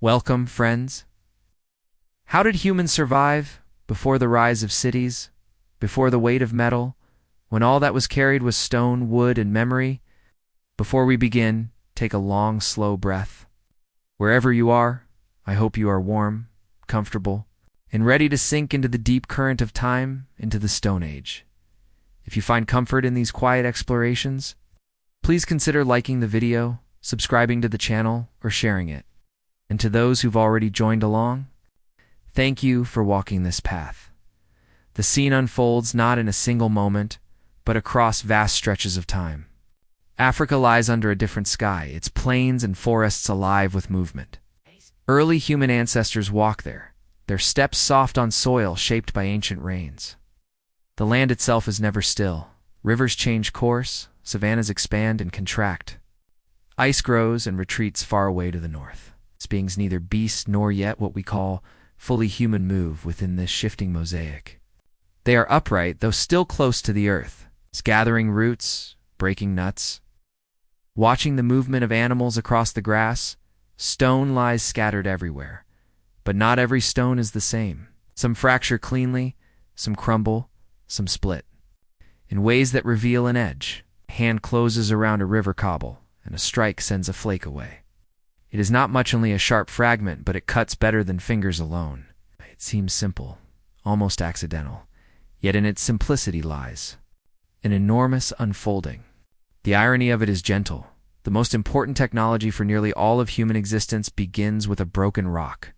Welcome, friends. How did humans survive before the rise of cities, before the weight of metal, when all that was carried was stone, wood, and memory? Before we begin, take a long, slow breath. Wherever you are, I hope you are warm, comfortable, and ready to sink into the deep current of time, into the Stone Age. If you find comfort in these quiet explorations, please consider liking the video, subscribing to the channel, or sharing it. And to those who've already joined along, thank you for walking this path. The scene unfolds not in a single moment, but across vast stretches of time. Africa lies under a different sky, its plains and forests alive with movement. Early human ancestors walk there, their steps soft on soil shaped by ancient rains. The land itself is never still. Rivers change course, savannas expand and contract. Ice grows and retreats far away to the north. This being's neither beast nor yet what we call fully human move within this shifting mosaic. They are upright, though still close to the earth, gathering roots, breaking nuts. Watching the movement of animals across the grass, stone lies scattered everywhere. But not every stone is the same. Some fracture cleanly, some crumble, some split. In ways that reveal an edge, a hand closes around a river cobble, and a strike sends a flake away. It is not much only a sharp fragment, but it cuts better than fingers alone. It seems simple, almost accidental, yet in its simplicity lies an enormous unfolding. The irony of it is gentle. The most important technology for nearly all of human existence begins with a broken rock.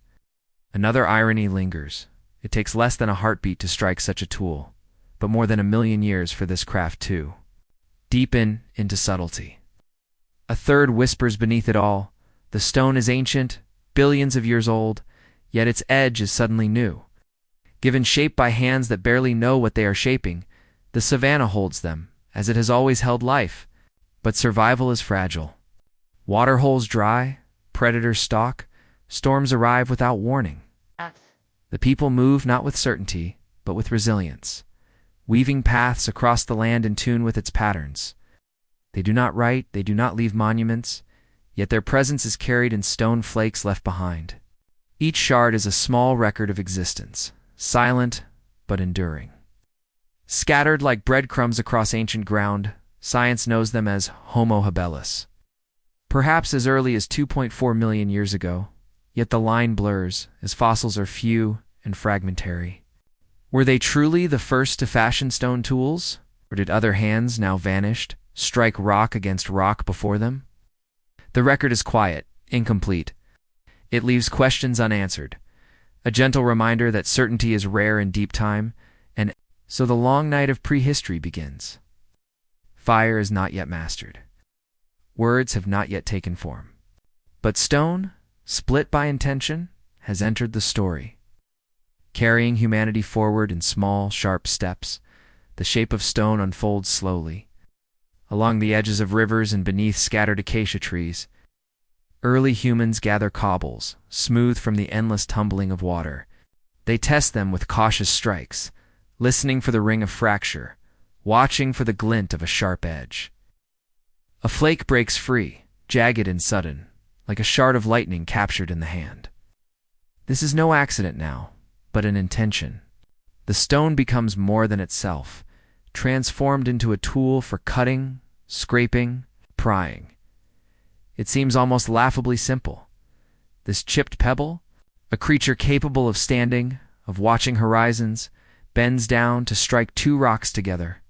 Another irony lingers. It takes less than a heartbeat to strike such a tool, but more than 1,000,000 years for this craft to deepen into subtlety. A third whispers beneath it all. The stone is ancient, billions of years old, yet its edge is suddenly new. Given shape by hands that barely know what they are shaping, the savanna holds them, as it has always held life. But survival is fragile. Water holes dry, predators stalk, storms arrive without warning. The people move not with certainty, but with resilience, weaving paths across the land in tune with its patterns. They do not write, they do not leave monuments, yet their presence is carried in stone flakes left behind. Each shard is a small record of existence, silent but enduring. Scattered like breadcrumbs across ancient ground, science knows them as Homo habilis. Perhaps as early as 2.4 million years ago, yet the line blurs as fossils are few and fragmentary. Were they truly the first to fashion stone tools, or did other hands, now vanished, strike rock against rock before them? The record is quiet, incomplete. It leaves questions unanswered, a gentle reminder that certainty is rare in deep time, and so the long night of prehistory begins. Fire is not yet mastered. Words have not yet taken form. But stone, split by intention, has entered the story. Carrying humanity forward in small, sharp steps, the shape of stone unfolds slowly. Along the edges of rivers and beneath scattered acacia trees, early humans gather cobbles, smooth from the endless tumbling of water. They test them with cautious strikes, listening for the ring of fracture, watching for the glint of a sharp edge. A flake breaks free, jagged and sudden, like a shard of lightning captured in the hand. This is no accident now, but an intention. The stone becomes more than itself, transformed into a tool for cutting, scraping, prying. It seems almost laughably simple. This chipped pebble, a creature capable of standing, of watching horizons, bends down to strike two rocks together.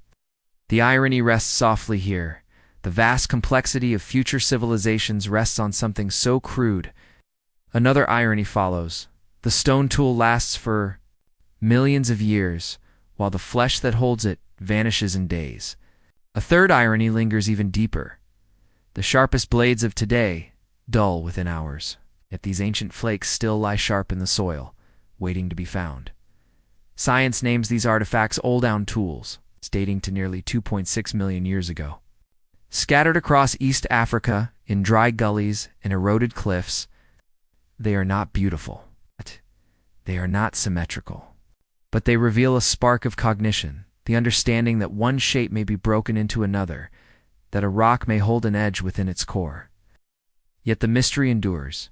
The irony rests softly here. The vast complexity of future civilizations rests on something so crude. Another irony follows. The stone tool lasts for millions of years, while the flesh that holds it vanishes in days. A third irony lingers even deeper. The sharpest blades of today dull within hours, yet these ancient flakes still lie sharp in the soil, waiting to be found. Science names these artifacts old-down tools, dating to nearly 2.6 million years ago. Scattered across East Africa, in dry gullies and eroded cliffs, they are not beautiful. They are not symmetrical. But they reveal a spark of cognition, the understanding that one shape may be broken into another, that a rock may hold an edge within its core. Yet the mystery endures.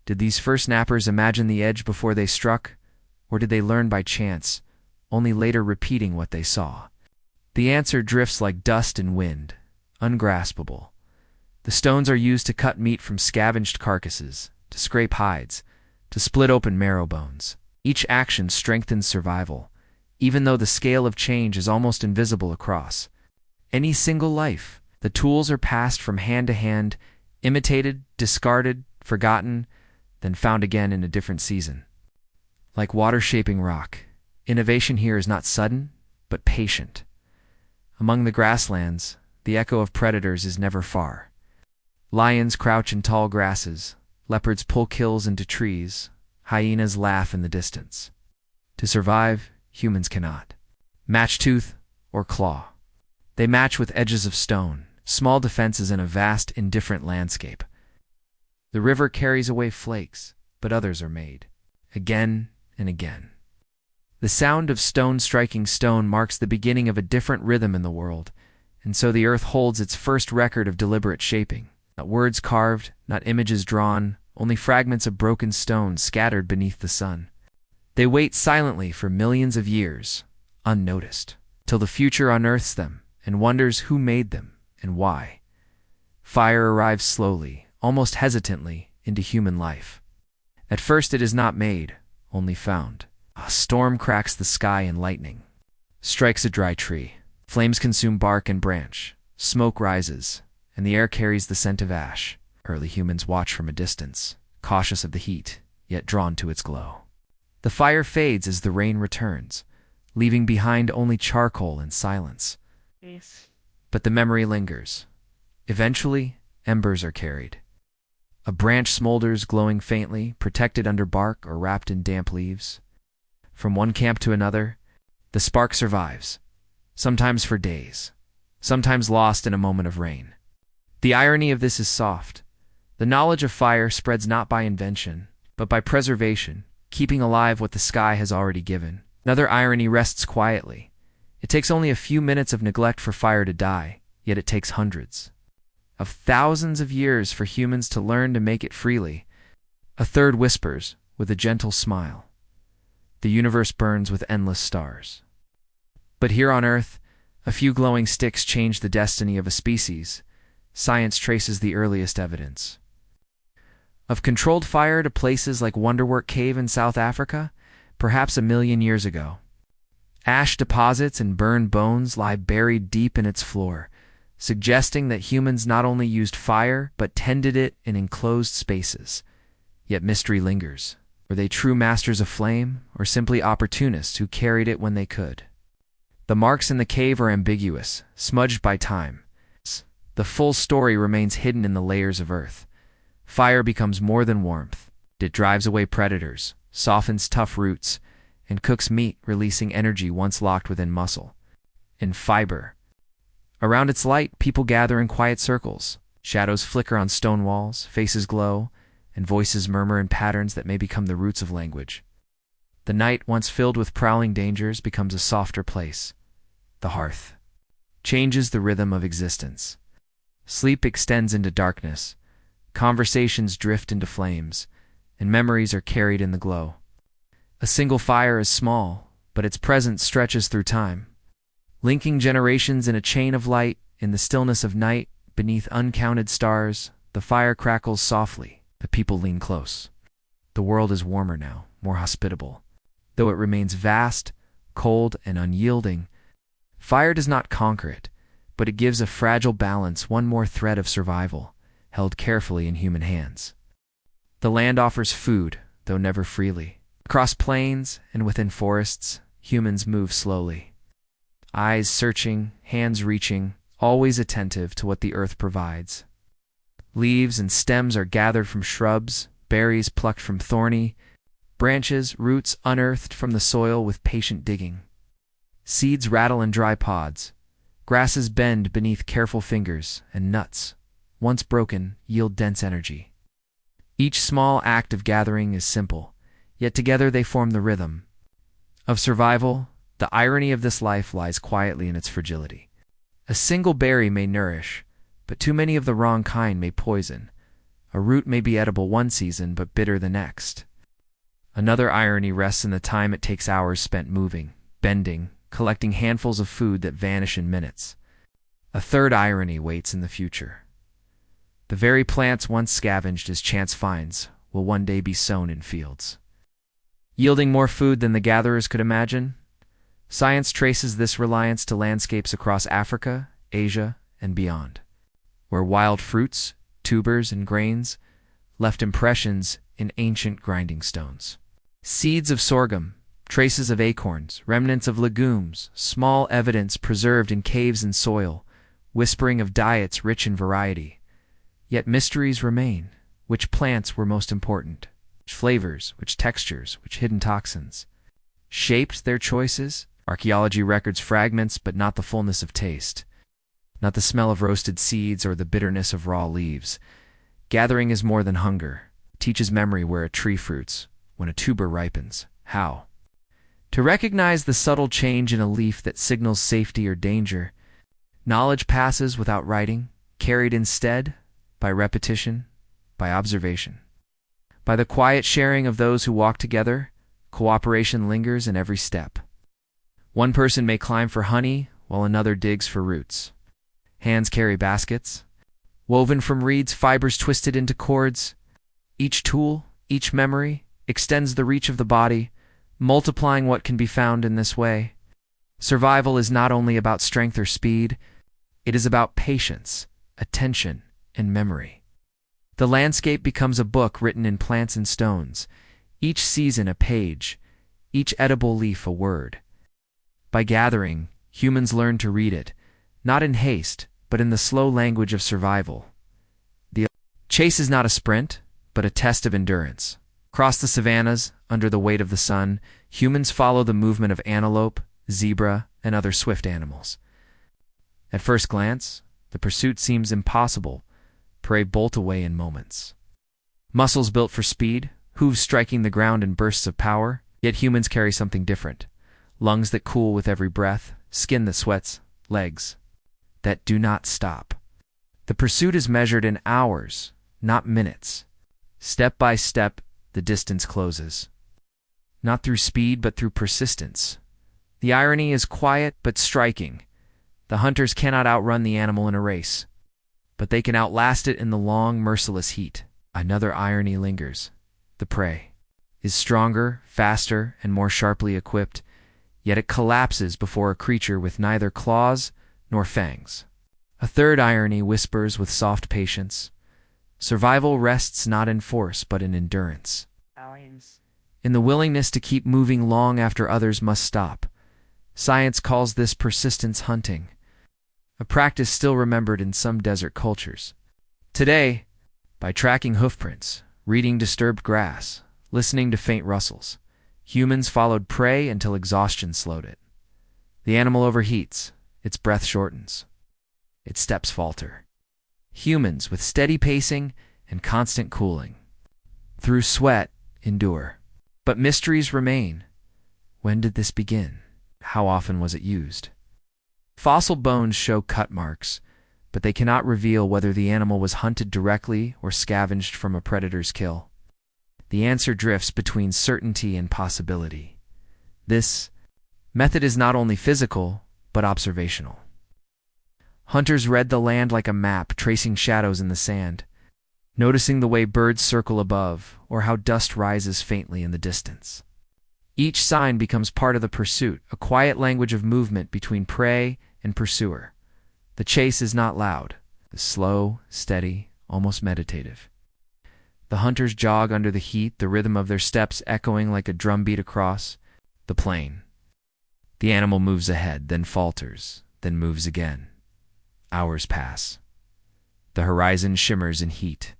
Did these first nappers imagine the edge before they struck, or did they learn by chance, only later repeating what they saw? The answer drifts like dust in wind, ungraspable. The stones are used to cut meat from scavenged carcasses, to scrape hides, to split open marrow bones. Each action strengthens survival, even though the scale of change is almost invisible across any single life. The tools are passed from hand to hand, imitated, discarded, forgotten, then found again in a different season. Like water shaping rock, innovation here is not sudden, but patient. Among the grasslands, the echo of predators is never far. Lions crouch in tall grasses, leopards pull kills into trees, hyenas laugh in the distance. To survive, humans cannot match tooth or claw. They match with edges of stone, small defenses in a vast, indifferent landscape. The river carries away flakes, but others are made, again and again. The sound of stone striking stone marks the beginning of a different rhythm in the world, and so the earth holds its first record of deliberate shaping. Not words carved, not images drawn, only fragments of broken stone scattered beneath the sun. They wait silently for millions of years, unnoticed, till the future unearths them and wonders who made them and why. Fire arrives slowly, almost hesitantly, into human life. At first it is not made, only found. A storm cracks the sky and lightning strikes a dry tree. Flames consume bark and branch. Smoke rises, and the air carries the scent of ash. Early humans watch from a distance, cautious of the heat, yet drawn to its glow. The fire fades as the rain returns, leaving behind only charcoal and silence. Yes. But the memory lingers. Eventually, embers are carried. A branch smolders, glowing faintly, protected under bark or wrapped in damp leaves. From one camp to another, the spark survives, sometimes for days, sometimes lost in a moment of rain. The irony of this is soft. The knowledge of fire spreads not by invention, but by preservation, keeping alive what the sky has already given. Another irony rests quietly. It takes only a few minutes of neglect for fire to die, yet it takes hundreds of thousands of years for humans to learn to make it freely. A third whispers, with a gentle smile, "The universe burns with endless stars." But here on Earth, a few glowing sticks change the destiny of a species. Science traces the earliest evidence of controlled fire to places like Wonderwork Cave in South Africa, perhaps 1,000,000 years ago. Ash deposits and burned bones lie buried deep in its floor, suggesting that humans not only used fire but tended it in enclosed spaces. Yet mystery lingers. Were they true masters of flame, or simply opportunists who carried it when they could? The marks in the cave are ambiguous, smudged by time. The full story remains hidden in the layers of earth. Fire becomes more than warmth. It drives away predators, softens tough roots, and cooks meat, releasing energy once locked within muscle and fiber. Around its light, people gather in quiet circles. Shadows flicker on stone walls, faces glow, and voices murmur in patterns that may become the roots of language. The night, once filled with prowling dangers, becomes a softer place. The hearth changes the rhythm of existence. Sleep extends into darkness. Conversations drift into flames, and memories are carried in the glow. A single fire is small, but its presence stretches through time, linking generations in a chain of light. In the stillness of night, beneath uncounted stars, the fire crackles softly. The people lean close. The world is warmer now, more hospitable. Though it remains vast, cold, and unyielding, fire does not conquer it, but it gives a fragile balance, one more thread of survival, held carefully in human hands. The land offers food, though never freely. Across plains and within forests, humans move slowly. Eyes searching, hands reaching, always attentive to what the earth provides. Leaves and stems are gathered from shrubs, berries plucked from thorny branches, roots unearthed from the soil with patient digging. Seeds rattle in dry pods. Grasses bend beneath careful fingers, and nuts, once broken, yield dense energy. Each small act of gathering is simple, yet together they form the rhythm of survival. The irony of this life lies quietly in its fragility. A single berry may nourish, but too many of the wrong kind may poison. A root may be edible one season, but bitter the next. Another irony rests in the time it takes hours spent moving, bending, collecting handfuls of food that vanish in minutes. A third irony waits in the future. The very plants once scavenged as chance finds will one day be sown in fields, yielding more food than the gatherers could imagine. Science traces this reliance to landscapes across Africa, Asia, and beyond, where wild fruits, tubers, and grains left impressions in ancient grinding stones. Seeds of sorghum, traces of acorns, remnants of legumes, small evidence preserved in caves and soil, whispering of diets rich in variety. Yet mysteries remain. Which plants were most important? Which flavors, which textures, which hidden toxins shaped their choices? Archaeology records fragments, but not the fullness of taste. Not the smell of roasted seeds or the bitterness of raw leaves. Gathering is more than hunger. It teaches memory where a tree fruits, when a tuber ripens, how to recognize the subtle change in a leaf that signals safety or danger. Knowledge passes without writing, carried instead by repetition, by observation. By the quiet sharing of those who walk together, cooperation lingers in every step. One person may climb for honey, while another digs for roots. Hands carry baskets, woven from reeds, fibers twisted into cords. Each tool, each memory, extends the reach of the body, multiplying what can be found in this way. Survival is not only about strength or speed, it is about patience, attention, and memory. The landscape becomes a book written in plants and stones, each season a page, each edible leaf a word. By gathering, humans learn to read it, not in haste, but in the slow language of survival. The chase is not a sprint, but a test of endurance. Across the savannas, under the weight of the sun, humans follow the movement of antelope, zebra, and other swift animals. At first glance, the pursuit seems impossible. Prey bolt away in moments. Muscles built for speed, hooves striking the ground in bursts of power, yet humans carry something different. Lungs that cool with every breath, skin that sweats, legs that do not stop. The pursuit is measured in hours, not minutes. Step by step, the distance closes. Not through speed, but through persistence. The irony is quiet but striking. The hunters cannot outrun the animal in a race, but they can outlast it in the long, merciless heat. Another irony lingers. The prey is stronger, faster, and more sharply equipped, yet it collapses before a creature with neither claws nor fangs. A third irony whispers with soft patience. Survival rests not in force, but in endurance. In the willingness to keep moving long after others must stop. Science calls this persistence hunting, a practice still remembered in some desert cultures. Today, by tracking hoofprints, reading disturbed grass, listening to faint rustles, humans followed prey until exhaustion slowed it. The animal overheats, its breath shortens, its steps falter. Humans, with steady pacing and constant cooling, through sweat, endure. But mysteries remain. When did this begin? How often was it used? Fossil bones show cut marks, but they cannot reveal whether the animal was hunted directly or scavenged from a predator's kill. The answer drifts between certainty and possibility. This method is not only physical, but observational. Hunters read the land like a map, tracing shadows in the sand, noticing the way birds circle above or how dust rises faintly in the distance. Each sign becomes part of the pursuit, a quiet language of movement between prey and pursuer. The chase is not loud, slow, steady, almost meditative. The hunters jog under the heat, the rhythm of their steps echoing like a drumbeat across the plain. The animal moves ahead, then falters, then moves again. Hours pass. The horizon shimmers in heat.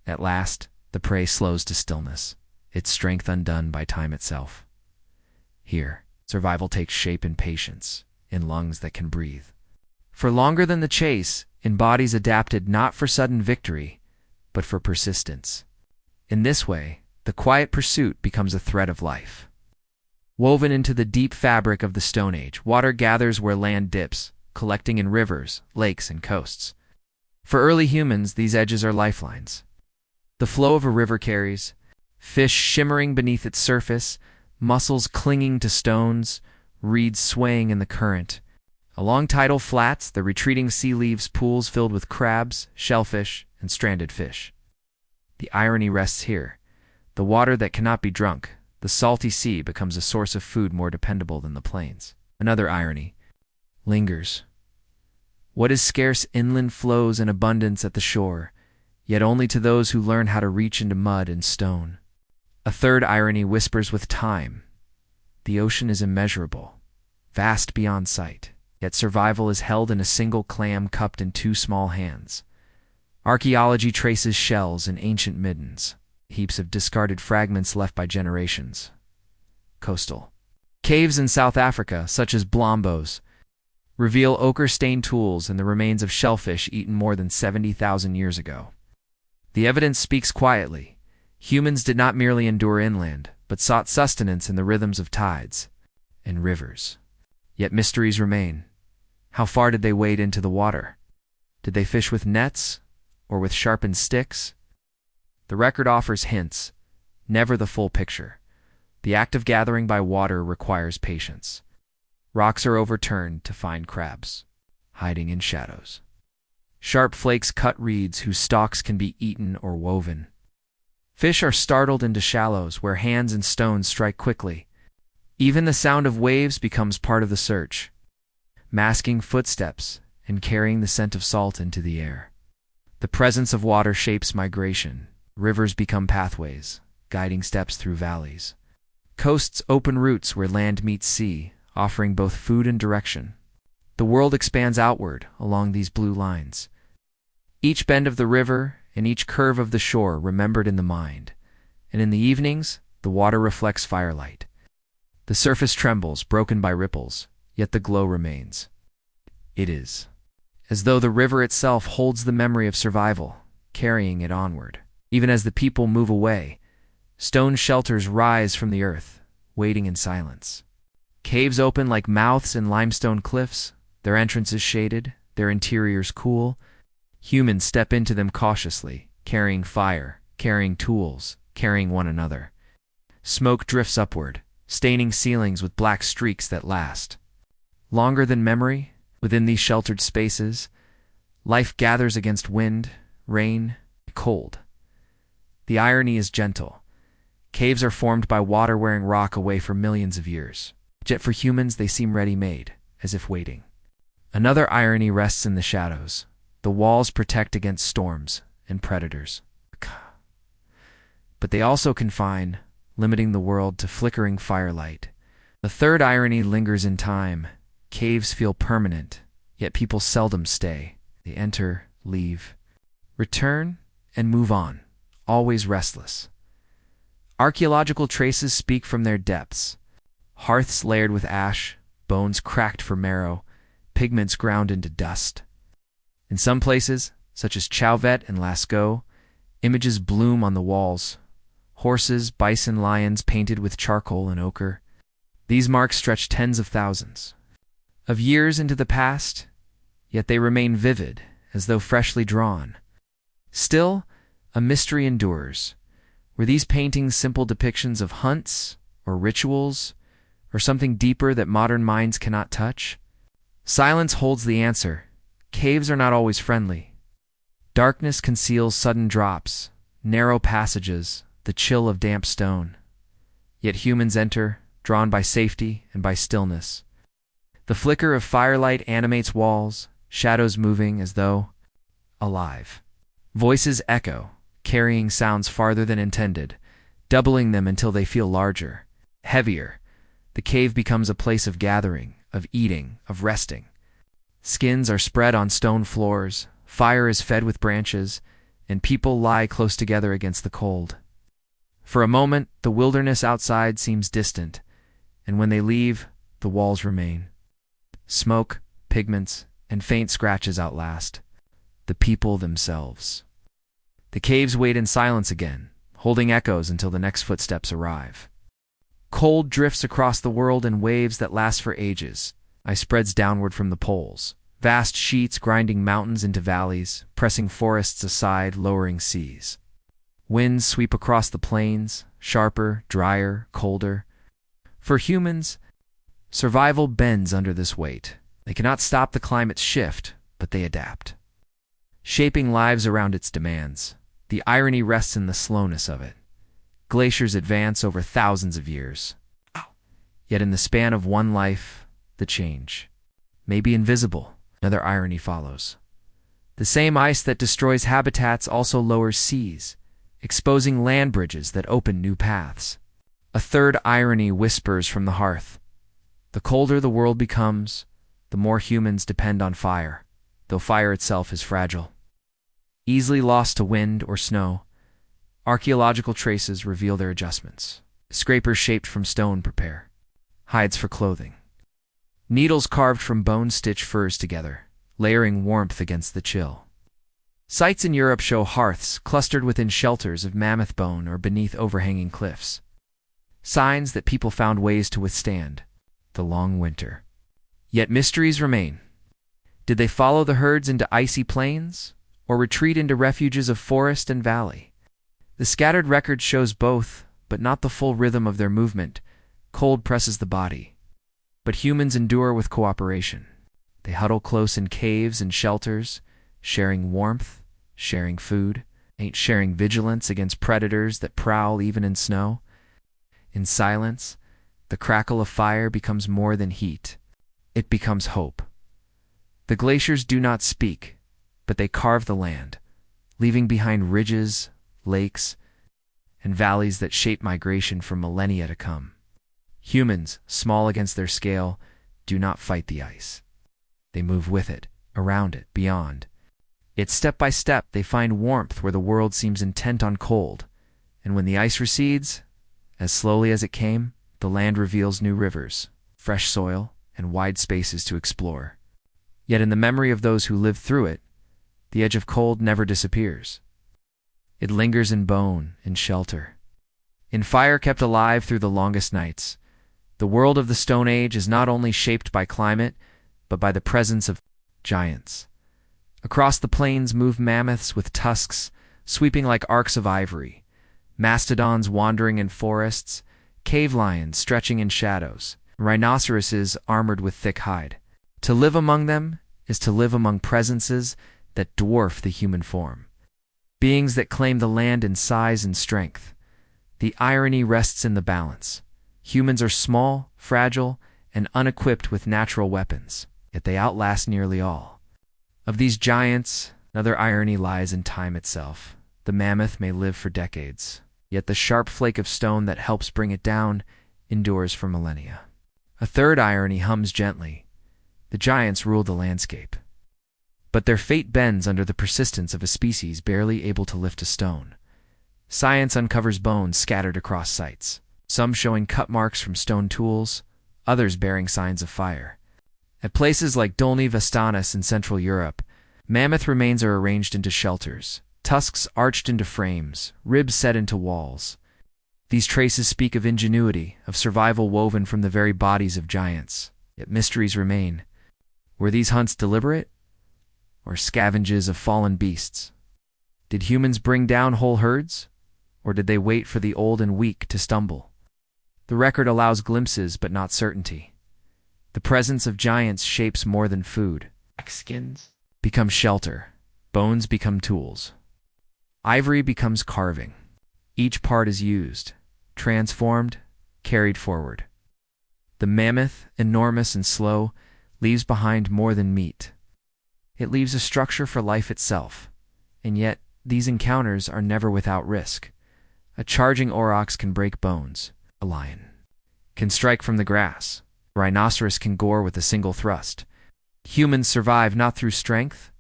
At last, the prey slows to stillness, its strength undone by time itself. Here, survival takes shape in patience, in lungs that can breathe. For longer than the chase, in bodies adapted not for sudden victory, but for persistence. In this way, the quiet pursuit becomes a thread of life. Woven into the deep fabric of the Stone Age, water gathers where land dips, collecting in rivers, lakes, and coasts. For early humans, these edges are lifelines. The flow of a river carries fish shimmering beneath its surface, mussels clinging to stones, reeds swaying in the current. Along tidal flats, the retreating sea leaves pools filled with crabs, shellfish, and stranded fish. The irony rests here. The water that cannot be drunk, the salty sea, becomes a source of food more dependable than the plains. Another irony lingers. What is scarce inland flows in abundance at the shore, yet only to those who learn how to reach into mud and stone. A third irony whispers with time. The ocean is immeasurable, vast beyond sight, yet survival is held in a single clam cupped in two small hands. Archaeology traces shells and ancient middens, heaps of discarded fragments left by generations. Coastal caves in South Africa, such as Blombos, reveal ochre-stained tools and the remains of shellfish eaten more than 70,000 years ago. The evidence speaks quietly. Humans did not merely endure inland, but sought sustenance in the rhythms of tides and rivers. Yet mysteries remain. How far did they wade into the water? Did they fish with nets or with sharpened sticks? The record offers hints, never the full picture. The act of gathering by water requires patience. Rocks are overturned to find crabs, hiding in shadows. Sharp flakes cut reeds whose stalks can be eaten or woven. Fish are startled into shallows where hands and stones strike quickly. Even the sound of waves becomes part of the search, masking footsteps and carrying the scent of salt into the air. The presence of water shapes migration. Rivers become pathways, guiding steps through valleys. Coasts open routes where land meets sea, offering both food and direction. The world expands outward along these blue lines. Each bend of the river and each curve of the shore remembered in the mind, and in the evenings, the water reflects firelight. The surface trembles, broken by ripples, yet the glow remains. It is as though the river itself holds the memory of survival, carrying it onward. Even as the people move away, stone shelters rise from the earth, waiting in silence. Caves open like mouths in limestone cliffs, their entrances shaded, their interiors cool. Humans step into them cautiously, carrying fire, carrying tools, carrying one another. Smoke drifts upward, staining ceilings with black streaks that last. Longer than memory, within these sheltered spaces, life gathers against wind, rain, cold. The irony is gentle. Caves are formed by water wearing rock away for millions of years. Yet for humans they seem ready-made, as if waiting. Another irony rests in the shadows. The walls protect against storms and predators. But they also confine, limiting the world to flickering firelight. The third irony lingers in time. Caves feel permanent, yet people seldom stay. They enter, leave, return, and move on, always restless. Archaeological traces speak from their depths. Hearths layered with ash, bones cracked for marrow, pigments ground into dust. In some places, such as Chauvet and Lascaux, images bloom on the walls. Horses, bison, lions painted with charcoal and ochre. These marks stretch tens of thousands of years into the past, yet they remain vivid, as though freshly drawn. Still, a mystery endures. Were these paintings simple depictions of hunts, or rituals, or something deeper that modern minds cannot touch? Silence holds the answer. Caves are not always friendly. Darkness conceals sudden drops, narrow passages, the chill of damp stone. Yet humans enter, drawn by safety and by stillness. The flicker of firelight animates walls, shadows moving as though alive. Voices echo, carrying sounds farther than intended, doubling them until they feel larger, heavier. The cave becomes a place of gathering, of eating, of resting. Skins are spread on stone floors, fire is fed with branches, and people lie close together against the cold. For a moment, the wilderness outside seems distant, and when they leave, the walls remain. Smoke, pigments, and faint scratches outlast the people themselves. The caves wait in silence again, holding echoes until the next footsteps arrive. Cold drifts across the world in waves that last for ages. Ice spreads downward from the poles, vast sheets grinding mountains into valleys, pressing forests aside, lowering seas. Winds sweep across the plains, sharper, drier, colder. For humans, survival bends under this weight. They cannot stop the climate's shift, but they adapt, shaping lives around its demands. The irony rests in the slowness of it. Glaciers advance over thousands of years. Yet in the span of one life, the change may be invisible. Another irony follows. The same ice that destroys habitats also lowers seas, exposing land bridges that open new paths. A third irony whispers from the hearth. The colder the world becomes, the more humans depend on fire, though fire itself is fragile. Easily lost to wind or snow, archaeological traces reveal their adjustments. Scrapers shaped from stone prepare hides for clothing. Needles carved from bone stitch furs together, layering warmth against the chill. Sites in Europe show hearths clustered within shelters of mammoth bone or beneath overhanging cliffs. Signs that people found ways to withstand the long winter. Yet mysteries remain. Did they follow the herds into icy plains, or retreat into refuges of forest and valley? The scattered record shows both, but not the full rhythm of their movement. Cold presses the body, but humans endure with cooperation. They huddle close in caves and shelters, sharing warmth, sharing food, sharing vigilance against predators that prowl even in snow. In silence, the crackle of fire becomes more than heat. It becomes hope. The glaciers do not speak, but they carve the land, leaving behind ridges, lakes, and valleys that shape migration for millennia to come. Humans, small against their scale, do not fight the ice. They move with it, around it, beyond. Yet step by step they find warmth where the world seems intent on cold, and when the ice recedes, as slowly as it came, the land reveals new rivers, fresh soil, and wide spaces to explore. Yet in the memory of those who lived through it, the edge of cold never disappears. It lingers in bone, in shelter, in fire kept alive through the longest nights. The world of the Stone Age is not only shaped by climate, but by the presence of giants. Across the plains move mammoths with tusks sweeping like arcs of ivory, mastodons wandering in forests, cave lions stretching in shadows, rhinoceroses armored with thick hide. To live among them is to live among presences that dwarf the human form, beings that claim the land in size and strength. The irony rests in the balance. Humans are small, fragile, and unequipped with natural weapons, yet they outlast nearly all. Of these giants, another irony lies in time itself. The mammoth may live for decades, yet the sharp flake of stone that helps bring it down endures for millennia. A third irony hums gently. The giants rule the landscape, but their fate bends under the persistence of a species barely able to lift a stone. Science uncovers bones scattered across sites, some showing cut marks from stone tools, others bearing signs of fire. At places like Dolny Vestanus in Central Europe, mammoth remains are arranged into shelters, tusks arched into frames, ribs set into walls. These traces speak of ingenuity, of survival woven from the very bodies of giants. Yet mysteries remain. Were these hunts deliberate, or scavenges of fallen beasts? Did humans bring down whole herds, or did they wait for the old and weak to stumble? The record allows glimpses but not certainty. The presence of giants shapes more than food. Skins become shelter, bones become tools. Ivory becomes carving. Each part is used, transformed, carried forward. The mammoth, enormous and slow, leaves behind more than meat. It leaves a structure for life itself, and yet these encounters are never without risk. A charging aurochs can break bones. A lion can strike from the grass. A rhinoceros can gore with a single thrust. Humans survive not through strength,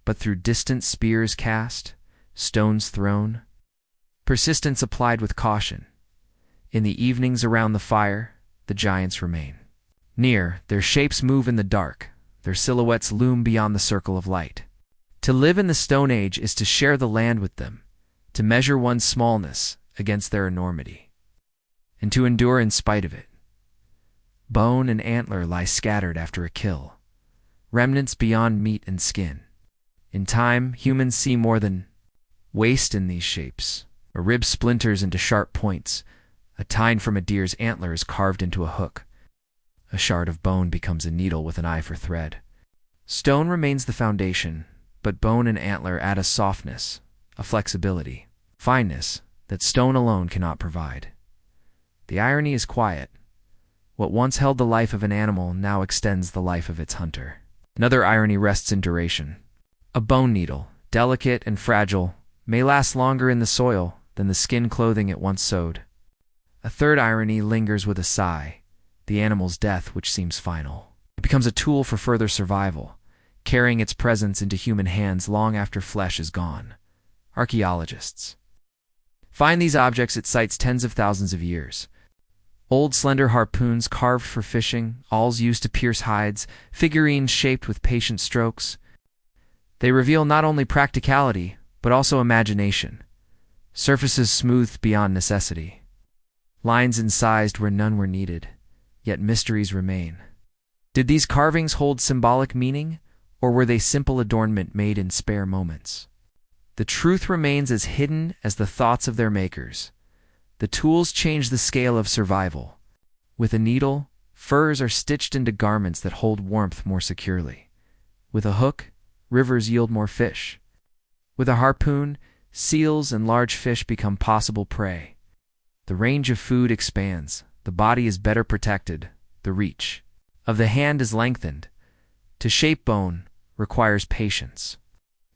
but through distant spears cast, stones thrown, persistence applied with caution. In the evenings around the fire, the giants remain. Near, their shapes move in the dark, their silhouettes loom beyond the circle of light. To live in the Stone Age is to share the land with them, to measure one's smallness against their enormity, and to endure in spite of it. Bone and antler lie scattered after a kill, remnants beyond meat and skin. In time, humans see more than waste in these shapes, A rib splinters into sharp points. A tine from a deer's antler is carved into a hook. A shard of bone becomes a needle with an eye for thread. Stone remains the foundation, but bone and antler add a softness, a flexibility, fineness that stone alone cannot provide. The irony is quiet. What once held the life of an animal now extends the life of its hunter. Another irony rests in duration. A bone needle, delicate and fragile, may last longer in the soil than the skin clothing it once sewed. A third irony lingers with a sigh, the animal's death which seems final. It becomes a tool for further survival, carrying its presence into human hands long after flesh is gone. Archaeologists find these objects at sites tens of thousands of years. Old slender harpoons carved for fishing, awls used to pierce hides, figurines shaped with patient strokes. They reveal not only practicality, but also imagination. Surfaces smoothed beyond necessity. Lines incised where none were needed, yet mysteries remain. Did these carvings hold symbolic meaning, or were they simple adornment made in spare moments? The truth remains as hidden as the thoughts of their makers. The tools change the scale of survival. With a needle, furs are stitched into garments that hold warmth more securely. With a hook, rivers yield more fish. With a harpoon, seals and large fish become possible prey. The range of food expands, the body is better protected, the reach of the hand is lengthened. To shape bone requires patience.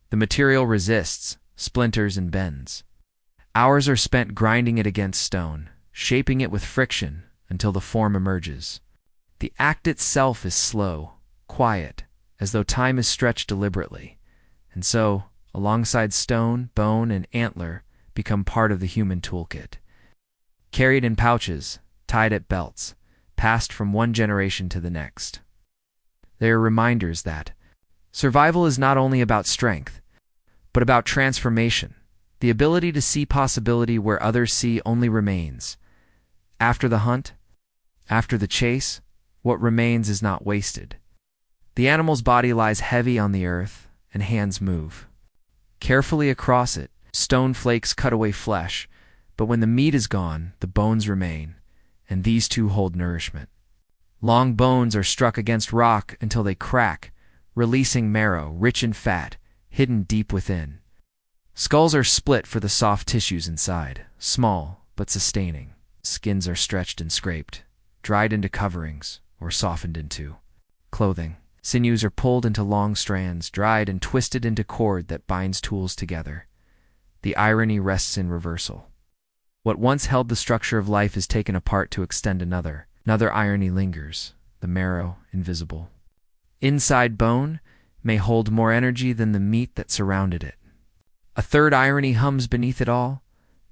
The material resists, splinters and bends. Hours are spent grinding it against stone, shaping it with friction until the form emerges. The act itself is slow, quiet, as though time is stretched deliberately. And so, alongside stone, bone, and antler become part of the human toolkit. Carried in pouches, tied at belts, passed from one generation to the next. They are reminders that survival is not only about strength, but about transformation. The ability to see possibility where others see only remains. After the hunt, after the chase, what remains is not wasted. The animal's body lies heavy on the earth, and hands move. Carefully across it, stone flakes cut away flesh, but when the meat is gone, the bones remain, and these too hold nourishment. Long bones are struck against rock until they crack, releasing marrow, rich in fat, hidden deep within. Skulls are split for the soft tissues inside, small but sustaining. Skins are stretched and scraped, dried into coverings, or softened into clothing. Sinews are pulled into long strands, dried and twisted into cord that binds tools together. The irony rests in reversal. What once held the structure of life is taken apart to extend another. Another irony lingers, the marrow invisible. Inside bone may hold more energy than the meat that surrounded it. A third irony hums beneath it all.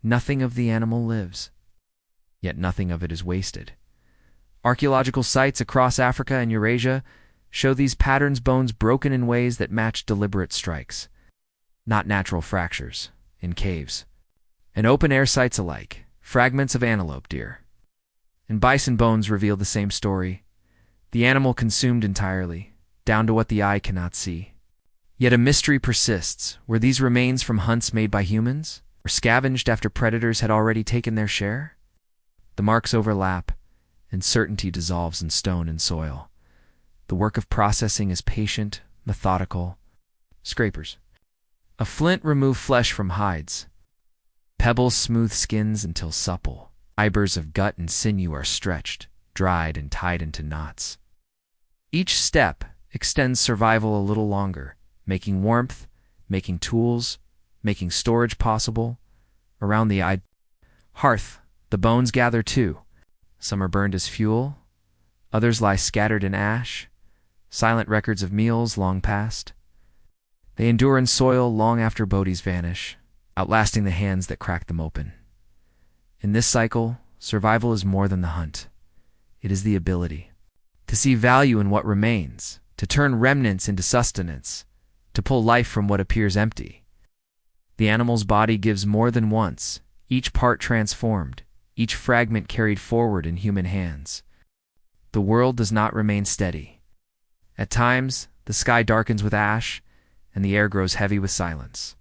Nothing of the animal lives, yet nothing of it is wasted. Archaeological sites across Africa and Eurasia show these patterns, bones broken in ways that match deliberate strikes, not natural fractures, in caves. And open-air sites alike, fragments of antelope, deer, and bison bones reveal the same story. The animal consumed entirely, down to what the eye cannot see. Yet a mystery persists. Were these remains from hunts made by humans, or scavenged after predators had already taken their share? The marks overlap, and certainty dissolves in stone and soil. The work of processing is patient, methodical. Scrapers. A flint remove flesh from hides. Pebbles smooth skins until supple. Fibers of gut and sinew are stretched, dried, and tied into knots. Each step extends survival a little longer, making warmth, making tools, making storage possible. Around the hearth, the bones gather too. Some are burned as fuel, others lie scattered in ash, silent records of meals long past. They endure in soil long after bodies vanish, outlasting the hands that crack them open. In this cycle, survival is more than the hunt. It is the ability to see value in what remains, to turn remnants into sustenance, to pull life from what appears empty. The animal's body gives more than once, each part transformed, each fragment carried forward in human hands. The world does not remain steady. At times, the sky darkens with ash, and the air grows heavy with silence.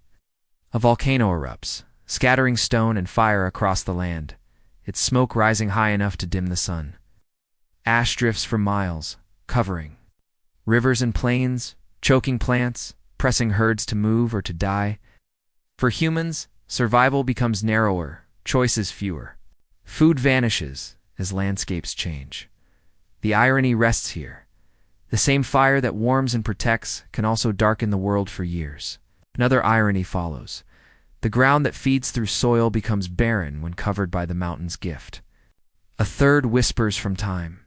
A volcano erupts, scattering stone and fire across the land, its smoke rising high enough to dim the sun. Ash drifts for miles, covering rivers and plains, choking plants, pressing herds to move or to die. For humans, survival becomes narrower, choices fewer. Food vanishes as landscapes change. The irony rests here. The same fire that warms and protects can also darken the world for years. Another irony follows. The ground that feeds through soil becomes barren when covered by the mountain's gift. A third whispers from time.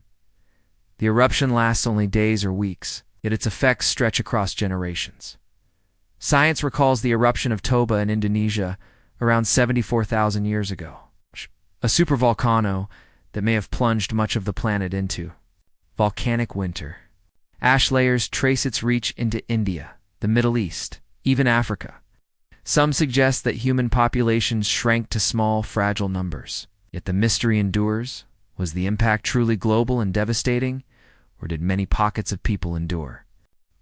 The eruption lasts only days or weeks, yet its effects stretch across generations. Science recalls the eruption of Toba in Indonesia around 74,000 years ago, a supervolcano that may have plunged much of the planet into volcanic winter. Ash layers trace its reach into India, the Middle East, even Africa. Some suggest that human populations shrank to small, fragile numbers. Yet the mystery endures. Was the impact truly global and devastating, or did many pockets of people endure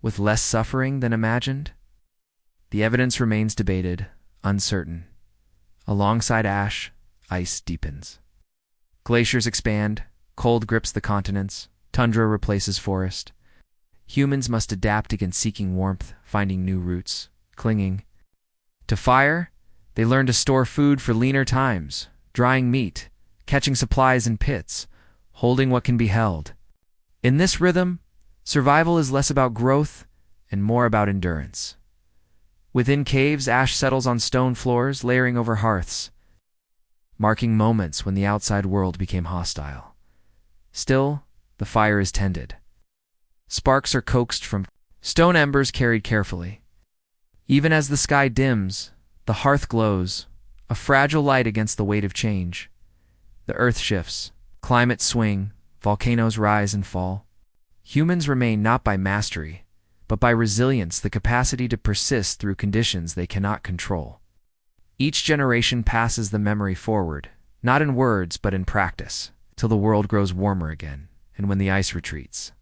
with less suffering than imagined? The evidence remains debated, uncertain. Alongside ash, ice deepens. Glaciers expand, cold grips the continents, tundra replaces forest. Humans must adapt against seeking warmth, finding new routes, clinging. To fire, they learn to store food for leaner times, drying meat, catching supplies in pits, holding what can be held. In this rhythm, survival is less about growth and more about endurance. Within caves, ash settles on stone floors, layering over hearths, marking moments when the outside world became hostile. Still, the fire is tended. Sparks are coaxed from stone embers carried carefully. Even as the sky dims, the hearth glows, a fragile light against the weight of change. The earth shifts, climates swing, volcanoes rise and fall. Humans remain not by mastery, but by resilience, the capacity to persist through conditions they cannot control. Each generation passes the memory forward, not in words but in practice, till the world grows warmer again, and when the ice retreats.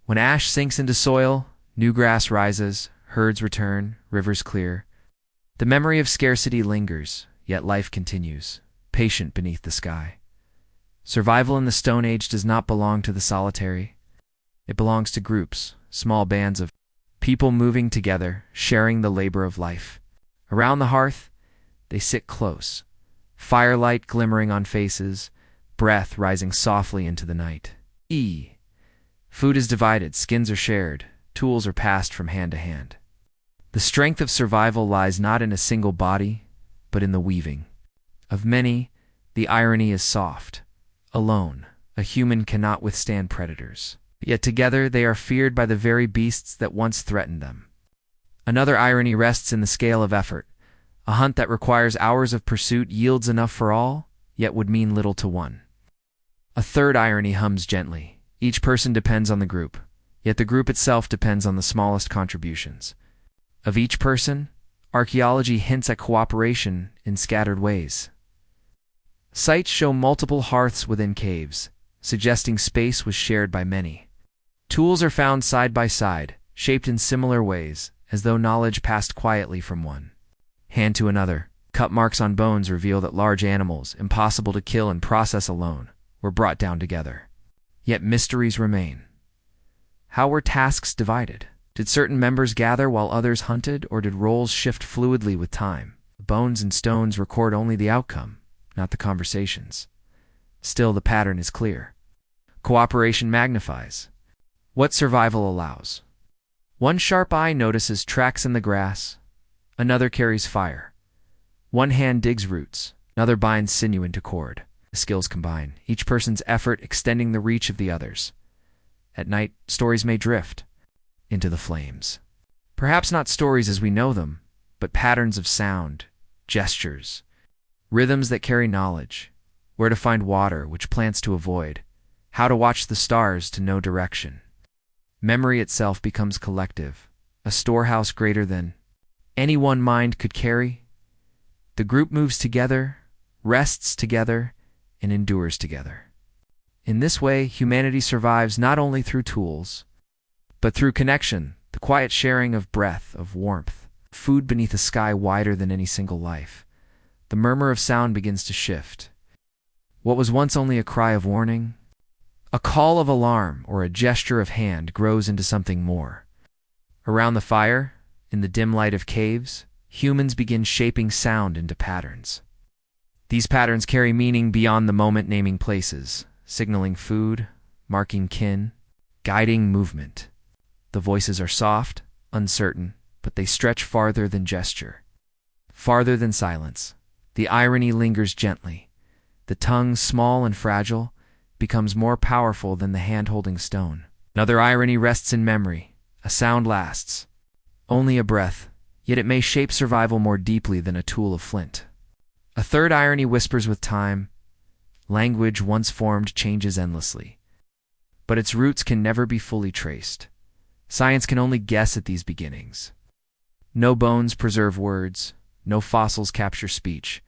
When ash sinks into soil, new grass rises, herds return, rivers clear. The memory of scarcity lingers, yet life continues, patient beneath the sky. Survival in the Stone Age does not belong to the solitary. It belongs to groups, small bands of people moving together, sharing the labor of life. Around the hearth, they sit close, firelight glimmering on faces, breath rising softly into the night. Food is divided, skins are shared, tools are passed from hand to hand. The strength of survival lies not in a single body, but in the weaving. Of many, the irony is soft. Alone, a human cannot withstand predators. Yet together they are feared by the very beasts that once threatened them. Another irony rests in the scale of effort. A hunt that requires hours of pursuit yields enough for all, yet would mean little to one. A third irony hums gently. Each person depends on the group, yet the group itself depends on the smallest contributions. Of each person, archaeology hints at cooperation in scattered ways. Sites show multiple hearths within caves, suggesting space was shared by many. Tools are found side by side, shaped in similar ways, as though knowledge passed quietly from one hand to another. Cut marks on bones reveal that large animals, impossible to kill and process alone, were brought down together. Yet mysteries remain. How were tasks divided? Did certain members gather while others hunted, or did roles shift fluidly with time? The bones and stones record only the outcome, not the conversations. Still, the pattern is clear. Cooperation magnifies what survival allows. One sharp eye notices tracks in the grass, another carries fire. One hand digs roots, another binds sinew into cord. The skills combine, each person's effort extending the reach of the others. At night, stories may drift into the flames. Perhaps not stories as we know them, but patterns of sound, gestures, rhythms that carry knowledge. Where to find water, which plants to avoid, how to watch the stars to know direction. Memory itself becomes collective, a storehouse greater than any one mind could carry. The group moves together, rests together, and endures together. In this way, humanity survives not only through tools, but through connection, the quiet sharing of breath, of warmth, food beneath a sky wider than any single life. the murmur of sound begins to shift. What was once only a cry of warning, a call of alarm, or a gesture of hand grows into something more. Around the fire, in the dim light of caves, humans begin shaping sound into patterns. These patterns carry meaning beyond the moment, naming places, signaling food, marking kin, guiding movement. The voices are soft, uncertain, but they stretch farther than gesture, farther than silence. The irony lingers gently. The tongue, small and fragile, becomes more powerful than the hand-holding stone. Another irony rests in memory. A sound lasts. Only a breath, yet it may shape survival more deeply than a tool of flint. A third irony whispers with time. Language once formed changes endlessly, but its roots can never be fully traced. Science can only guess at these beginnings. No bones preserve words, no fossils capture speech,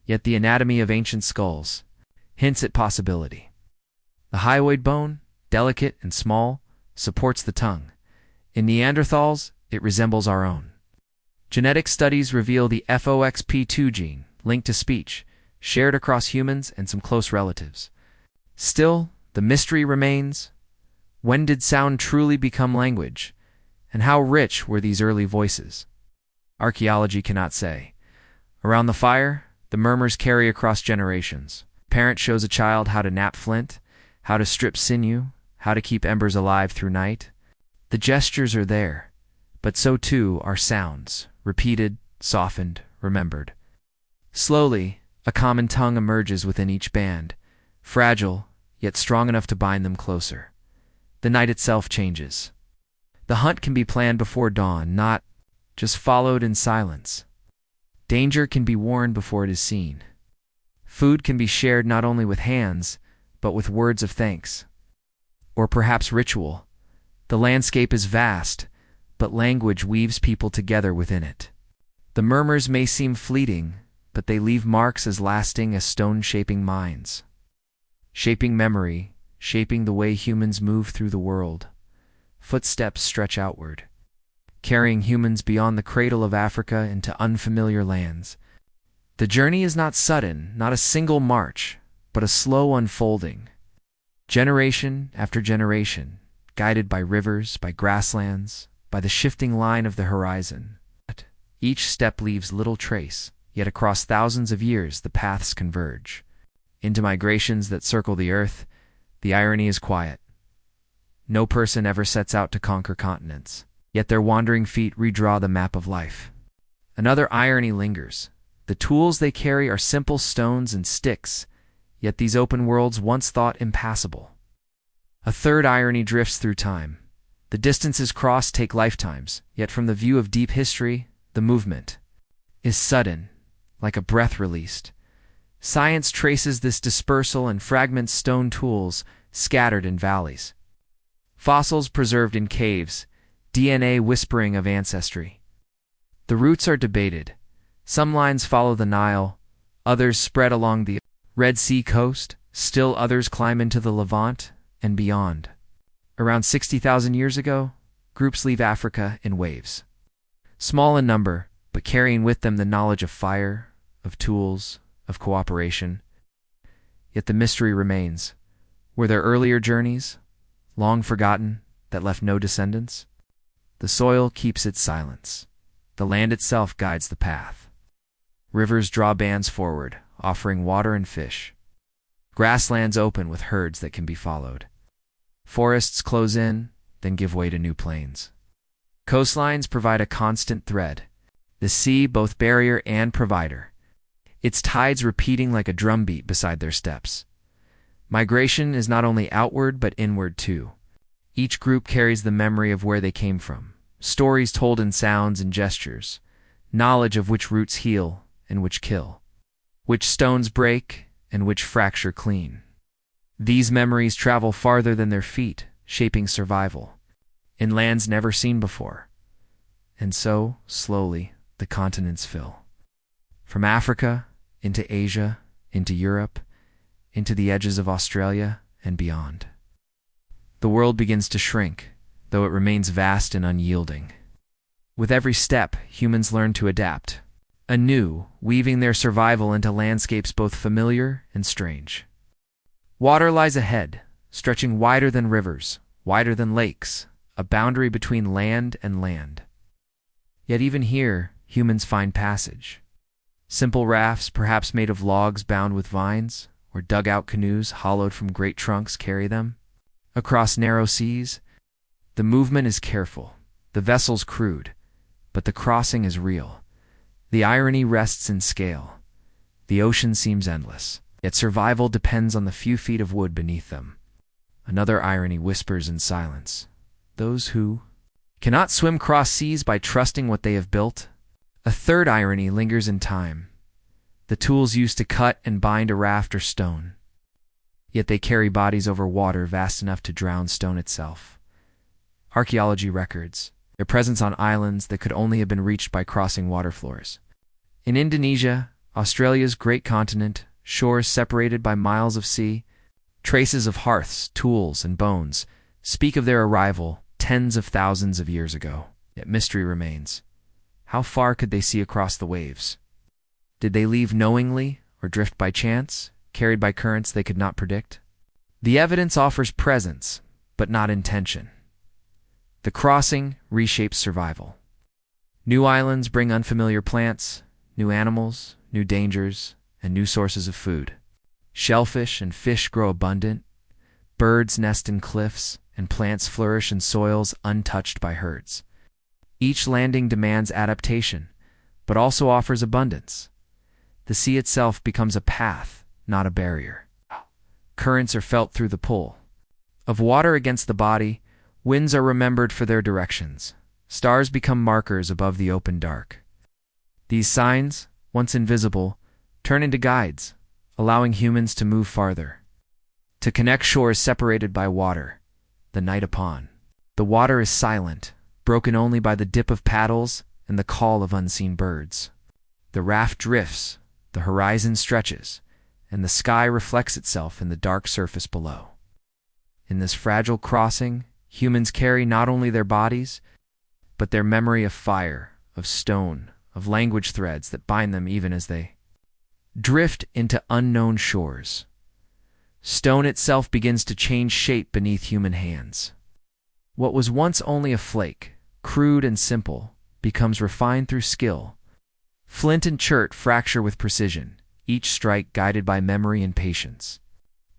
yet the anatomy of ancient skulls hints at possibility. The hyoid bone, delicate and small, supports the tongue. In Neanderthals, it resembles our own. Genetic studies reveal the FOXP2 gene, linked to speech, shared across humans and some close relatives. Still, the mystery remains. When did sound truly become language? And how rich were these early voices? Archaeology cannot say. Around the fire, the murmurs carry across generations. Parent shows a child how to knap flint, how to strip sinew, how to keep embers alive through night. The gestures are there, but so too are sounds, repeated, softened, remembered. Slowly, a common tongue emerges within each band, fragile, yet strong enough to bind them closer. The night itself changes. The hunt can be planned before dawn, not just followed in silence. Danger can be warned before it is seen. Food can be shared not only with hands, but with words of thanks. Or perhaps ritual. The landscape is vast, but language weaves people together within it. The murmurs may seem fleeting, but they leave marks as lasting as stone shaping minds. Shaping memory, shaping the way humans move through the world. Footsteps stretch outward, carrying humans beyond the cradle of Africa into unfamiliar lands. The journey is not sudden, not a single march, but a slow unfolding. Generation after generation, guided by rivers, by grasslands, by the shifting line of the horizon. Each step leaves little trace, yet across thousands of years the paths converge. Into migrations that circle the earth, the irony is quiet. No person ever sets out to conquer continents, yet their wandering feet redraw the map of life. Another irony lingers. The tools they carry are simple stones and sticks, yet these open worlds once thought impassable. A third irony drifts through time. The distances crossed take lifetimes, yet from the view of deep history, the movement is sudden, like a breath released. Science traces this dispersal and fragments stone tools scattered in valleys. Fossils preserved in caves, DNA whispering of ancestry. The roots are debated. Some lines follow the Nile, others spread along the Red Sea coast, still others climb into the Levant and beyond. Around 60,000 years ago, groups leave Africa in waves. Small in number, but carrying with them the knowledge of fire, of tools, of cooperation. Yet the mystery remains. Were there earlier journeys, long forgotten, that left no descendants? The soil keeps its silence. The land itself guides the path. Rivers draw bands forward, offering water and fish. Grasslands open with herds that can be followed. Forests close in, then give way to new plains. Coastlines provide a constant thread. The sea both barrier and provider. Its tides repeating like a drumbeat beside their steps. Migration is not only outward but inward too. Each group carries the memory of where they came from, stories told in sounds and gestures, knowledge of which roots heal and which kill, which stones break and which fracture clean. These memories travel farther than their feet, shaping survival, in lands never seen before. And so, slowly, the continents fill. From Africa, into Asia, into Europe, into the edges of Australia, and beyond. The world begins to shrink, though it remains vast and unyielding. With every step, humans learn to adapt. anew, weaving their survival into landscapes both familiar and strange. Water lies ahead, stretching wider than rivers, wider than lakes, a boundary between land and land. Yet even here, humans find passage. Simple rafts, perhaps made of logs bound with vines, or dug-out canoes hollowed from great trunks carry them. Across narrow seas, the movement is careful, the vessels crude, but the crossing is real. The irony rests in scale. The ocean seems endless, yet survival depends on the few feet of wood beneath them. Another irony whispers in silence. Those who cannot swim cross seas by trusting what they have built. A third irony lingers in time. The tools used to cut and bind a raft are stone. Yet they carry bodies over water vast enough to drown stone itself. Archaeology records their presence on islands that could only have been reached by crossing water floors. In Indonesia, Australia's great continent, shores separated by miles of sea, traces of hearths, tools, and bones speak of their arrival tens of thousands of years ago. Yet mystery remains. How far could they see across the waves? Did they leave knowingly or drift by chance, carried by currents they could not predict? The evidence offers presence, but not intention. The crossing reshapes survival. New islands bring unfamiliar plants, new animals, new dangers, and new sources of food. Shellfish and fish grow abundant, birds nest in cliffs, and plants flourish in soils untouched by herds. Each landing demands adaptation, but also offers abundance. The sea itself becomes a path, not a barrier. Currents are felt through the pull of water against the body. Winds are remembered for their directions. Stars become markers above the open dark. These signs, once invisible, turn into guides, allowing humans to move farther, to connect shores separated by water. The night upon. The water is silent, broken only by the dip of paddles and the call of unseen birds. The raft drifts, the horizon stretches, and the sky reflects itself in the dark surface below. In this fragile crossing, humans carry not only their bodies, but their memory of fire, of stone, of language threads that bind them even as they drift into unknown shores. Stone itself begins to change shape beneath human hands. What was once only a flake, crude and simple, becomes refined through skill. Flint and chert fracture with precision, each strike guided by memory and patience.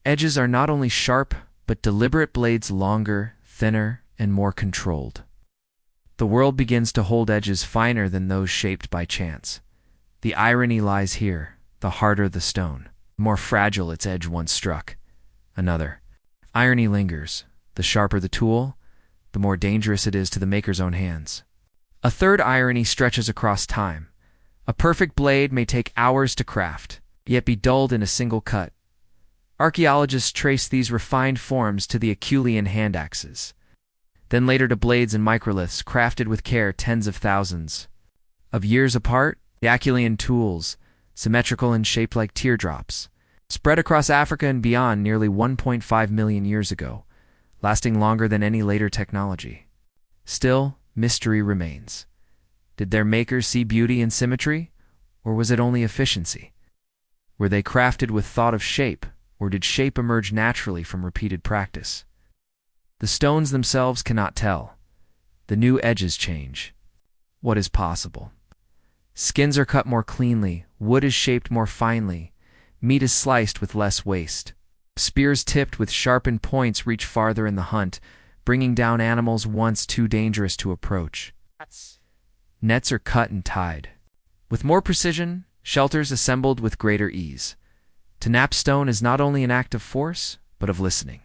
Edges are not only sharp, but deliberate blades longer, thinner, and more controlled. The world begins to hold edges finer than those shaped by chance. The irony lies here. The harder the stone, the more fragile its edge once struck. Another irony lingers. The sharper the tool, the more dangerous it is to the maker's own hands. A third irony stretches across time. A perfect blade may take hours to craft, yet be dulled in a single cut. Archaeologists trace these refined forms to the Acheulean hand axes, then later to blades and microliths crafted with care tens of thousands of years apart. The Acheulean tools, symmetrical and shaped like teardrops, spread across Africa and beyond nearly 1.5 million years ago, lasting longer than any later technology. Still, mystery remains. Did their makers see beauty in symmetry, or was it only efficiency? Were they crafted with thought of shape, or did shape emerge naturally from repeated practice? The stones themselves cannot tell. The new edges change. What is possible? Skins are cut more cleanly, wood is shaped more finely, meat is sliced with less waste. Spears tipped with sharpened points reach farther in the hunt, bringing down animals once too dangerous to approach. Nets are cut and tied with more precision, shelters assembled with greater ease. To knap stone is not only an act of force, but of listening.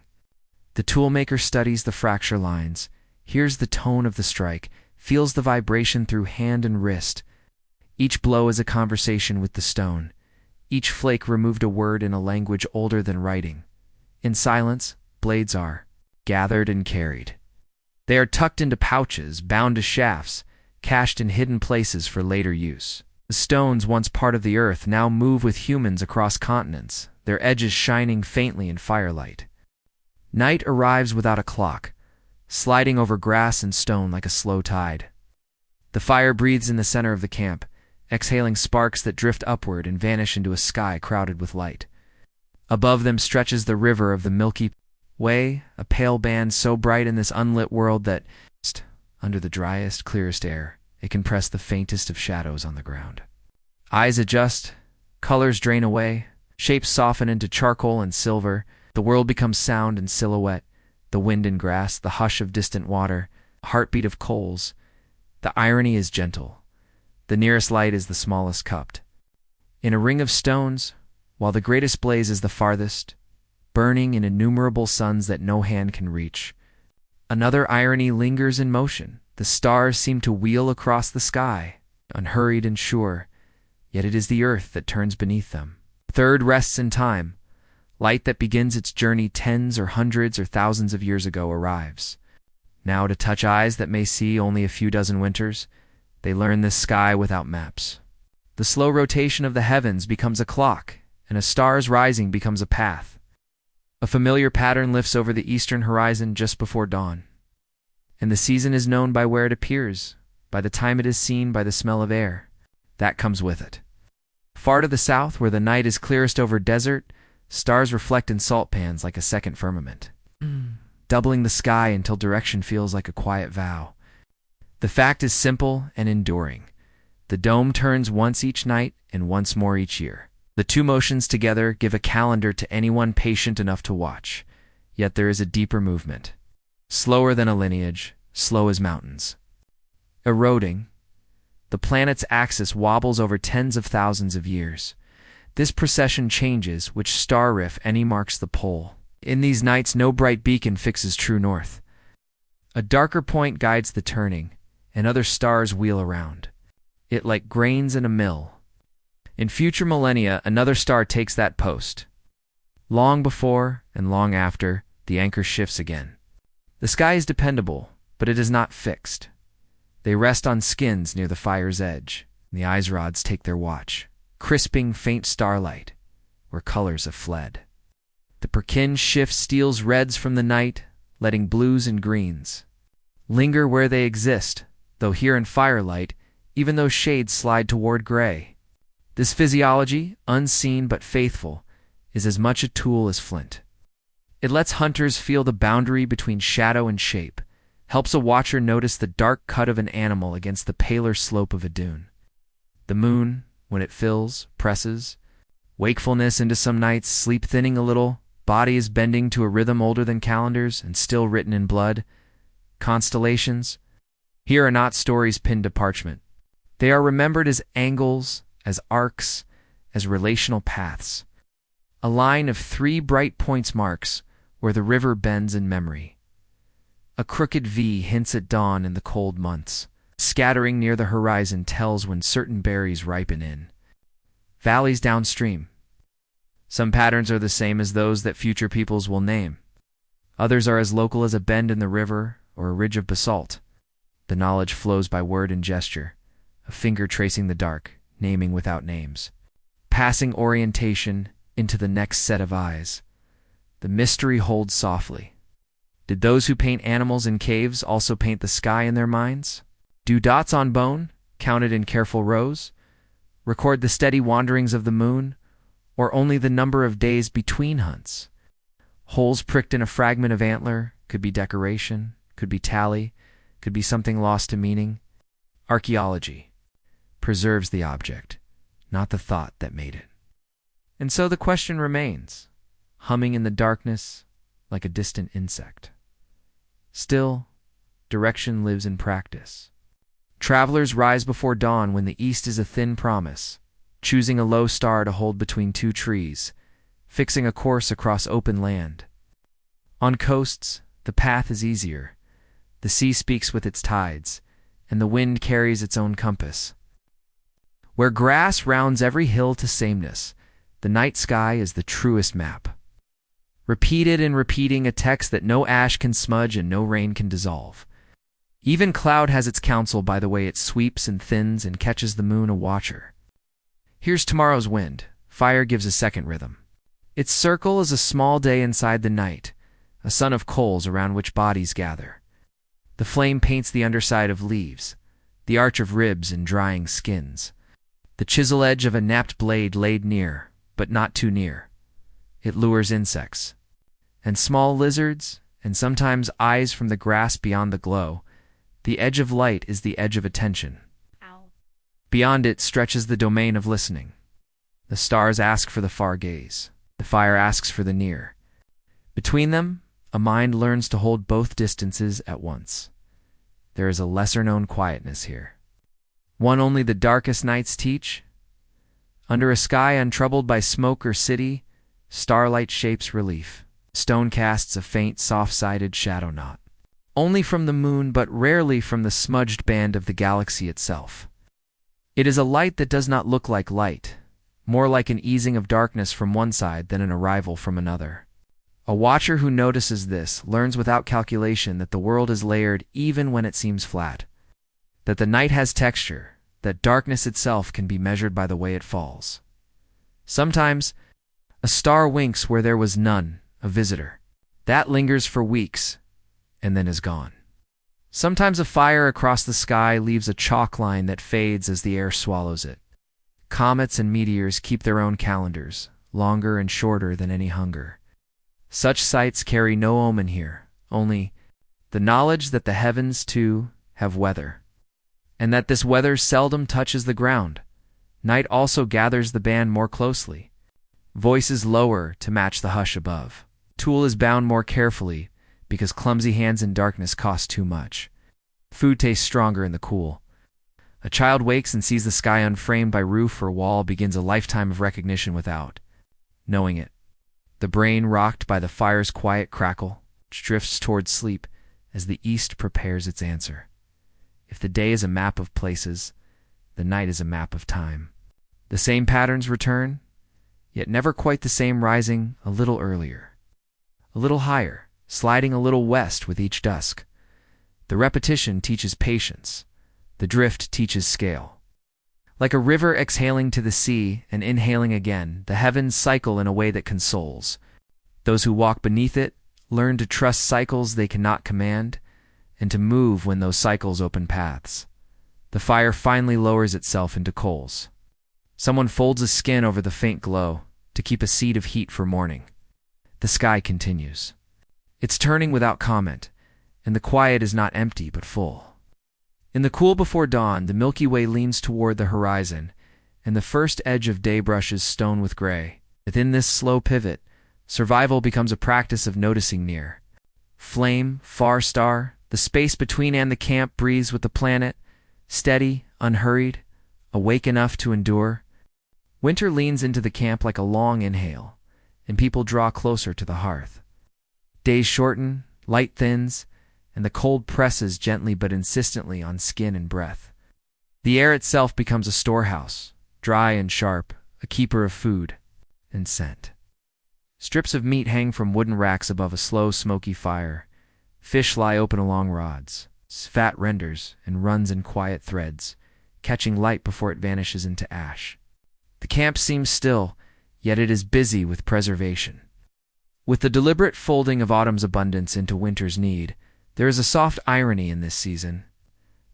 The toolmaker studies the fracture lines, hears the tone of the strike, feels the vibration through hand and wrist. Each blow is a conversation with the stone. Each flake removed a word in a language older than writing. In silence, blades are gathered and carried. They are tucked into pouches, bound to shafts, cached in hidden places for later use. The stones, once part of the earth, now move with humans across continents, their edges shining faintly in firelight. Night arrives without a clock, sliding over grass and stone like a slow tide. The fire breathes in the center of the camp, exhaling sparks that drift upward and vanish into a sky crowded with light. Above them stretches the river of the Milky Way, a pale band so bright in this unlit world that, under the driest, clearest air, it can press the faintest of shadows on the ground. Eyes adjust, colors drain away, shapes soften into charcoal and silver, the world becomes sound and silhouette, the wind and grass, the hush of distant water, heartbeat of coals. The irony is gentle. The nearest light is the smallest cupped. In a ring of stones, while the greatest blaze is the farthest, burning in innumerable suns that no hand can reach, another irony lingers in motion. The stars seem to wheel across the sky, unhurried and sure, yet it is the earth that turns beneath them. Third rests in time. Light that begins its journey tens or hundreds or thousands of years ago arrives. Now, to touch eyes that may see only a few dozen winters, they learn this sky without maps. The slow rotation of the heavens becomes a clock, and a star's rising becomes a path. A familiar pattern lifts over the eastern horizon just before dawn. And the season is known by where it appears, by the time it is seen, by the smell of air. That comes with it. Far to the south, where the night is clearest over desert, stars reflect in salt pans like a second firmament, doubling the sky until direction feels like a quiet vow. The fact is simple and enduring. The dome turns once each night and once more each year. The two motions together give a calendar to anyone patient enough to watch. Yet there is a deeper movement. Slower than a lineage, slow as mountains. Eroding, the planet's axis wobbles over tens of thousands of years. This procession changes which star riff any marks the pole. In these nights no bright beacon fixes true north. A darker point guides the turning, and other stars wheel around. It like grains in a mill. In future millennia, another star takes that post. Long before and long after, the anchor shifts again. The sky is dependable, but it is not fixed. They rest on skins near the fire's edge, and the eyes rods take their watch, crisping faint starlight where colors have fled. The Perkin shift steals reds from the night, letting blues and greens linger where they exist, though here in firelight, even those shades slide toward gray. This physiology, unseen but faithful, is as much a tool as flint. It lets hunters feel the boundary between shadow and shape, helps a watcher notice the dark cut of an animal against the paler slope of a dune. The moon, when it fills, presses, wakefulness into some nights, sleep thinning a little, body is bending to a rhythm older than calendars and still written in blood. Constellations. Here are not stories pinned to parchment. They are remembered as angles, as arcs, as relational paths. A line of 3 bright points marks where the river bends in memory. A crooked V hints at dawn in the cold months. Scattering near the horizon tells when certain berries ripen in valleys downstream. Some patterns are the same as those that future peoples will name. Others are as local as a bend in the river or a ridge of basalt. The knowledge flows by word and gesture, a finger tracing the dark, naming without names, passing orientation into the next set of eyes. The mystery holds softly. Did those who paint animals in caves also paint the sky in their minds? Do dots on bone, counted in careful rows, record the steady wanderings of the moon, or only the number of days between hunts? Holes pricked in a fragment of antler could be decoration, could be tally, could be something lost to meaning. Archaeology preserves the object, not the thought that made it. And so the question remains, humming in the darkness like a distant insect. Still, direction lives in practice. Travelers rise before dawn when the east is a thin promise, choosing a low star to hold between 2 trees, fixing a course across open land. On coasts, the path is easier. The sea speaks with its tides, and the wind carries its own compass. Where grass rounds every hill to sameness, the night sky is the truest map. Repeated and repeating a text that no ash can smudge and no rain can dissolve. Even cloud has its counsel by the way it sweeps and thins and catches the moon a watcher. Here's tomorrow's wind. Fire gives a second rhythm. Its circle is a small day inside the night, a sun of coals around which bodies gather. The flame paints the underside of leaves, the arch of ribs and drying skins. The chisel edge of a napped blade laid near, but not too near. It lures insects, and small lizards, and sometimes eyes from the grass beyond the glow. The edge of light is the edge of attention. Ow. Beyond it stretches the domain of listening. The stars ask for the far gaze. The fire asks for the near. Between them, a mind learns to hold both distances at once. There is a lesser-known quietness here, one only the darkest nights teach. Under a sky untroubled by smoke or city, starlight shapes relief. Stone casts a faint, soft-sided shadow knot. Only from the moon, but rarely from the smudged band of the galaxy itself. It is a light that does not look like light, more like an easing of darkness from one side than an arrival from another. A watcher who notices this learns without calculation that the world is layered even when it seems flat, that the night has texture, that darkness itself can be measured by the way it falls. Sometimes, a star winks where there was none, a visitor. That lingers for weeks, and then is gone. Sometimes a fire across the sky leaves a chalk line that fades as the air swallows it. Comets and meteors keep their own calendars, longer and shorter than any hunger. Such sights carry no omen here, only the knowledge that the heavens, too, have weather, and that this weather seldom touches the ground. Night also gathers the band more closely. Voices lower to match the hush above. Tool is bound more carefully, because clumsy hands in darkness cost too much. Food tastes stronger in the cool. A child wakes and sees the sky unframed by roof or wall, begins a lifetime of recognition without knowing it. The brain, rocked by the fire's quiet crackle, drifts towards sleep as the east prepares its answer. If the day is a map of places, the night is a map of time. The same patterns return, yet never quite the same, rising a little earlier, a little higher, sliding a little west with each dusk. The repetition teaches patience. The drift teaches scale. Like a river exhaling to the sea and inhaling again, the heavens cycle in a way that consoles. Those who walk beneath it learn to trust cycles they cannot command, and to move when those cycles open paths. The fire finally lowers itself into coals. Someone folds a skin over the faint glow to keep a seed of heat for morning. The sky continues. It's turning without comment, and the quiet is not empty but full. In the cool before dawn, the Milky Way leans toward the horizon, and the first edge of day brushes stone with gray. Within this slow pivot, survival becomes a practice of noticing near. Flame, far star, the space between and the camp breathes with the planet, steady, unhurried, awake enough to endure. Winter leans into the camp like a long inhale, and people draw closer to the hearth. Days shorten, light thins, and the cold presses gently but insistently on skin and breath. The air itself becomes a storehouse, dry and sharp, a keeper of food and scent. Strips of meat hang from wooden racks above a slow, smoky fire. Fish lie open along rods. Fat renders and runs in quiet threads, catching light before it vanishes into ash. The camp seems still, yet it is busy with preservation. With the deliberate folding of autumn's abundance into winter's need, there is a soft irony in this season.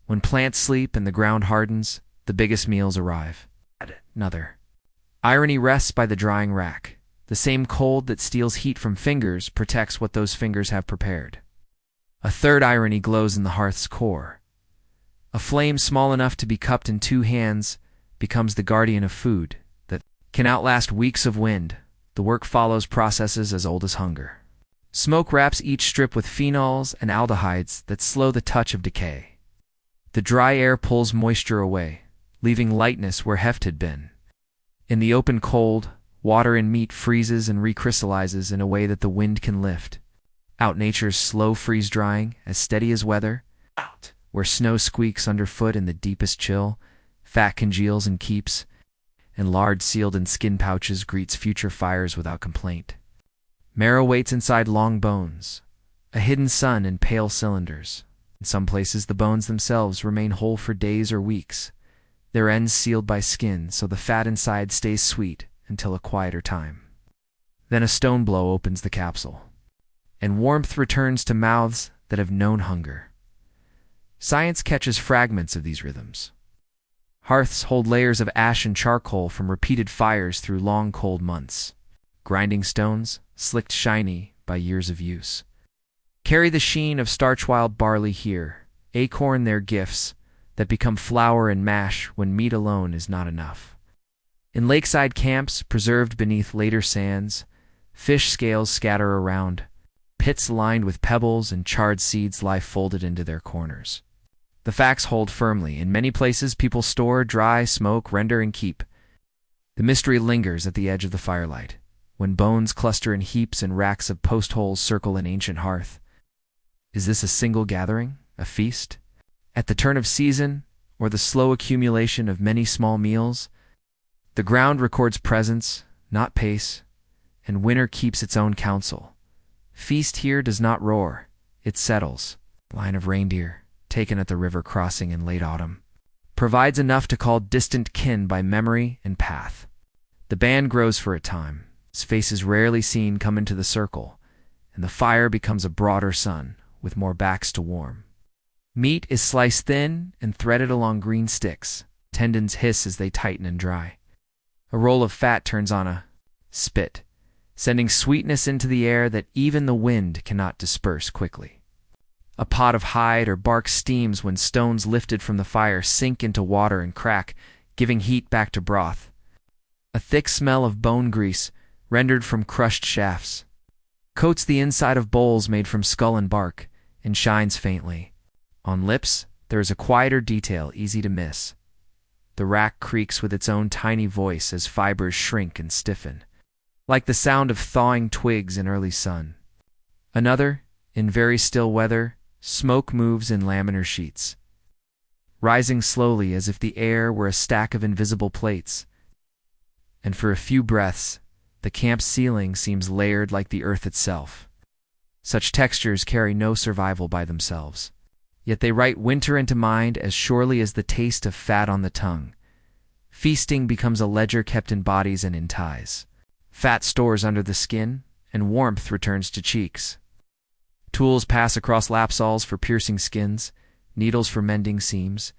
When plants sleep and the ground hardens, the biggest meals arrive. Another. Irony rests by the drying rack. The same cold that steals heat from fingers protects what those fingers have prepared. A third irony glows in the hearth's core. A flame small enough to be cupped in two hands becomes the guardian of food that can outlast weeks of wind. The work follows processes as old as hunger. Smoke wraps each strip with phenols and aldehydes that slow the touch of decay. The dry air pulls moisture away, leaving lightness where heft had been. In the open cold, water in meat freezes and recrystallizes in a way that the wind can lift. Out nature's slow freeze-drying, as steady as weather. Out. Where snow squeaks underfoot in the deepest chill, fat congeals and keeps, and lard sealed in skin pouches greets future fires without complaint. Marrow waits inside long bones, a hidden sun in pale cylinders. In some places the bones themselves remain whole for days or weeks, their ends sealed by skin so the fat inside stays sweet until a quieter time. Then a stone blow opens the capsule, and warmth returns to mouths that have known hunger. Science catches fragments of these rhythms. Hearths hold layers of ash and charcoal from repeated fires through long cold months. Grinding stones, slicked shiny by years of use, carry the sheen of starch-wild barley here, acorn their gifts that become flour and mash when meat alone is not enough. In lakeside camps, preserved beneath later sands, fish scales scatter around. Pits lined with pebbles and charred seeds lie folded into their corners. The facts hold firmly. In many places, people store, dry, smoke, render, and keep. The mystery lingers at the edge of the firelight, when bones cluster in heaps and racks of post holes circle an ancient hearth. Is this a single gathering, a feast, at the turn of season, or the slow accumulation of many small meals? The ground records presence, not pace, and winter keeps its own counsel. Feast here does not roar, it settles. Line of reindeer, taken at the river crossing in late autumn, provides enough to call distant kin by memory and path. The band grows for a time, its faces rarely seen come into the circle, and the fire becomes a broader sun, with more backs to warm. Meat is sliced thin and threaded along green sticks. Tendons hiss as they tighten and dry. A roll of fat turns on a spit, sending sweetness into the air that even the wind cannot disperse quickly. A pot of hide or bark steams when stones lifted from the fire sink into water and crack, giving heat back to broth. A thick smell of bone grease, rendered from crushed shafts, coats the inside of bowls made from skull and bark, and shines faintly. On lips, there is a quieter detail easy to miss. The rack creaks with its own tiny voice as fibers shrink and stiffen, like the sound of thawing twigs in early sun. Another, in very still weather, smoke moves in laminar sheets, rising slowly as if the air were a stack of invisible plates. And for a few breaths, the camp's ceiling seems layered like the earth itself. Such textures carry no survival by themselves, yet they write winter into mind as surely as the taste of fat on the tongue. Feasting becomes a ledger kept in bodies and in ties. Fat stores under the skin, and warmth returns to cheeks. Tools pass across lapsols for piercing skins, needles for mending seams,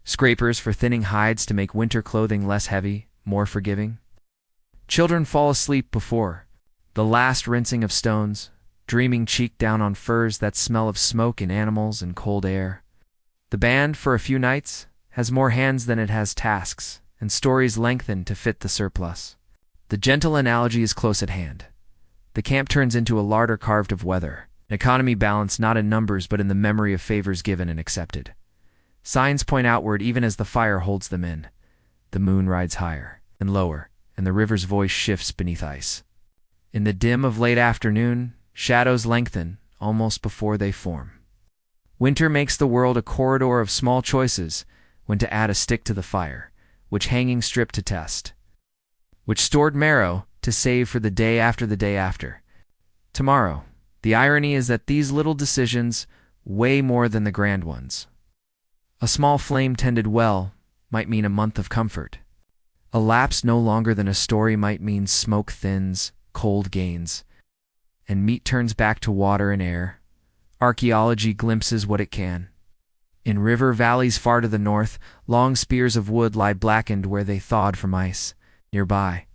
scrapers for thinning hides to make winter clothing less heavy, more forgiving. Children fall asleep before the last rinsing of stones, dreaming cheek down on furs that smell of smoke and animals and cold air. The band, for a few nights, has more hands than it has tasks, and stories lengthen to fit the surplus. The gentle analogy is close at hand. The camp turns into a larder carved of weather, an economy balanced not in numbers but in the memory of favors given and accepted. Signs point outward even as the fire holds them in. The moon rides higher and lower, and the river's voice shifts beneath ice. In the dim of late afternoon, shadows lengthen almost before they form. Winter makes the world a corridor of small choices when to add a stick to the fire, which hanging strip to test, which stored marrow to save for the day after the day after. Tomorrow. The irony is that these little decisions weigh more than the grand ones. A small flame tended well might mean a month of comfort. A lapse no longer than a story might mean smoke thins, cold gains, and meat turns back to water and air. Archaeology glimpses what it can. In river valleys far to the north, long spears of wood lie blackened where they thawed from ice. Nearby,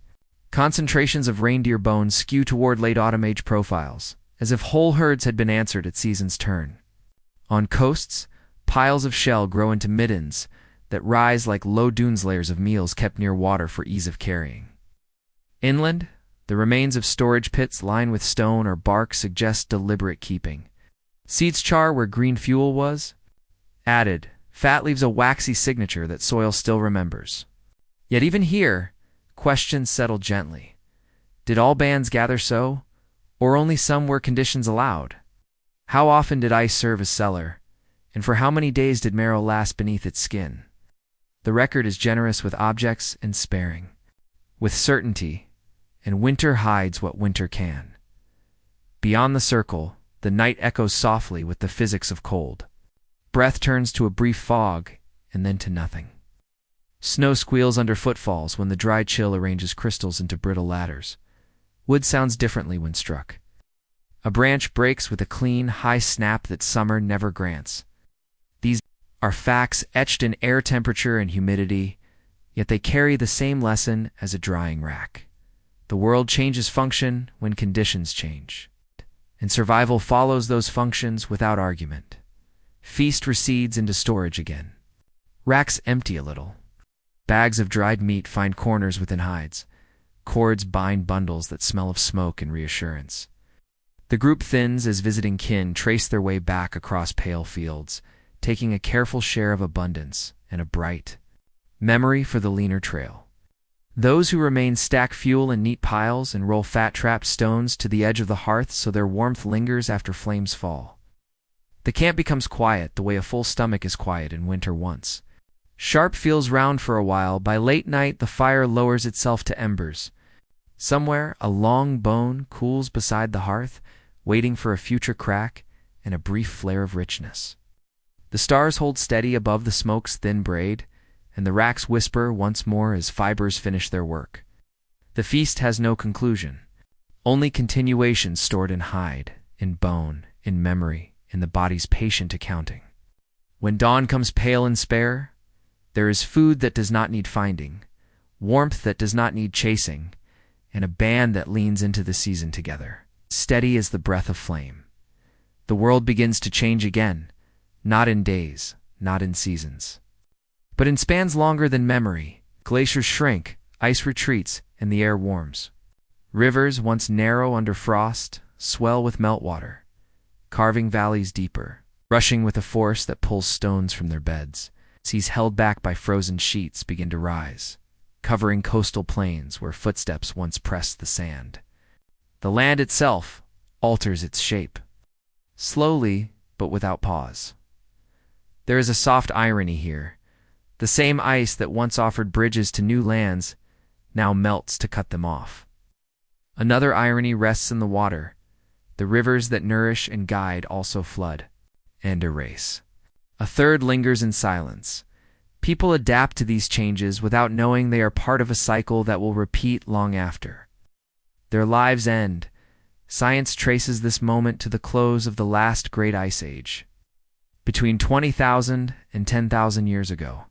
concentrations of reindeer bones skew toward late autumn age profiles, as if whole herds had been answered at season's turn. On coasts, piles of shell grow into middens that rise like low dunes layers of meals kept near water for ease of carrying. Inland, the remains of storage pits lined with stone or bark suggest deliberate keeping. Seeds char where green fuel was added. Fat leaves a waxy signature that soil still remembers. Yet even here, questions settle gently. Did all bands gather so, or only some where conditions allowed? How often did ice serve as cellar, and for how many days did marrow last beneath its skin? The record is generous with objects and sparing, with certainty, and winter hides what winter can. Beyond the circle, the night echoes softly with the physics of cold. Breath turns to a brief fog, and then to nothing. Snow squeals under footfalls when the dry chill arranges crystals into brittle ladders. Wood sounds differently when struck. A branch breaks with a clean, high snap that summer never grants. These are facts etched in air temperature and humidity, yet they carry the same lesson as a drying rack. The world changes function when conditions change, and survival follows those functions without argument. Feast recedes into storage again. Racks empty a little. Bags of dried meat find corners within hides. Cords bind bundles that smell of smoke and reassurance. The group thins as visiting kin trace their way back across pale fields, taking a careful share of abundance and a bright memory for the leaner trail. Those who remain stack fuel in neat piles and roll fat-trapped stones to the edge of the hearth so their warmth lingers after flames fall. The camp becomes quiet the way a full stomach is quiet in winter once. Sharp feels round for a while. By late night, the fire lowers itself to embers. Somewhere, a long bone cools beside the hearth, waiting for a future crack and a brief flare of richness. The stars hold steady above the smoke's thin braid, and the racks whisper once more as fibers finish their work. The feast has no conclusion, only continuation stored in hide, in bone, in memory, in the body's patient accounting. When dawn comes pale and spare, there is food that does not need finding, warmth that does not need chasing, and a band that leans into the season together, steady as the breath of flame. The world begins to change again, not in days, not in seasons, but in spans longer than memory. Glaciers shrink, ice retreats, and the air warms. Rivers, once narrow under frost, swell with meltwater, carving valleys deeper, rushing with a force that pulls stones from their beds. Seas held back by frozen sheets begin to rise, covering coastal plains where footsteps once pressed the sand. The land itself alters its shape, slowly but without pause. There is a soft irony here. The same ice that once offered bridges to new lands now melts to cut them off. Another irony rests in the water. The rivers that nourish and guide also flood and erase. A third lingers in silence. People adapt to these changes without knowing they are part of a cycle that will repeat long after their lives end. Science traces this moment to the close of the last great ice age. Between 20,000 and 10,000 years ago,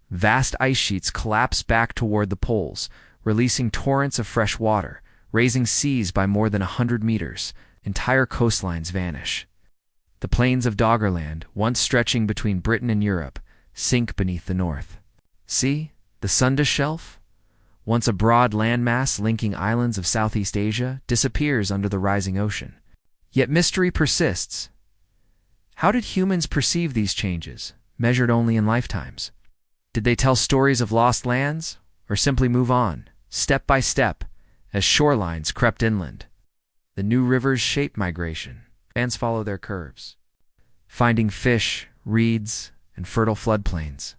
vast ice sheets collapse back toward the poles, releasing torrents of fresh water, raising seas by more than 100 meters. Entire coastlines vanish. The plains of Doggerland, once stretching between Britain and Europe, sink beneath the North Sea. The Sunda Shelf, once a broad landmass linking islands of Southeast Asia, disappears under the rising ocean. Yet mystery persists. How did humans perceive these changes, measured only in lifetimes? Did they tell stories of lost lands, or simply move on, step by step, as shorelines crept inland? The new rivers shape migration. Bands follow their curves, finding fish, reeds, and fertile floodplains.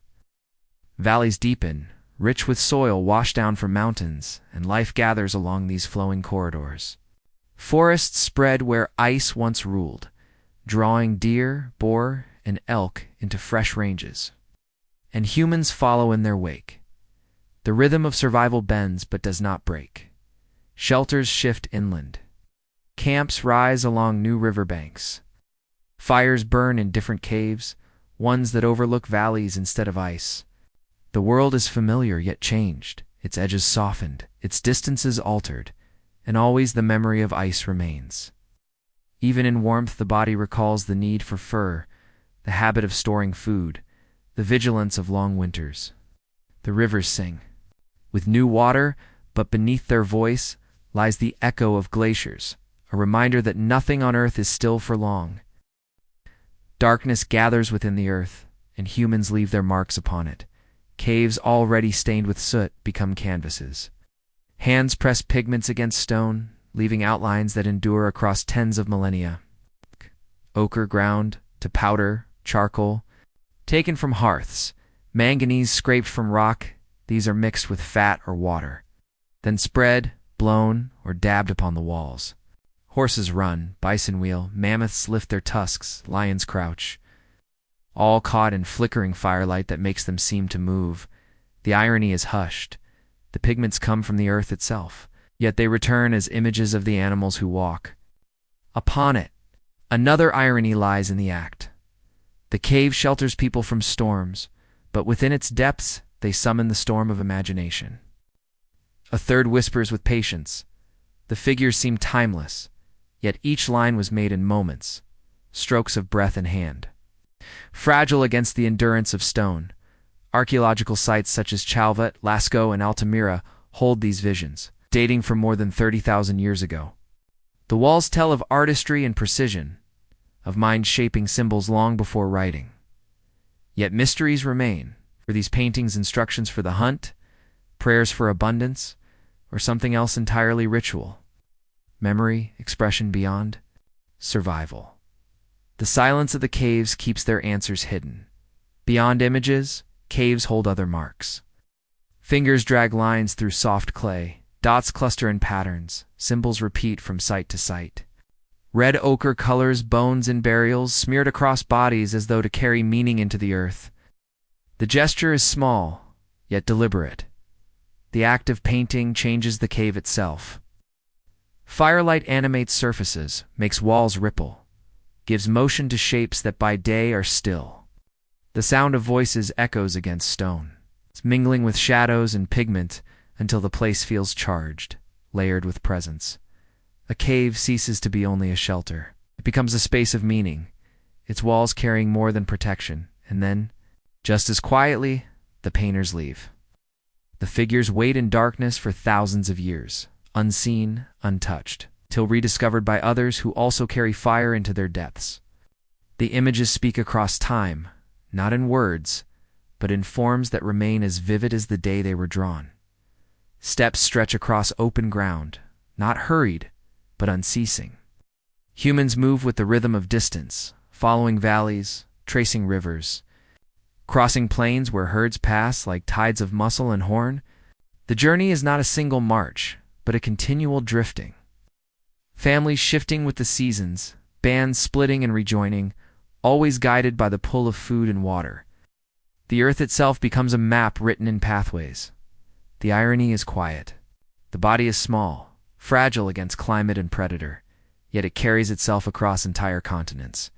Valleys deepen, rich with soil washed down from mountains, and life gathers along these flowing corridors. Forests spread where ice once ruled, drawing deer, boar, and elk into fresh ranges. And humans follow in their wake. The rhythm of survival bends but does not break. Shelters shift inland. Camps rise along new riverbanks. Fires burn in different caves, ones that overlook valleys instead of ice. The world is familiar yet changed, its edges softened, its distances altered, and always the memory of ice remains. Even in warmth, the body recalls the need for fur, the habit of storing food, the vigilance of long winters. The rivers sing with new water, but beneath their voice lies the echo of glaciers, a reminder that nothing on earth is still for long. Darkness gathers within the earth, and humans leave their marks upon it. Caves already stained with soot become canvases. Hands press pigments against stone, leaving outlines that endure across tens of millennia. Ochre ground to powder, charcoal, taken from hearths, manganese scraped from rock, these are mixed with fat or water, then spread, blown, or dabbed upon the walls. Horses run, bison wheel, mammoths lift their tusks, lions crouch, all caught in flickering firelight that makes them seem to move. The irony is hushed. The pigments come from the earth itself, yet they return as images of the animals who walk upon it. Another irony lies in the act. The cave shelters people from storms, but within its depths they summon the storm of imagination. A third whispers with patience. The figures seem timeless, yet each line was made in moments, strokes of breath and hand. Fragile against the endurance of stone, archaeological sites such as Chalvat, Lascaux, and Altamira hold these visions, dating from more than 30,000 years ago. The walls tell of artistry and precision, of mind shaping symbols long before writing. Yet mysteries remain. Were these paintings instructions for the hunt, prayers for abundance, or something else entirely ritual? Memory, expression beyond, survival. The silence of the caves keeps their answers hidden. Beyond images, caves hold other marks. Fingers drag lines through soft clay, dots cluster in patterns, symbols repeat from site to site. Red ochre colors bones in burials smeared across bodies as though to carry meaning into the earth. The gesture is small, yet deliberate. The act of painting changes the cave itself. Firelight animates surfaces, makes walls ripple, gives motion to shapes that by day are still. The sound of voices echoes against stone. It's mingling with shadows and pigment until the place feels charged, layered with presence. A cave ceases to be only a shelter. It becomes a space of meaning, its walls carrying more than protection, and then, just as quietly, the painters leave. The figures wait in darkness for thousands of years, unseen, untouched, till rediscovered by others who also carry fire into their depths. The images speak across time, not in words, but in forms that remain as vivid as the day they were drawn. Steps stretch across open ground, not hurried, but unceasing. Humans move with the rhythm of distance, following valleys, tracing rivers, crossing plains where herds pass like tides of muscle and horn. The journey is not a single march, but a continual drifting. Families shifting with the seasons, bands splitting and rejoining, always guided by the pull of food and water. The earth itself becomes a map written in pathways. The irony is quiet. The body is small, fragile against climate and predator, yet it carries itself across entire continents.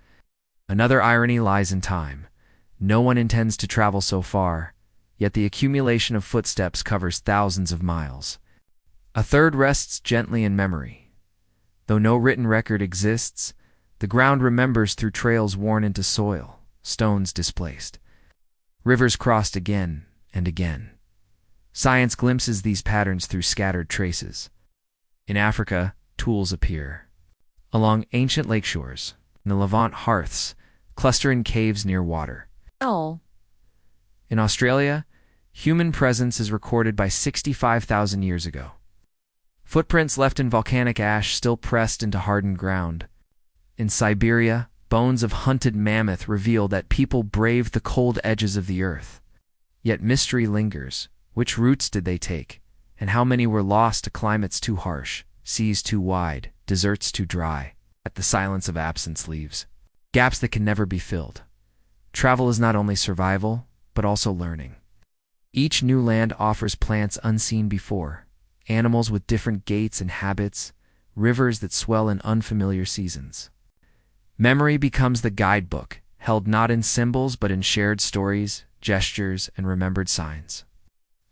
Another irony lies in time. No one intends to travel so far, yet the accumulation of footsteps covers thousands of miles. A third rests gently in memory. Though no written record exists, the ground remembers through trails worn into soil, stones displaced, rivers crossed again and again. Science glimpses these patterns through scattered traces. In Africa, tools appear. Along ancient lakeshores, in the Levant hearths, cluster in caves near water. In Australia, human presence is recorded by 65,000 years ago. Footprints left in volcanic ash still pressed into hardened ground. In Siberia, bones of hunted mammoth reveal that people braved the cold edges of the earth. Yet mystery lingers. Which routes did they take? And how many were lost to climates too harsh, seas too wide, deserts too dry? At the silence of absence leaves gaps that can never be filled. Travel is not only survival, but also learning. Each new land offers plants unseen before, animals with different gaits and habits, rivers that swell in unfamiliar seasons. Memory becomes the guidebook, held not in symbols but in shared stories, gestures, and remembered signs.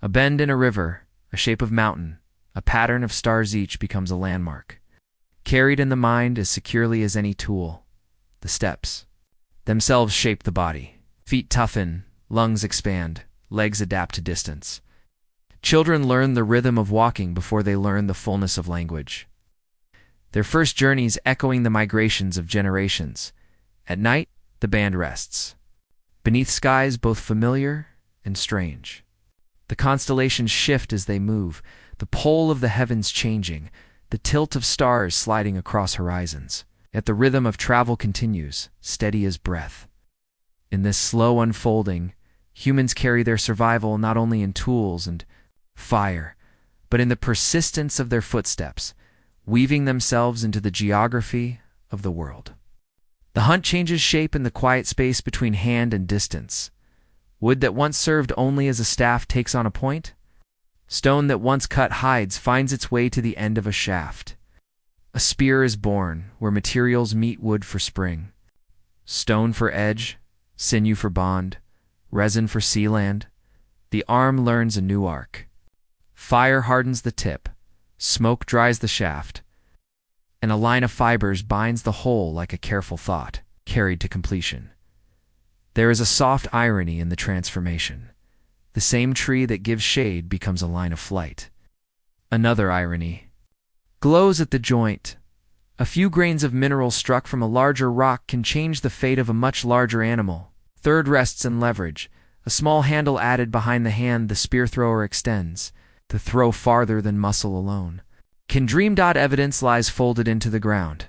A bend in a river, a shape of mountain, a pattern of stars each becomes a landmark. Carried in the mind as securely as any tool, the steps themselves shape the body. Feet toughen, lungs expand, legs adapt to distance. Children learn the rhythm of walking before they learn the fullness of language. Their first journeys echoing the migrations of generations. At night, the band rests, beneath skies both familiar and strange. The constellations shift as they move, the pole of the heavens changing, the tilt of stars sliding across horizons. Yet the rhythm of travel continues, steady as breath. In this slow unfolding, humans carry their survival not only in tools and fire, but in the persistence of their footsteps, weaving themselves into the geography of the world. The hunt changes shape in the quiet space between hand and distance. Wood that once served only as a staff takes on a point. Stone that once cut hides finds its way to the end of a shaft. A spear is born where materials meet wood for spring, stone for edge, sinew for bond, resin for sealand. The arm learns a new arc. Fire hardens the tip, smoke dries the shaft, and a line of fibers binds the whole like a careful thought, carried to completion. There is a soft irony in the transformation. The same tree that gives shade becomes a line of flight. Another irony. Glows at the joint. A few grains of mineral struck from a larger rock can change the fate of a much larger animal. Third rests in leverage. A small handle added behind the hand the spear thrower extends, to throw farther than muscle alone. Can dream. Evidence lies folded into the ground.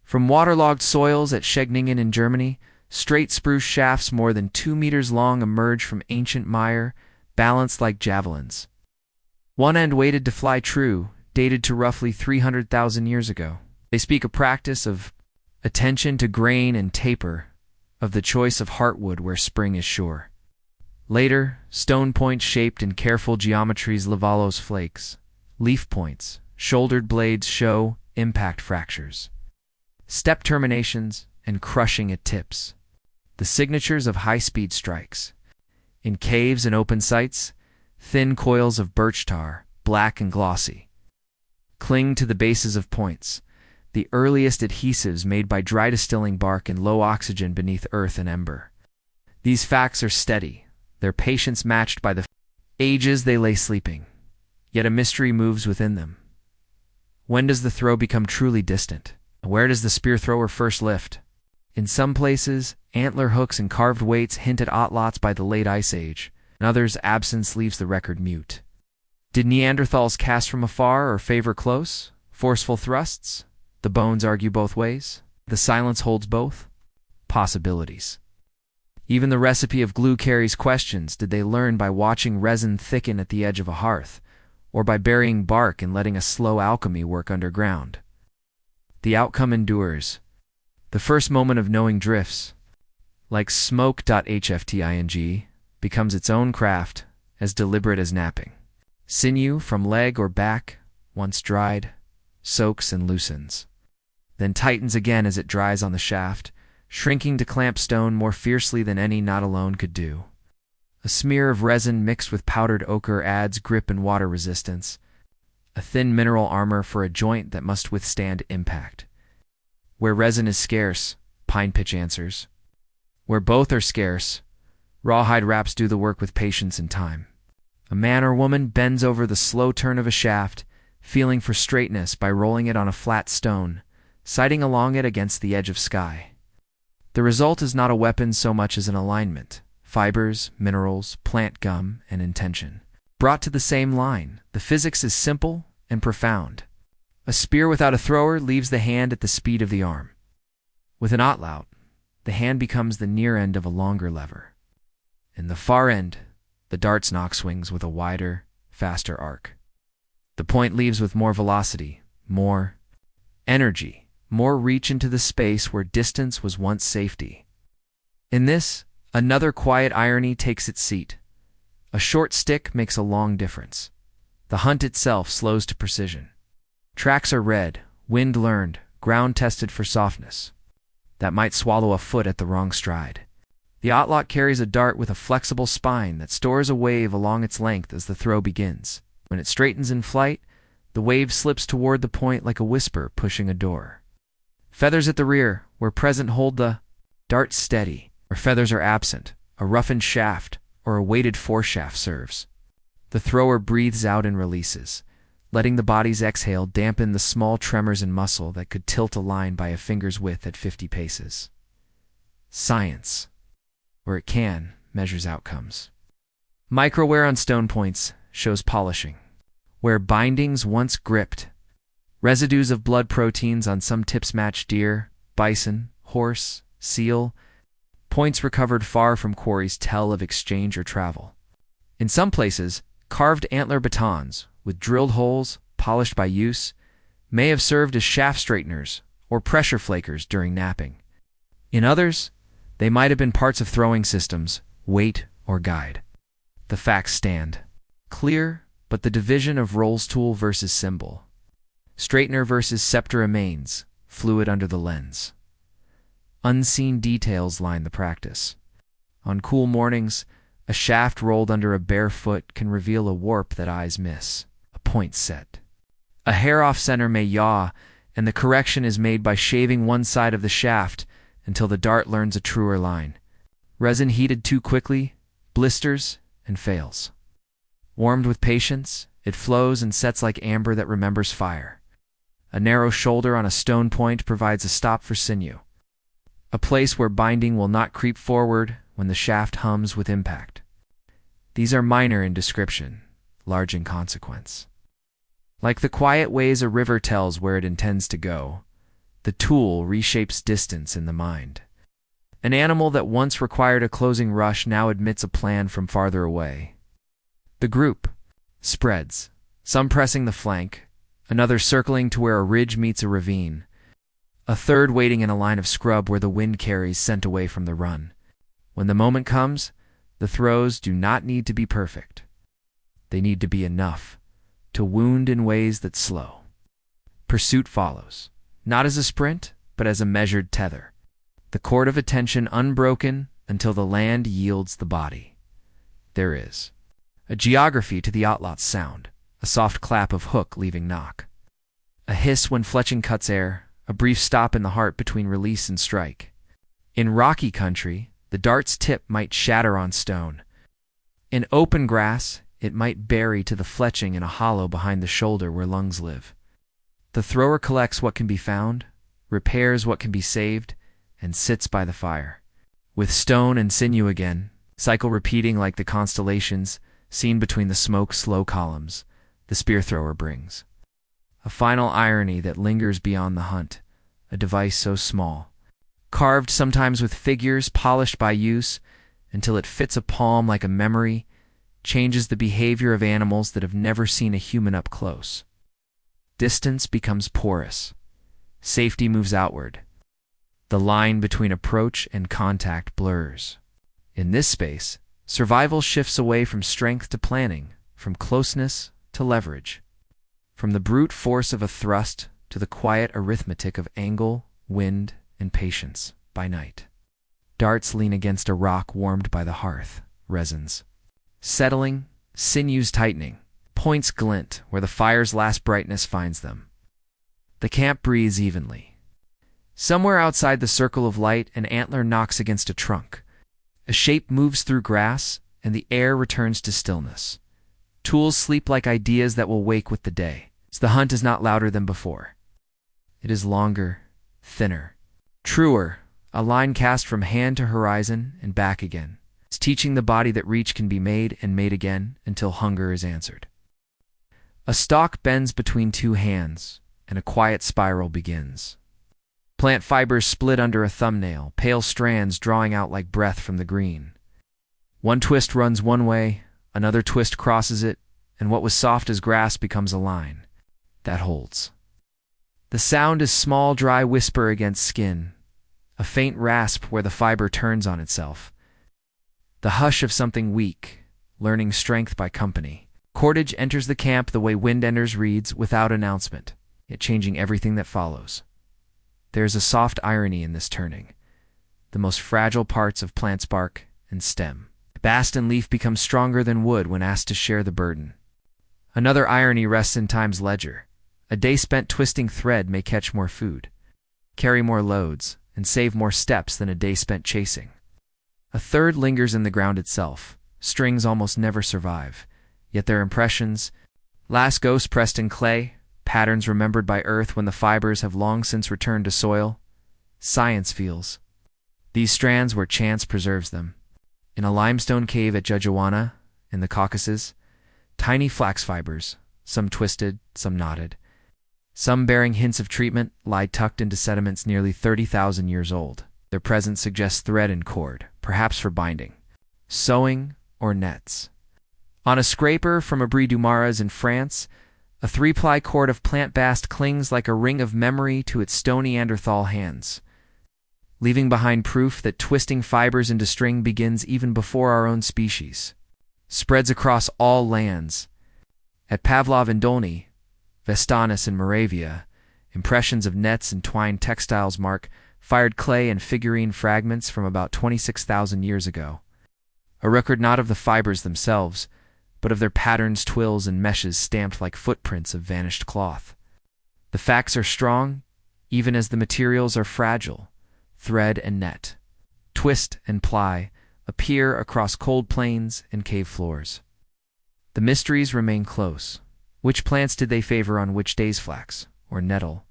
From waterlogged soils at Schegningen in Germany, straight spruce shafts more than 2 meters long emerge from ancient mire, balanced like javelins. One end weighted to fly true, dated to roughly 300,000 years ago. They speak a practice of attention to grain and taper, of the choice of heartwood where spring is sure. Later, stone points shaped in careful geometries Lavalos flakes. Leaf points, shouldered blades show impact fractures. Step terminations and crushing at tips. The signatures of high-speed strikes. In caves and open sites, thin coils of birch tar, black and glossy, cling to the bases of points, the earliest adhesives made by dry distilling bark in low oxygen beneath earth and ember. These facts are steady, their patience matched by the ages they lay sleeping, yet a mystery moves within them. When does the throw become truly distant? Where does the spear thrower first lift? In some places, antler hooks and carved weights hint at outlots by the late Ice Age. In others, absence leaves the record mute. Did Neanderthals cast from afar or favor close, forceful thrusts? The bones argue both ways. The silence holds both possibilities. Even the recipe of glue carries questions. Did they learn by watching resin thicken at the edge of a hearth, or by burying bark and letting a slow alchemy work underground? The outcome endures. The first moment of knowing drifts, like smoke.hfting, becomes its own craft, as deliberate as napping. Sinew from leg or back, once dried, soaks and loosens, then tightens again as it dries on the shaft, shrinking to clamp stone more fiercely than any knot alone could do. A smear of resin mixed with powdered ochre adds grip and water resistance, a thin mineral armor for a joint that must withstand impact. Where resin is scarce, pine pitch answers. Where both are scarce, rawhide wraps do the work with patience and time. A man or woman bends over the slow turn of a shaft, feeling for straightness by rolling it on a flat stone, sighting along it against the edge of sky. The result is not a weapon so much as an alignment, fibers, minerals, plant gum, and intention. Brought to the same line, the physics is simple and profound. A spear without a thrower leaves the hand at the speed of the arm. With an outlout, the hand becomes the near end of a longer lever. In the far end, the dart's nock swings with a wider, faster arc. The point leaves with more velocity, more energy, more reach into the space where distance was once safety. In this, another quiet irony takes its seat. A short stick makes a long difference. The hunt itself slows to precision. Tracks are read, wind learned, ground tested for softness. That might swallow a foot at the wrong stride. The outlot carries a dart with a flexible spine that stores a wave along its length as the throw begins. When it straightens in flight, the wave slips toward the point like a whisper pushing a door. Feathers at the rear, where present hold the dart steady. Where feathers are absent, a roughened shaft or a weighted foreshaft serves. The thrower breathes out and releases, letting the body's exhale dampen the small tremors in muscle that could tilt a line by a finger's width at 50 paces. Science, where it can, measures outcomes. Microwear on stone points shows polishing. Where bindings once gripped, residues of blood proteins on some tips match deer, bison, horse, seal. Points recovered far from quarries tell of exchange or travel. In some places, carved antler batons, with drilled holes, polished by use, may have served as shaft straighteners or pressure flakers during napping. In others, they might have been parts of throwing systems, weight or guide. The facts stand. Clear, but the division of rolls tool versus symbol. Straightener versus scepter remains, fluid under the lens. Unseen details line the practice. On cool mornings, a shaft rolled under a bare foot can reveal a warp that eyes miss, a point set. A hair off center may yaw, and the correction is made by shaving one side of the shaft until the dart learns a truer line. Resin heated too quickly blisters and fails. Warmed with patience, it flows and sets like amber that remembers fire. A narrow shoulder on a stone point provides a stop for sinew, a place where binding will not creep forward when the shaft hums with impact. These are minor in description, large in consequence. Like the quiet ways a river tells where it intends to go, the tool reshapes distance in the mind. An animal that once required a closing rush now admits a plan from farther away. The group spreads, some pressing the flank, another circling to where a ridge meets a ravine, a third waiting in a line of scrub where the wind carries scent away from the run. When the moment comes, the throws do not need to be perfect. They need to be enough to wound in ways that slow. Pursuit follows, not as a sprint, but as a measured tether. The cord of attention unbroken until the land yields the body. There is a geography to the outlot's sound, a soft clap of hook leaving knock, a hiss when fletching cuts air, a brief stop in the heart between release and strike. In rocky country, the dart's tip might shatter on stone. In open grass, it might bury to the fletching in a hollow behind the shoulder where lungs live. The thrower collects what can be found, repairs what can be saved, and sits by the fire. With stone and sinew again, cycle repeating like the constellations, seen between the smoke's slow columns, the spear thrower brings a final irony that lingers beyond the hunt, a device so small, carved sometimes with figures polished by use until it fits a palm like a memory, changes the behavior of animals that have never seen a human up close. Distance becomes porous. Safety moves outward. The line between approach and contact blurs. In this space, survival shifts away from strength to planning, from closeness to leverage, from the brute force of a thrust to the quiet arithmetic of angle, wind, and patience by night. Darts lean against a rock warmed by the hearth, resins settling, sinews tightening, points glint where the fire's last brightness finds them. The camp breathes evenly. Somewhere outside the circle of light, an antler knocks against a trunk. A shape moves through grass, and the air returns to stillness. Tools sleep like ideas that will wake with the day. The hunt is not louder than before. It is longer, thinner, truer, a line cast from hand to horizon and back again. It's teaching the body that reach can be made and made again until hunger is answered. A stalk bends between two hands, and a quiet spiral begins. Plant fibers split under a thumbnail, pale strands drawing out like breath from the green. One twist runs one way, another twist crosses it, and what was soft as grass becomes a line that holds. The sound is small, dry whisper against skin, a faint rasp where the fiber turns on itself. The hush of something weak, learning strength by company. Cordage enters the camp the way wind enters reeds, without announcement, yet changing everything that follows. There is a soft irony in this turning. The most fragile parts of plant's bark and stem. Bast and leaf become stronger than wood when asked to share the burden. Another irony rests in time's ledger. A day spent twisting thread may catch more food, carry more loads, and save more steps than a day spent chasing. A third lingers in the ground itself. Strings almost never survive, yet their impressions, last ghosts pressed in clay, patterns remembered by earth when the fibers have long since returned to soil. Science feels these strands where chance preserves them. In a limestone cave at Jujuana, in the Caucasus, tiny flax fibers, some twisted, some knotted, some bearing hints of treatment, lie tucked into sediments nearly 30,000 years old. Their presence suggests thread and cord, perhaps for binding, sewing, or nets. On a scraper from Abri du Marais in France, a 3-ply cord of plant bast clings like a ring of memory to its stony Neanderthal hands, leaving behind proof that twisting fibers into string begins even before our own species. Spreads across all lands. At Pavlov in Dolny, Vestanus in Moravia, impressions of nets and twined textiles mark fired clay and figurine fragments from about 26,000 years ago. a record not of the fibers themselves, but of their patterns, twills, and meshes stamped like footprints of vanished cloth. The facts are strong, even as the materials are fragile. Thread and net, twist and ply, appear across cold plains and cave floors. The mysteries remain close. Which plants did they favor on which days? Flax or nettle,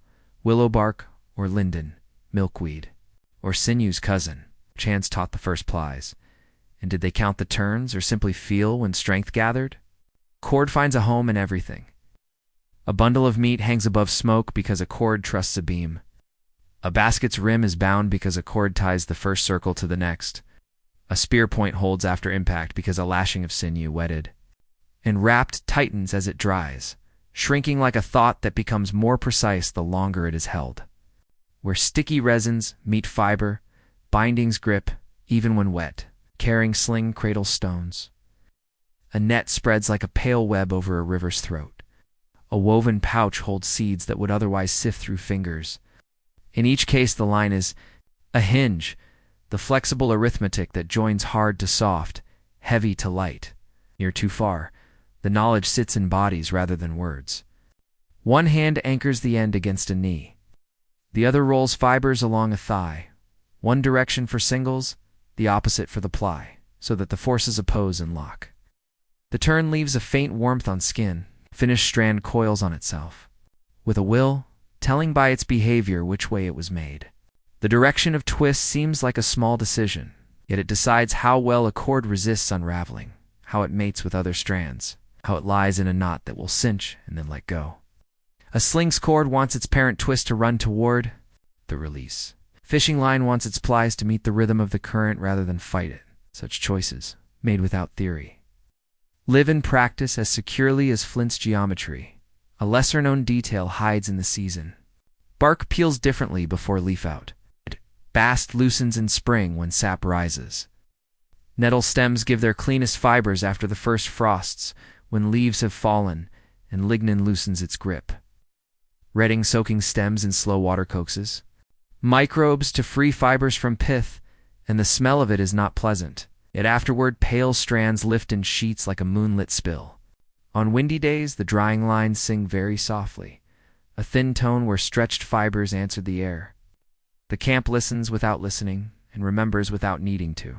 willow bark or linden, milkweed, or sinew's cousin? Chance taught the first plies. And did they count the turns or simply feel when strength gathered? Cord finds a home in everything. A bundle of meat hangs above smoke because a cord trusts a beam. A basket's rim is bound because a cord ties the first circle to the next. A spear point holds after impact because a lashing of sinew wetted. And wrapped tightens as it dries, shrinking like a thought that becomes more precise the longer it is held. Where sticky resins meet fiber, bindings grip, even when wet. Carrying sling cradle stones. A net spreads like a pale web over a river's throat. A woven pouch holds seeds that would otherwise sift through fingers. In each case the line is a hinge, the flexible arithmetic that joins hard to soft, heavy to light. Near too far, the knowledge sits in bodies rather than words. One hand anchors the end against a knee. The other rolls fibers along a thigh. One direction for singles, the opposite for the ply, so that the forces oppose and lock. The turn leaves a faint warmth on skin, finished strand coils on itself. With a will, telling by its behavior which way it was made. The direction of twist seems like a small decision, yet it decides how well a cord resists unraveling, how it mates with other strands, how it lies in a knot that will cinch and then let go. A sling's cord wants its parent twist to run toward the release. Fishing line wants its plies to meet the rhythm of the current rather than fight it. Such choices, made without theory, live in practice as securely as Flint's geometry. A lesser-known detail hides in the season. Bark peels differently before leaf out. Bast loosens in spring when sap rises. Nettle stems give their cleanest fibers after the first frosts, when leaves have fallen and lignin loosens its grip. Redding soaking stems in slow water coaxes. Microbes to free fibers from pith, and the smell of it is not pleasant. Yet afterward pale strands lift in sheets like a moonlit spill. On windy days the drying lines sing very softly, a thin tone where stretched fibers answer the air. The camp listens without listening, and remembers without needing to.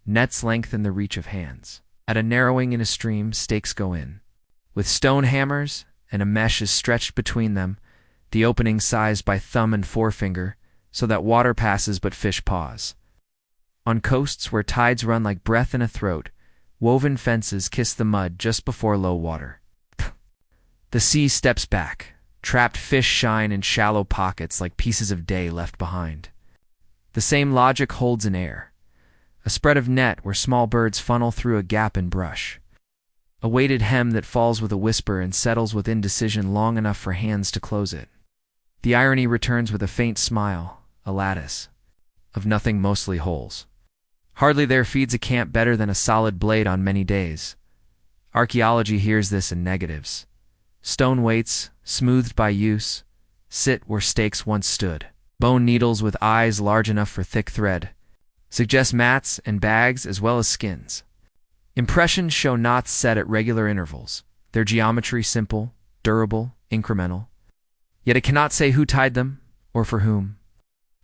Nets lengthen the reach of hands. At a narrowing in a stream, stakes go in. With stone hammers, and a mesh is stretched between them, the opening sized by thumb and forefinger, so that water passes but fish pause. On coasts where tides run like breath in a throat, woven fences kiss the mud just before low water. The sea steps back. Trapped fish shine in shallow pockets like pieces of day left behind. The same logic holds in air. A spread of net where small birds funnel through a gap in brush. A weighted hem that falls with a whisper and settles with indecision long enough for hands to close it. The irony returns with a faint smile, a lattice of nothing, mostly holes. Hardly there feeds a camp better than a solid blade on many days. Archaeology hears this in negatives. Stone weights, smoothed by use, sit where stakes once stood. Bone needles with eyes large enough for thick thread suggest mats and bags as well as skins. Impressions show knots set at regular intervals, their geometry simple, durable, incremental. Yet it cannot say who tied them, or for whom,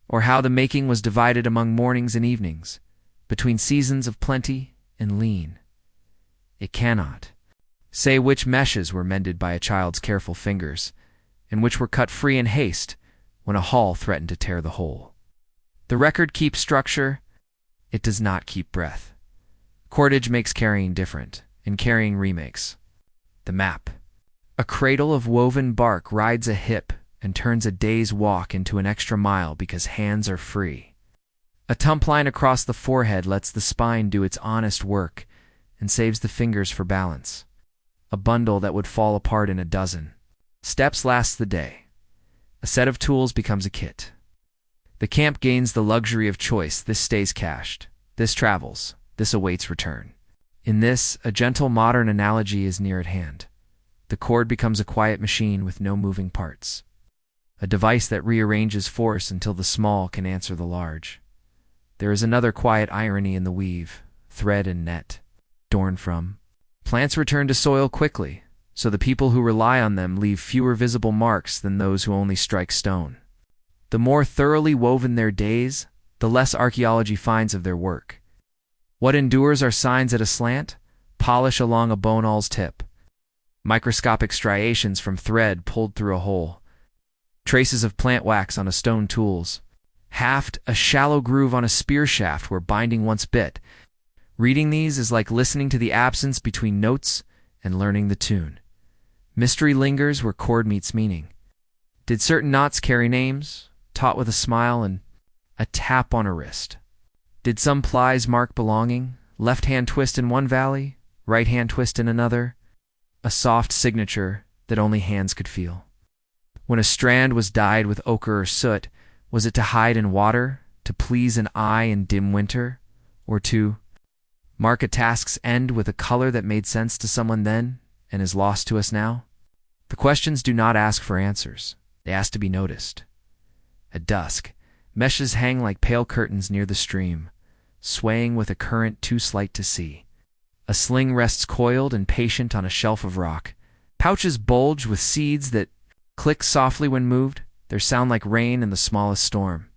or how the making was divided among mornings and evenings, between seasons of plenty and lean. It cannot say which meshes were mended by a child's careful fingers, and which were cut free in haste when a haul threatened to tear the whole. The record keeps structure, it does not keep breath. Cordage makes carrying different, and carrying remakes. The map. A cradle of woven bark rides a hip and turns a day's walk into an extra mile because hands are free. A tump line across the forehead lets the spine do its honest work and saves the fingers for balance. A bundle that would fall apart in a dozen steps lasts the day. A set of tools becomes a kit. The camp gains the luxury of choice. This stays cached. This travels. This awaits return. In this, a gentle modern analogy is near at hand. The cord becomes a quiet machine with no moving parts. A device that rearranges force until the small can answer the large. There is another quiet irony in the weave. thread and net, torn from. Plants return to soil quickly, so the people who rely on them leave fewer visible marks than those who only strike stone. The more thoroughly woven their days, the less archaeology finds of their work. What endures are signs at a slant, polish along a bone awl's tip, microscopic striations from thread pulled through a hole, traces of plant wax on a stone tools, haft, a shallow groove on a spear shaft where binding once bit. Reading these is like listening to the absence between notes and learning the tune. Mystery lingers where chord meets meaning. Did certain knots carry names, taught with a smile and a tap on a wrist? Did some plies mark belonging, left hand twist in one valley, right hand twist in another? A soft signature that only hands could feel. When a strand was dyed with ochre or soot, was it to hide in water, to please an eye in dim winter, or to mark a task's end with a color that made sense to someone then and is lost to us now? The questions do not ask for answers. They ask to be noticed. At dusk, meshes hang like pale curtains near the stream, swaying with a current too slight to see. A sling rests coiled and patient on a shelf of rock. Pouches bulge with seeds that click softly when moved, their sound like rain in the smallest storm.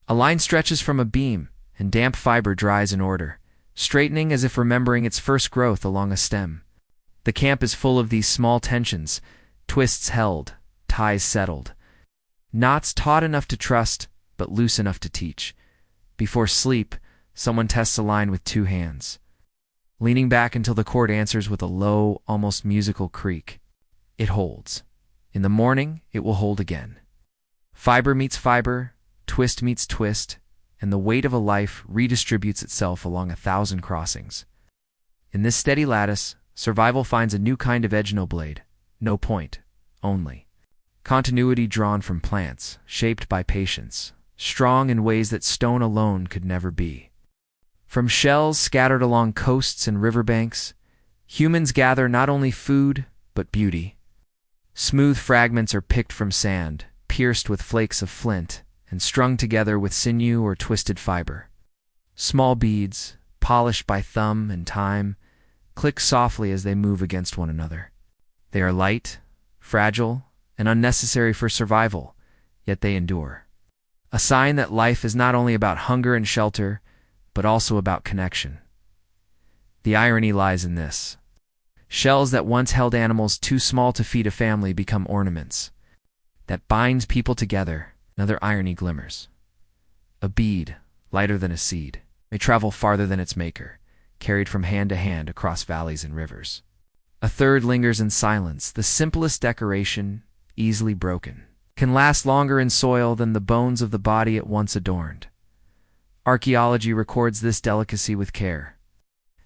A line stretches from a beam, and damp fiber dries in order, straightening as if remembering its first growth along a stem. The camp is full of these small tensions, twists held, ties settled. Knots taut enough to trust, but loose enough to teach. Before sleep, someone tests a line with two hands, leaning back until the cord answers with a low, almost musical creak. It holds. In the morning, it will hold again. Fiber meets fiber, twist meets twist, and the weight of a life redistributes itself along 1,000 crossings. In this steady lattice, survival finds a new kind of edge, no blade, no point, only continuity drawn from plants, shaped by patience, strong in ways that stone alone could never be. From shells scattered along coasts and riverbanks, humans gather not only food, but beauty. Smooth fragments are picked from sand, pierced with flakes of flint, and strung together with sinew or twisted fiber. Small beads, polished by thumb and time, click softly as they move against one another. They are light, fragile, and unnecessary for survival, yet they endure. A sign that life is not only about hunger and shelter, but also about connection. The irony lies in this. Shells that once held animals too small to feed a family become ornaments that bind people together. Another irony glimmers. A bead, lighter than a seed, may travel farther than its maker, carried from hand to hand across valleys and rivers. A third lingers in silence, the simplest decoration, easily broken, can last longer in soil than the bones of the body it once adorned. Archaeology records this delicacy with care.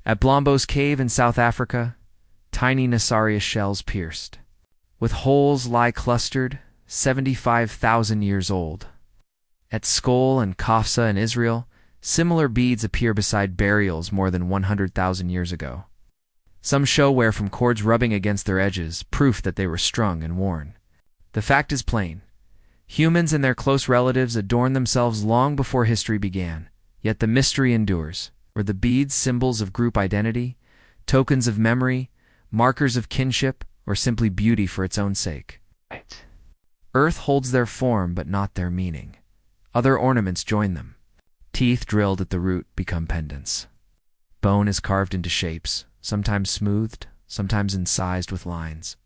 At Blombos Cave in South Africa, tiny Nassarius shells pierced, with holes lie clustered, 75,000 years old. At Skol and Kafsa in Israel, similar beads appear beside burials more than 100,000 years ago. Some show wear from cords rubbing against their edges, proof that they were strung and worn. The fact is plain. Humans and their close relatives adorned themselves long before history began, yet the mystery endures. Were the beads symbols of group identity, tokens of memory, markers of kinship, or simply beauty for its own sake? Right. Earth holds their form but not their meaning. Other ornaments join them. Teeth drilled at the root become pendants. Bone is carved into shapes, sometimes smoothed, sometimes incised with lines.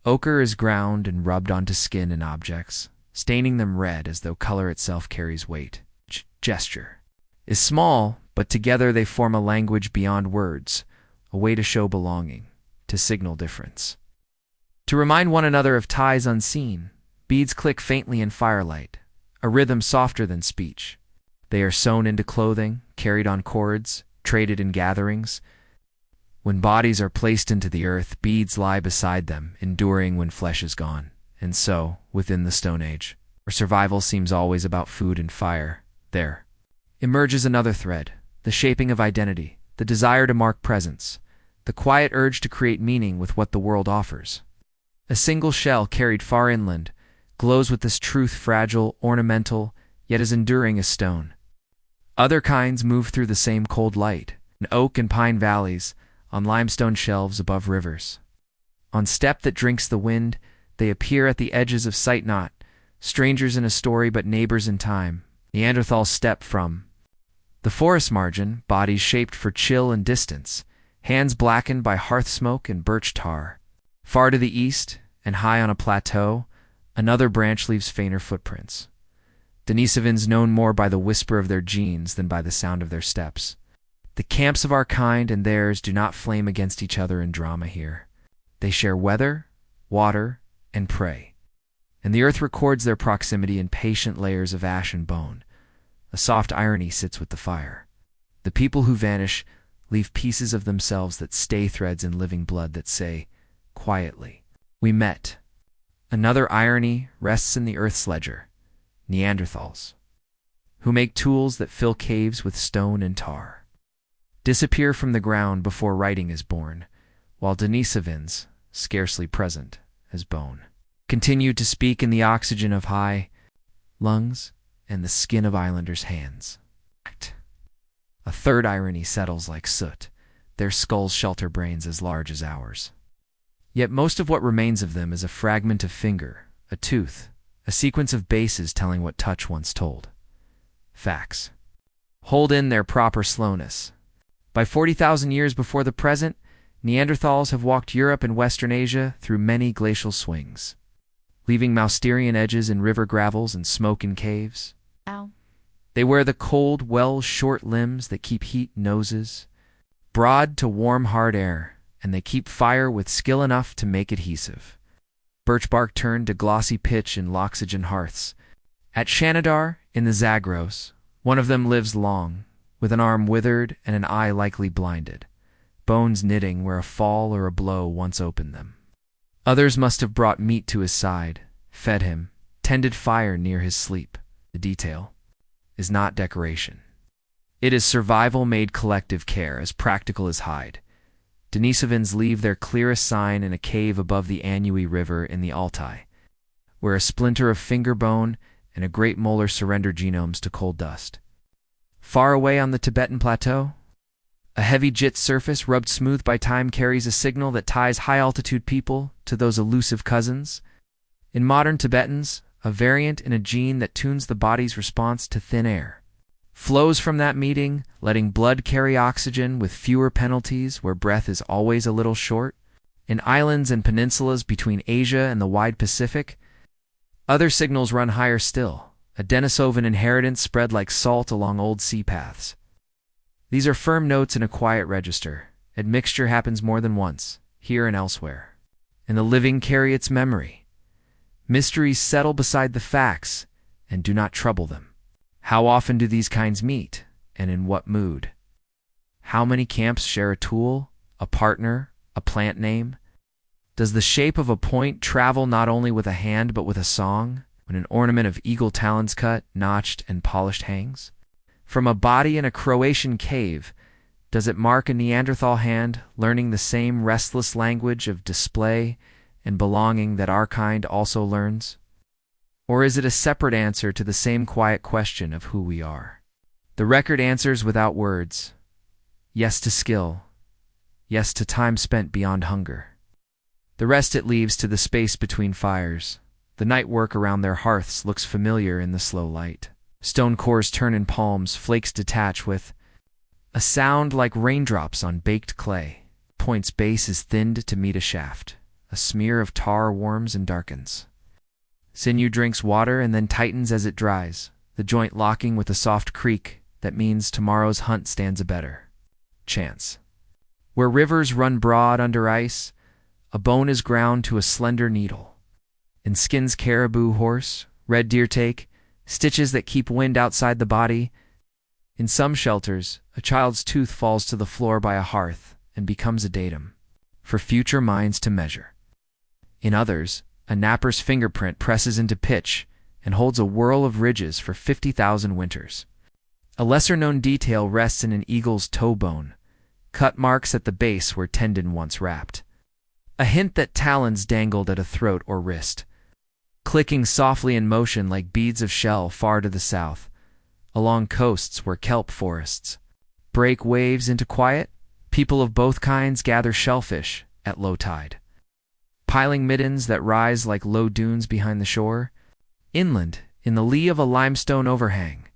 Ochre is ground and rubbed onto skin and objects, staining them red as though color itself carries weight. Gesture is small, but together they form a language beyond words, a way to show belonging, to signal difference. To remind one another of ties unseen, beads click faintly in firelight, a rhythm softer than speech. They are sewn into clothing, carried on cords, traded in gatherings. When bodies are placed into the earth, beads lie beside them, enduring when flesh is gone. And so, within the Stone Age, where survival seems always about food and fire, there emerges another thread, the shaping of identity, the desire to mark presence, the quiet urge to create meaning with what the world offers. A single shell carried far inland glows with this truth, fragile, ornamental, yet as enduring as stone. Other kinds move through the same cold light, in oak and pine valleys, on limestone shelves above rivers. On steppe that drinks the wind, they appear at the edges of sight not, strangers in a story but neighbors in time, Neanderthal steppe from the forest margin, bodies shaped for chill and distance, hands blackened by hearth smoke and birch tar. Far to the east, and high on a plateau, another branch leaves fainter footprints. Denisovans known more by the whisper of their genes than by the sound of their steps. The camps of our kind and theirs do not flame against each other in drama here. They share weather, water, and prey. And the earth records their proximity in patient layers of ash and bone. A soft irony sits with the fire. The people who vanish leave pieces of themselves that stay threads in living blood that say, quietly, we met. Another irony rests in the earth's ledger. Neanderthals, who make tools that fill caves with stone and tar, disappear from the ground before writing is born, while Denisovans, scarcely present as bone, continue to speak in the oxygen of high lungs and the skin of islanders' hands. A third irony settles like soot. Their skulls shelter brains as large as ours. Yet most of what remains of them is a fragment of finger, a tooth, a sequence of bases telling what touch once told. Facts hold in their proper slowness. By 40,000 years before the present, Neanderthals have walked Europe and Western Asia through many glacial swings, leaving Mousterian edges in river gravels and smoke in caves. Ow. They wear the cold, short limbs that keep heat noses, broad to warm hard air, and they keep fire with skill enough to make adhesive. Birch bark turned to glossy pitch in Loxogen hearths. At Shanidar, in the Zagros, one of them lives long, with an arm withered and an eye likely blinded, bones knitting where a fall or a blow once opened them. Others must have brought meat to his side, fed him, tended fire near his sleep. The detail is not decoration. It is survival made collective care, as practical as hide. Denisovans leave their clearest sign in a cave above the Anhui River in the Altai, where a splinter of finger bone and a great molar surrender genomes to cold dust. Far away on the Tibetan plateau, a heavy jit surface rubbed smooth by time carries a signal that ties high-altitude people to those elusive cousins. In modern Tibetans, a variant in a gene that tunes the body's response to thin air flows from that meeting, letting blood carry oxygen with fewer penalties where breath is always a little short. In islands and peninsulas between Asia and the wide Pacific, other signals run higher still, a Denisovan inheritance spread like salt along old sea paths. These are firm notes in a quiet register. Admixture happens more than once, here and elsewhere. And the living carry its memory. Mysteries settle beside the facts and do not trouble them. How often do these kinds meet, and in what mood? How many camps share a tool, a partner, a plant name? Does the shape of a point travel not only with a hand but with a song, when an ornament of eagle talons cut, notched, and polished hangs? From a body in a Croatian cave, does it mark a Neanderthal hand learning the same restless language of display and belonging that our kind also learns? Or is it a separate answer to the same quiet question of who we are? The record answers without words. Yes to skill. Yes to time spent beyond hunger. The rest it leaves to the space between fires. The night work around their hearths looks familiar in the slow light. Stone cores turn in palms, flakes detach with a sound like raindrops on baked clay. Point's base is thinned to meet a shaft. A smear of tar warms and darkens. Sinew drinks water and then tightens as it dries, the joint locking with a soft creak that means tomorrow's hunt stands a better chance. Where rivers run broad under ice, a bone is ground to a slender needle. In skins caribou horse, red deer take, stitches that keep wind outside the body. In some shelters, a child's tooth falls to the floor by a hearth and becomes a datum for future minds to measure. In others, a napper's fingerprint presses into pitch and holds a whirl of ridges for 50,000 winters. A lesser-known detail rests in an eagle's toe bone, cut marks at the base where tendon once wrapped. A hint that talons dangled at a throat or wrist, clicking softly in motion like beads of shell far to the south, along coasts where kelp forests break waves into quiet, people of both kinds gather shellfish at low tide, piling middens that rise like low dunes behind the shore. Inland, in the lee of a limestone overhang,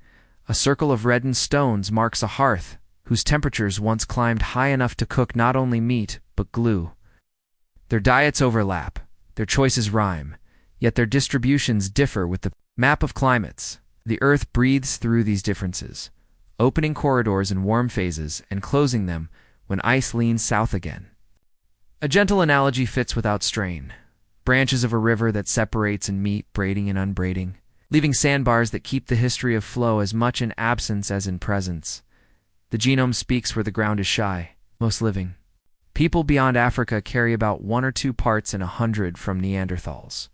a circle of reddened stones marks a hearth whose temperatures once climbed high enough to cook not only meat but glue. Their diets overlap, their choices rhyme, yet their distributions differ with the map of climates. The earth breathes through these differences, opening corridors in warm phases and closing them when ice leans south again. A gentle analogy fits without strain. Branches of a river that separates and meet, braiding and unbraiding, leaving sandbars that keep the history of flow as much in absence as in presence. The genome speaks where the ground is shy, most living. People beyond Africa carry about 1 or 2 parts in 100 from Neanderthals,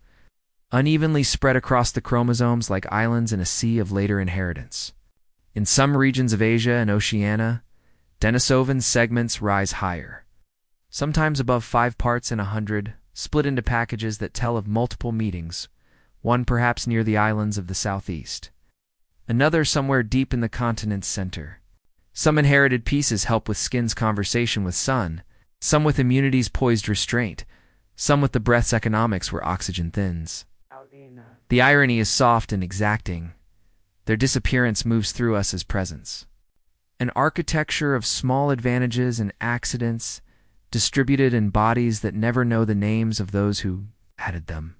unevenly spread across the chromosomes like islands in a sea of later inheritance. In some regions of Asia and Oceania, Denisovan segments rise higher, sometimes above 5 parts in 100, split into packages that tell of multiple meetings, one perhaps near the islands of the southeast, another somewhere deep in the continent's center. Some inherited pieces help with skin's conversation with sun, some with immunity's poised restraint, some with the breath's economics where oxygen thins. The irony is soft and exacting. Their disappearance moves through us as presence. An architecture of small advantages and accidents, distributed in bodies that never know the names of those who added them.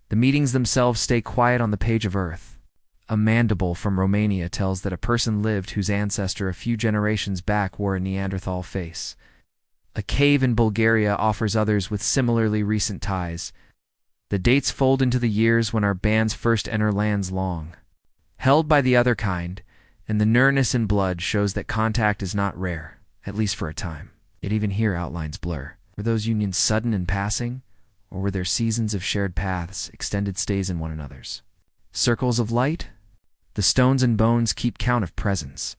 The meetings themselves stay quiet on the page of Earth. A mandible from Romania tells that a person lived whose ancestor a few generations back wore a Neanderthal face. A cave in Bulgaria offers others with similarly recent ties. The dates fold into the years when our bands first enter lands long held by the other kind, and the nearness in blood shows that contact is not rare, at least for a time. Yet even here outlines blur. Were those unions sudden in passing, or were there seasons of shared paths, extended stays in one another's? Circles of light? The stones and bones keep count of presence.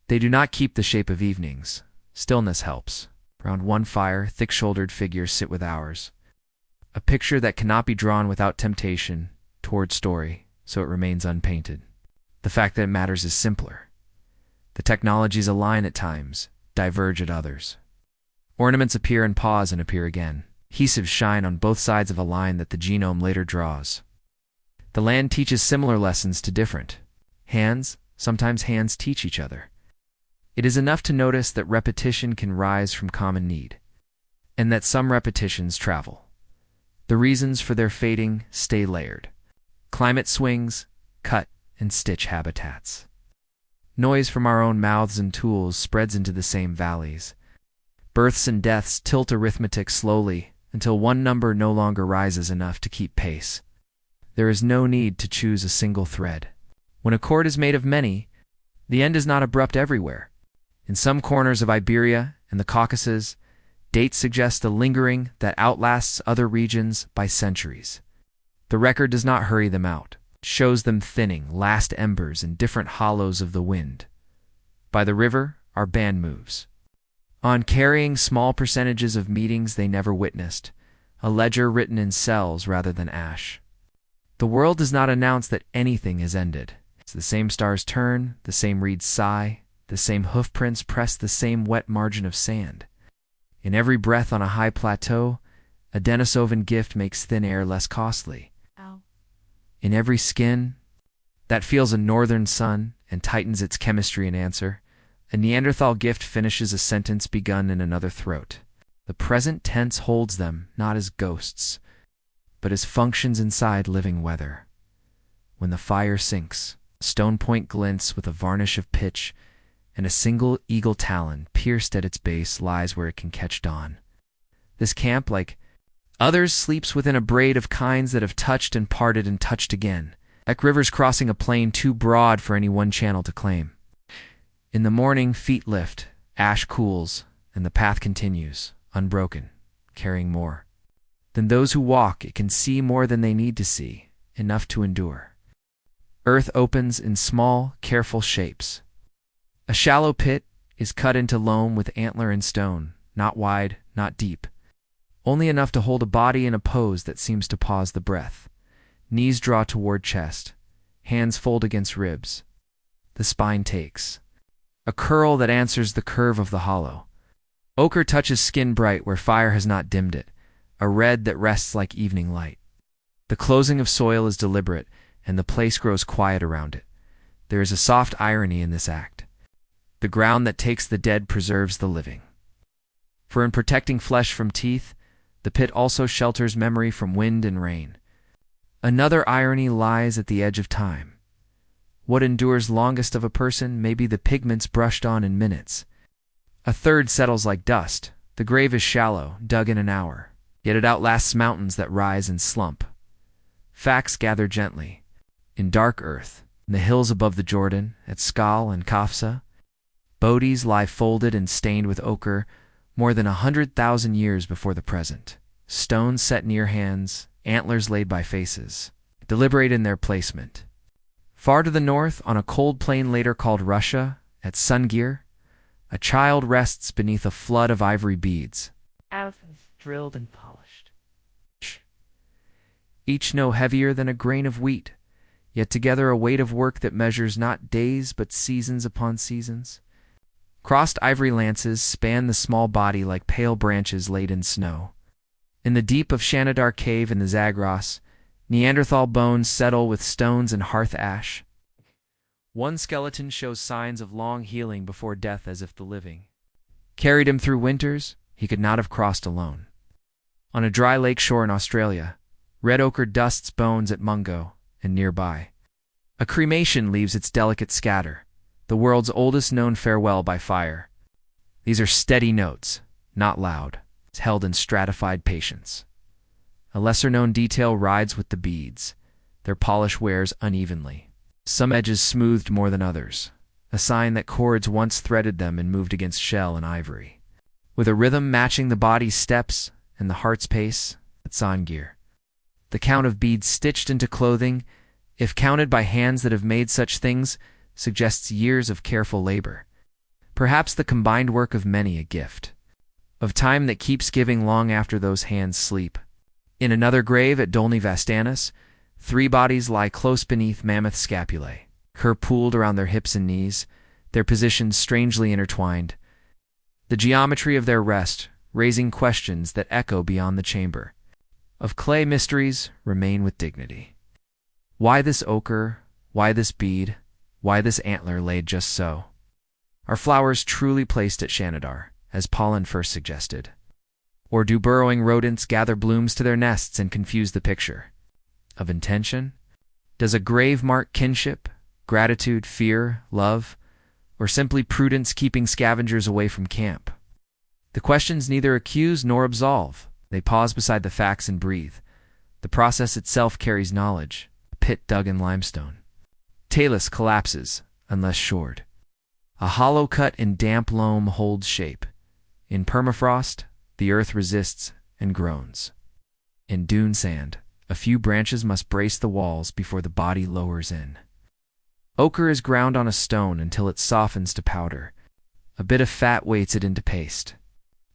They do not keep the shape of evenings. Stillness helps. Round one fire, thick-shouldered figures sit with ours. A picture that cannot be drawn without temptation toward story, so it remains unpainted. The fact that it matters is simpler. The technologies align at times, diverge at others. Ornaments appear and pause and appear again. Adhesives shine on both sides of a line that the genome later draws. The land teaches similar lessons to different hands. Sometimes hands teach each other. It is enough to notice that repetition can rise from common need, and that some repetitions travel. The reasons for their fading stay layered. Climate swings, cut and stitch habitats. Noise from our own mouths and tools spreads into the same valleys. Births and deaths tilt arithmetic slowly until one number no longer rises enough to keep pace. There is no need to choose a single thread. When a cord is made of many, the end is not abrupt everywhere. In some corners of Iberia and the Caucasus, dates suggest a lingering that outlasts other regions by centuries. The record does not hurry them out. It shows them thinning, last embers in different hollows of the wind. By the river, our band moves, on carrying small percentages of meetings they never witnessed, a ledger written in cells rather than ash. The world does not announce that anything is ended. It's the same stars turn, the same reeds sigh, the same hoofprints press the same wet margin of sand. In every breath on a high plateau, a Denisovan gift makes thin air less costly. Ow. In every skin that feels a northern sun and tightens its chemistry in answer, a Neanderthal gift finishes a sentence begun in another throat. The present tense holds them not as ghosts, but as functions inside living weather. When the fire sinks, a stone point glints with a varnish of pitch, and a single eagle talon pierced at its base lies where it can catch dawn. This camp, like others, sleeps within a braid of kinds that have touched and parted and touched again, like rivers crossing a plain too broad for any one channel to claim. In the morning, feet lift, ash cools, and the path continues, unbroken, carrying more. Than those who walk, it can see more than they need to see, enough to endure. Earth opens in small, careful shapes. A shallow pit is cut into loam with antler and stone, not wide, not deep, only enough to hold a body in a pose that seems to pause the breath. Knees draw toward chest, hands fold against ribs. The spine takes. a curl that answers the curve of the hollow. Ochre touches skin bright where fire has not dimmed it, a red that rests like evening light. The closing of soil is deliberate, and the place grows quiet around it. There is a soft irony in this act. The ground that takes the dead preserves the living. For in protecting flesh from teeth, the pit also shelters memory from wind and rain. Another irony lies at the edge of time. What endures longest of a person may be the pigments brushed on in minutes. A third settles like dust. The grave is shallow, dug in an hour, yet it outlasts mountains that rise and slump. Facts gather gently. In dark earth, in the hills above the Jordan, at Skal and Kafsa, bodies lie folded and stained with ochre more than 100,000 years before the present. Stones set near hands, antlers laid by faces, deliberate in their placement. Far to the north, on a cold plain later called Russia, at Sungir, a child rests beneath a flood of ivory beads, drilled and polished. Each no heavier than a grain of wheat, yet together a weight of work that measures not days but seasons upon seasons. Crossed ivory lances span the small body like pale branches laid in snow. In the deep of Shanidar Cave in the Zagros, Neanderthal bones settle with stones and hearth ash. One skeleton shows signs of long healing before death as if the living carried him through winters he could not have crossed alone. On a dry lake shore in Australia, red ochre dusts bones at Mungo and nearby. A cremation leaves its delicate scatter, the world's oldest known farewell by fire. These are steady notes, not loud, held in stratified patience. A lesser-known detail rides with the beads. Their polish wears unevenly, some edges smoothed more than others, a sign that cords once threaded them and moved against shell and ivory. With a rhythm matching the body's steps and the heart's pace, at Sangir. The count of beads stitched into clothing, if counted by hands that have made such things, suggests years of careful labor. Perhaps the combined work of many a gift. Of time that keeps giving long after those hands sleep. In another grave at Dolny Vastanis, 3 bodies lie close beneath mammoth scapulae, her pooled around their hips and knees, their positions strangely intertwined. The geometry of their rest, raising questions that echo beyond the chamber. Of clay mysteries, remain with dignity. Why this ochre? Why this bead? Why this antler laid just so? Are flowers truly placed at Shanidar, as Pollen first suggested? Or do burrowing rodents gather blooms to their nests and confuse the picture? Of intention? Does a grave mark kinship, gratitude, fear, love, or simply prudence keeping scavengers away from camp? The questions neither accuse nor absolve. They pause beside the facts and breathe. The process itself carries knowledge, a pit dug in limestone. Talus collapses, unless shored. A hollow cut in damp loam holds shape. In permafrost, the earth resists and groans. In dune sand, a few branches must brace the walls before the body lowers in. Ochre is ground on a stone until it softens to powder. A bit of fat weights it into paste.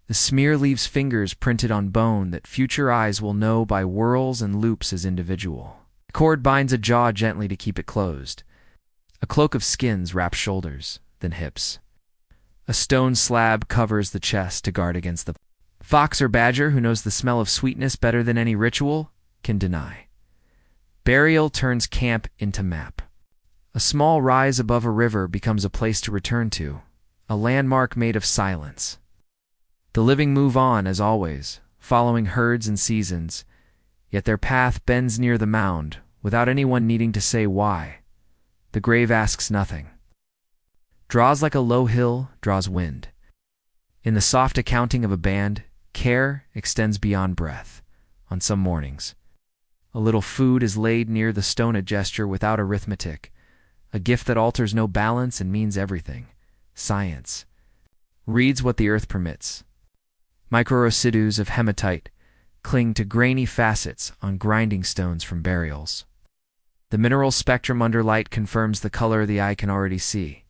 The smear leaves fingers printed on bone that future eyes will know by whirls and loops as individual. A cord binds a jaw gently to keep it closed. A cloak of skins wraps shoulders, then hips. A stone slab covers the chest to guard against the fox or badger who knows the smell of sweetness better than any ritual can deny. Burial turns camp into map. A small rise above a river becomes a place to return to, a landmark made of silence. The living move on, as always, following herds and seasons, yet their path bends near the mound, without anyone needing to say why. The grave asks nothing. Draws like a low hill, draws wind. In the soft accounting of a band, care extends beyond breath. On some mornings, a little food is laid near the stone, a gesture without arithmetic, a gift that alters no balance and means everything. Science reads what the earth permits. Microresidues of hematite cling to grainy facets on grinding stones from burials. The mineral spectrum under light confirms the color the eye can already see.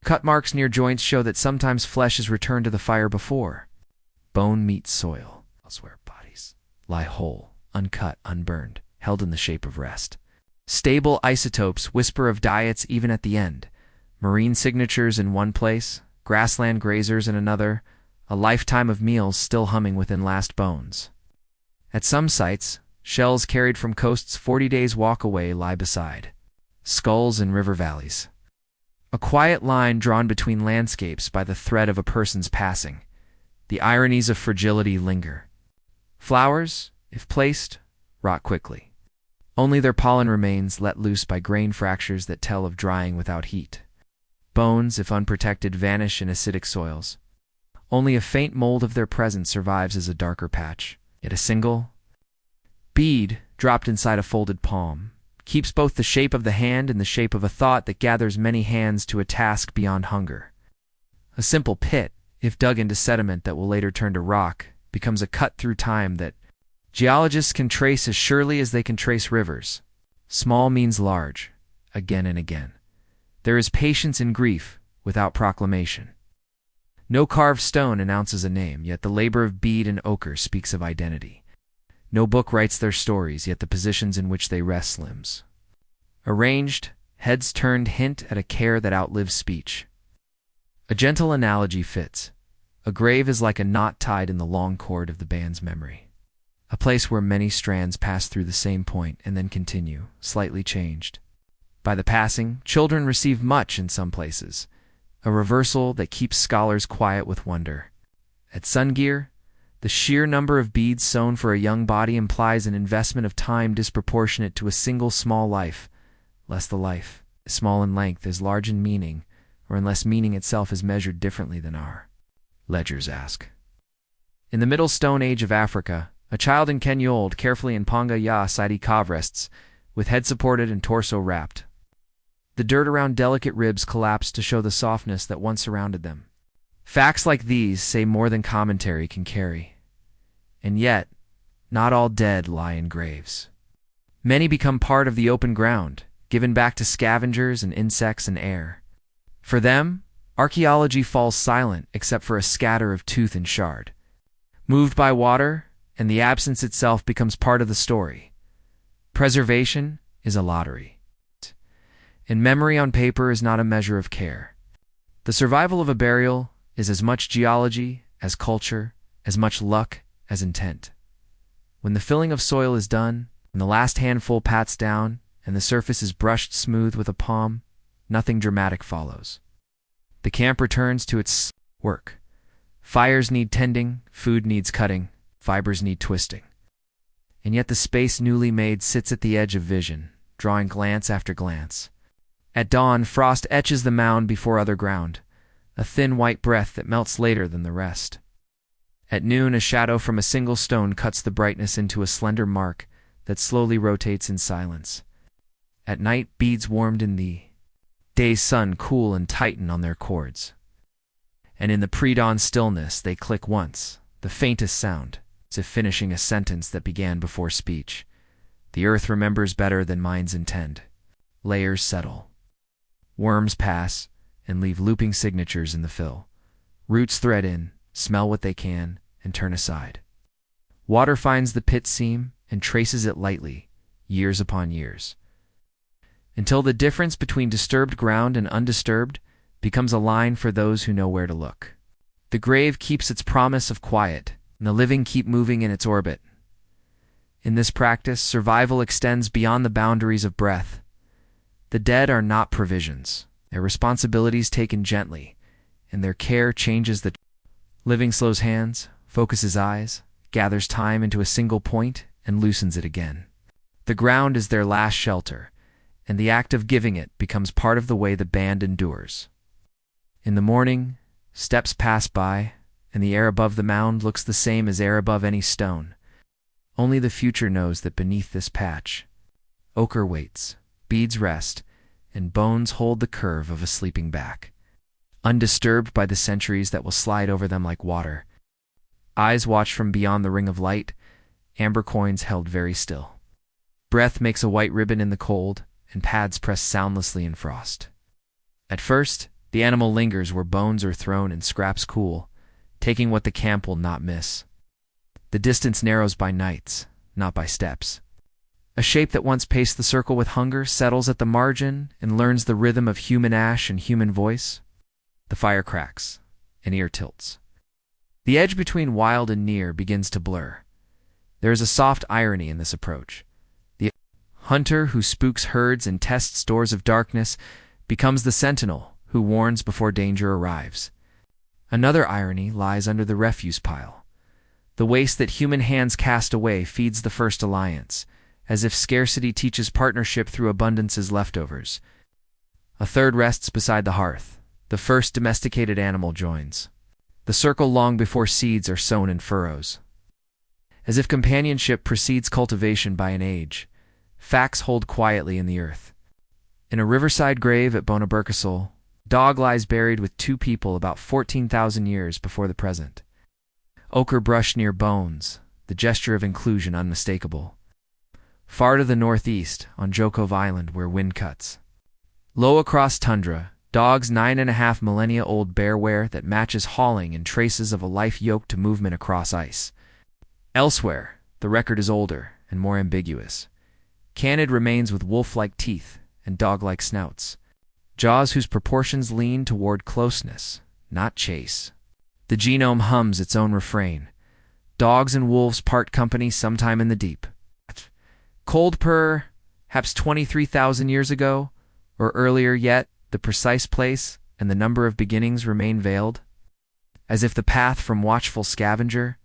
Cut marks near joints show that sometimes flesh is returned to the fire before. Bone meets soil. Elsewhere, bodies lie whole, uncut, unburned, held in the shape of rest. Stable isotopes whisper of diets even at the end. Marine signatures in one place, grassland grazers in another, a lifetime of meals still humming within last bones. At some sites, shells carried from coasts 40 days' walk away lie beside skulls in river valleys. A quiet line drawn between landscapes by the thread of a person's passing. The ironies of fragility linger. Flowers, if placed, rot quickly. Only their pollen remains let loose by grain fractures that tell of drying without heat. Bones, if unprotected, vanish in acidic soils. Only a faint mold of their presence survives as a darker patch. Yet a single bead, dropped inside a folded palm, keeps both the shape of the hand and the shape of a thought that gathers many hands to a task beyond hunger. A simple pit, if dug into sediment that will later turn to rock, becomes a cut through time that geologists can trace as surely as they can trace rivers. Small means large, again and again. There is patience in grief without proclamation. No carved stone announces a name, yet the labor of bead and ochre speaks of identity. No book writes their stories, yet the positions in which they rest limbs. Arranged, heads turned hint at a care that outlives speech. A gentle analogy fits. A grave is like a knot tied in the long cord of the band's memory. A place where many strands pass through the same point and then continue, slightly changed. By the passing, children receive much in some places, a reversal that keeps scholars quiet with wonder. At Sungir, the sheer number of beads sewn for a young body implies an investment of time disproportionate to a single small life, lest the life, small in length, is large in meaning, or unless meaning itself is measured differently than our ledgers ask. In the Middle Stone Age of Africa, a child in Kenyold carefully in Panga Ya Sidi Kav rests, with head supported and torso wrapped. The dirt around delicate ribs collapsed to show the softness that once surrounded them. Facts like these say more than commentary can carry. And yet, not all dead lie in graves. Many become part of the open ground, given back to scavengers and insects and air. For them, archaeology falls silent except for a scatter of tooth and shard. Moved by water, and the absence itself becomes part of the story. Preservation is a lottery. And memory on paper is not a measure of care. The survival of a burial is as much geology as culture, as much luck as intent. When the filling of soil is done, and the last handful pats down, and the surface is brushed smooth with a palm, nothing dramatic follows. The camp returns to its work. Fires need tending, food needs cutting, fibers need twisting. And yet the space newly made sits at the edge of vision, drawing glance after glance. At dawn, frost etches the mound before other ground, a thin white breath that melts later than the rest. At noon, a shadow from a single stone cuts the brightness into a slender mark that slowly rotates in silence. At night, beads warmed in the day's sun cool and tighten on their cords. And in the pre-dawn stillness, they click once, the faintest sound, as if finishing a sentence that began before speech. The earth remembers better than minds intend. Layers settle. Worms pass and leave looping signatures in the fill. Roots thread in, smell what they can, and turn aside. Water finds the pit seam and traces it lightly, years upon years, until the difference between disturbed ground and undisturbed becomes a line for those who know where to look. The grave keeps its promise of quiet, and the living keep moving in its orbit. In this practice, survival extends beyond the boundaries of breath. The dead are not provisions, their responsibilities taken gently, and their care changes the living slows hands, focuses eyes, gathers time into a single point, and loosens it again. The ground is their last shelter, and the act of giving it becomes part of the way the band endures. In the morning, steps pass by, and the air above the mound looks the same as air above any stone. Only the future knows that beneath this patch, ochre waits, beads rest, and bones hold the curve of a sleeping back, undisturbed by the centuries that will slide over them like water. Eyes watch from beyond the ring of light, amber coins held very still. Breath makes a white ribbon in the cold, and pads press soundlessly in frost. At first, the animal lingers where bones are thrown and scraps cool, taking what the camp will not miss. The distance narrows by nights, not by steps. A shape that once paced the circle with hunger settles at the margin and learns the rhythm of human ash and human voice. The fire cracks. An ear tilts. The edge between wild and near begins to blur. There is a soft irony in this approach. The hunter who spooks herds and tests doors of darkness becomes the sentinel who warns before danger arrives. Another irony lies under the refuse pile. The waste that human hands cast away feeds the first alliance, as if scarcity teaches partnership through abundance's leftovers. A third rests beside the hearth. The first domesticated animal joins. The circle long before seeds are sown in furrows. As if companionship precedes cultivation by an age, facts hold quietly in the earth. In a riverside grave at Bonaburcasol, dog lies buried with two people about 14,000 years before the present. Ochre brush near bones, the gesture of inclusion unmistakable. Far to the northeast, on Jokov Island where wind cuts. Low across tundra, dogs 9.5 millennia old bearware that matches hauling and traces of a life yoked to movement across ice. Elsewhere, the record is older and more ambiguous. Canid remains with wolf-like teeth and dog-like snouts. Jaws whose proportions lean toward closeness, not chase. The genome hums its own refrain. Dogs and wolves part company sometime in the deep. Cold purr, perhaps 23,000 years ago, or earlier yet, the precise place and the number of beginnings remain veiled, as if the path from watchful scavenger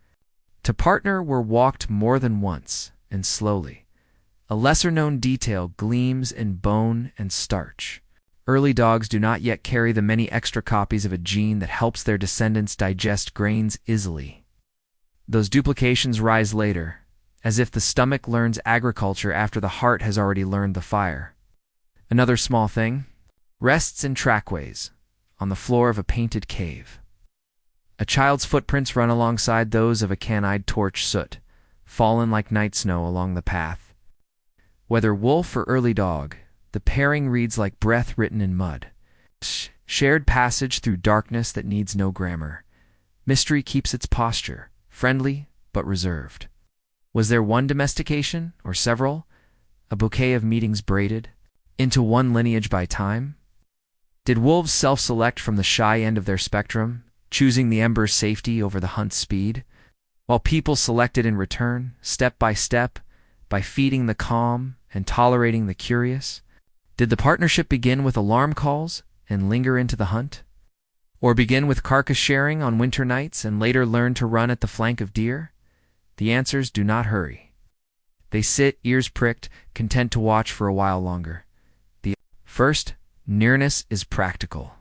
to partner were walked more than once and slowly. A lesser-known detail gleams in bone and starch. Early dogs do not yet carry the many extra copies of a gene that helps their descendants digest grains easily. Those duplications rise later, as if the stomach learns agriculture after the heart has already learned the fire. Another small thing rests in trackways, on the floor of a painted cave. A child's footprints run alongside those of a can-eyed torch soot, fallen like night snow along the path. Whether wolf or early dog, the pairing reads like breath written in mud. Shared passage through darkness that needs no grammar. Mystery keeps its posture, friendly but reserved. Was there one domestication, or several? A bouquet of meetings braided into one lineage by time? Did wolves self-select from the shy end of their spectrum, choosing the ember's safety over the hunt's speed, while people selected in return, step by step, by feeding the calm and tolerating the curious? Did the partnership begin with alarm calls and linger into the hunt? Or begin with carcass sharing on winter nights and later learn to run at the flank of deer? The answers do not hurry. They sit, ears pricked, content to watch for a while longer. First, nearness is practical.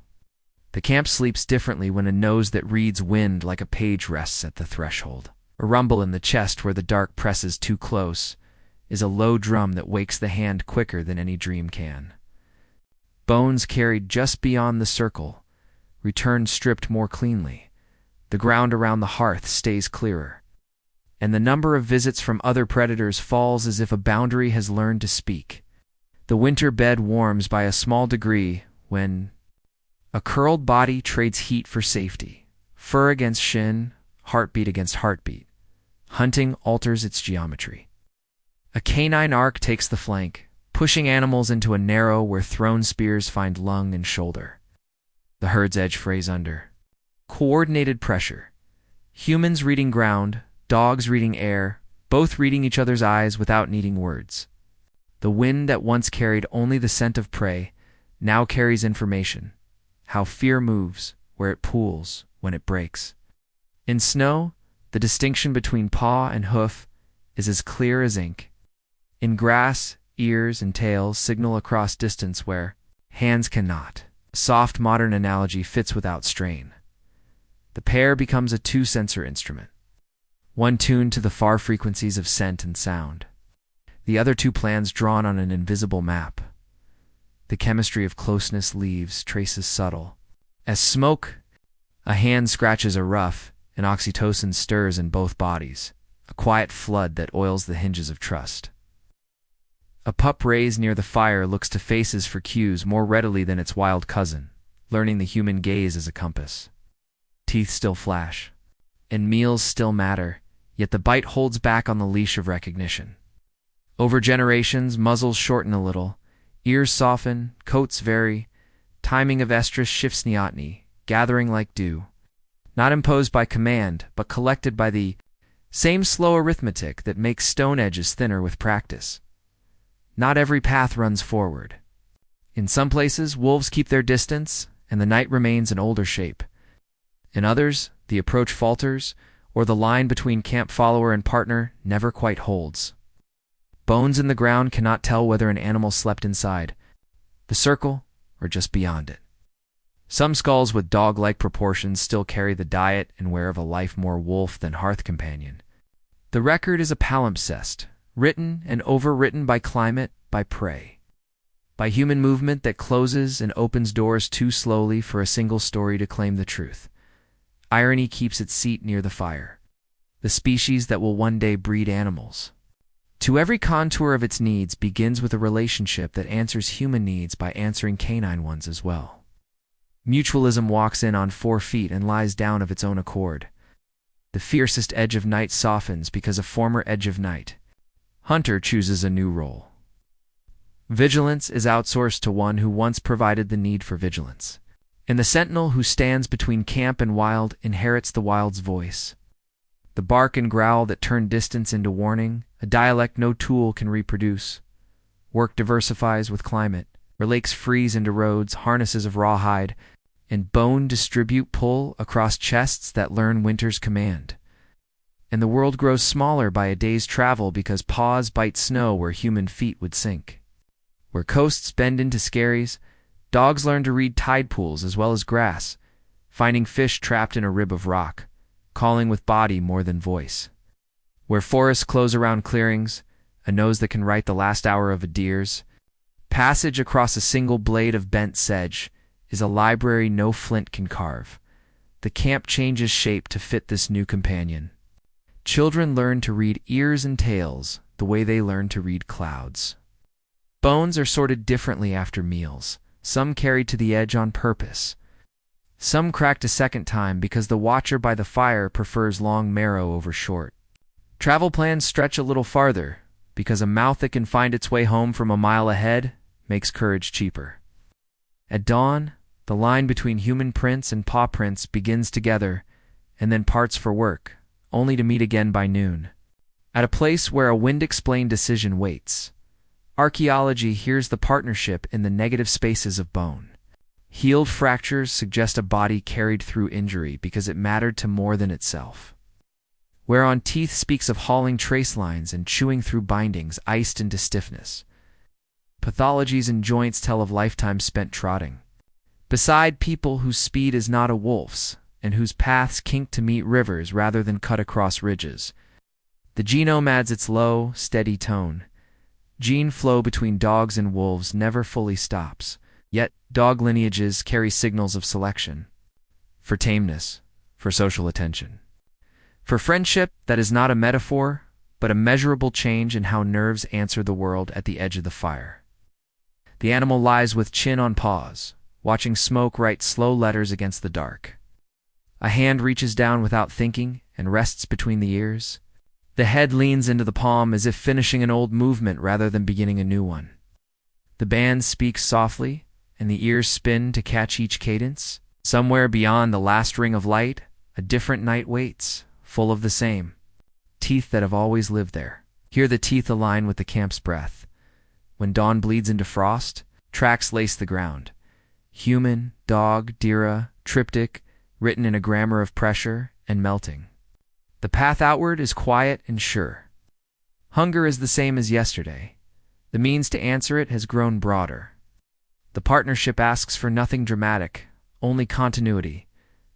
The camp sleeps differently when a nose that reads wind like a page rests at the threshold. A rumble in the chest where the dark presses too close is a low drum that wakes the hand quicker than any dream can. Bones carried just beyond the circle return stripped more cleanly. The ground around the hearth stays clearer, and the number of visits from other predators falls as if a boundary has learned to speak. The winter bed warms by a small degree when a curled body trades heat for safety, fur against shin, heartbeat against heartbeat. Hunting alters its geometry. A canine arc takes the flank, pushing animals into a narrow where thrown spears find lung and shoulder. The herd's edge frays under. Coordinated pressure. Humans reading ground, dogs reading air, both reading each other's eyes without needing words. The wind that once carried only the scent of prey now carries information. How fear moves, where it pools, when it breaks. In snow, the distinction between paw and hoof is as clear as ink. In grass, ears and tails signal across distance where hands cannot. A soft modern analogy fits without strain. The pair becomes a two-sensor instrument, one tuned to the far frequencies of scent and sound. The other two plans drawn on an invisible map. The chemistry of closeness leaves traces subtle. As smoke, a hand scratches a rough, and oxytocin stirs in both bodies, a quiet flood that oils the hinges of trust. A pup raised near the fire looks to faces for cues more readily than its wild cousin, learning the human gaze as a compass. Teeth still flash, and meals still matter, yet the bite holds back on the leash of recognition. Over generations, muzzles shorten a little, ears soften, coats vary, timing of estrus shifts neoteny, gathering like dew. Not imposed by command, but collected by the same slow arithmetic that makes stone edges thinner with practice. Not every path runs forward. In some places, wolves keep their distance, and the night remains an older shape. In others, the approach falters, or the line between camp follower and partner never quite holds. Bones in the ground cannot tell whether an animal slept inside the circle or just beyond it. Some skulls with dog-like proportions still carry the diet and wear of a life more wolf than hearth companion. The record is a palimpsest, written and overwritten by climate, by prey, by human movement that closes and opens doors too slowly for a single story to claim the truth. Irony keeps its seat near the fire, the species that will one day breed animals. To every contour of its needs begins with a relationship that answers human needs by answering canine ones as well. Mutualism walks in on 4 feet and lies down of its own accord. The fiercest edge of night softens because a former edge of night. Hunter chooses a new role. Vigilance is outsourced to one who once provided the need for vigilance. And the sentinel who stands between camp and wild inherits the wild's voice. The bark and growl that turn distance into warning, a dialect no tool can reproduce. Work diversifies with climate, where lakes freeze into roads, harnesses of rawhide, and bone distribute pull across chests that learn winter's command. And the world grows smaller by a day's travel because paws bite snow where human feet would sink. Where coasts bend into skerries, dogs learn to read tide pools as well as grass, finding fish trapped in a rib of rock, calling with body more than voice. Where forests close around clearings, a nose that can write the last hour of a deer's passage across a single blade of bent sedge is a library no flint can carve. The camp changes shape to fit this new companion. Children learn to read ears and tails the way they learn to read clouds. Bones are sorted differently after meals, some carried to the edge on purpose. Some cracked a second time because the watcher by the fire prefers long marrow over short. Travel plans stretch a little farther because a mouth that can find its way home from a mile ahead makes courage cheaper. At dawn, the line between human prints and paw prints begins together and then parts for work, only to meet again by noon. At a place where a wind-explained decision waits, archaeology hears the partnership in the negative spaces of bone. Healed fractures suggest a body carried through injury because it mattered to more than itself. Whereon teeth speaks of hauling trace lines and chewing through bindings iced into stiffness. Pathologies in joints tell of lifetimes spent trotting beside people whose speed is not a wolf's and whose paths kink to meet rivers rather than cut across ridges. The genome adds its low, steady tone. Gene flow between dogs and wolves never fully stops, yet dog lineages carry signals of selection. For tameness, for social attention. For friendship that is not a metaphor, but a measurable change in how nerves answer the world at the edge of the fire. The animal lies with chin on paws, watching smoke write slow letters against the dark. A hand reaches down without thinking and rests between the ears. The head leans into the palm as if finishing an old movement rather than beginning a new one. The band speaks softly, and the ears spin to catch each cadence. Somewhere beyond the last ring of light, a different night waits, full of the same teeth that have always lived there. Here the teeth align with the camp's breath. When dawn bleeds into frost, tracks lace the ground. Human, dog, dira, triptych, written in a grammar of pressure and melting. The path outward is quiet and sure. Hunger is the same as yesterday. The means to answer it has grown broader. The partnership asks for nothing dramatic, only continuity.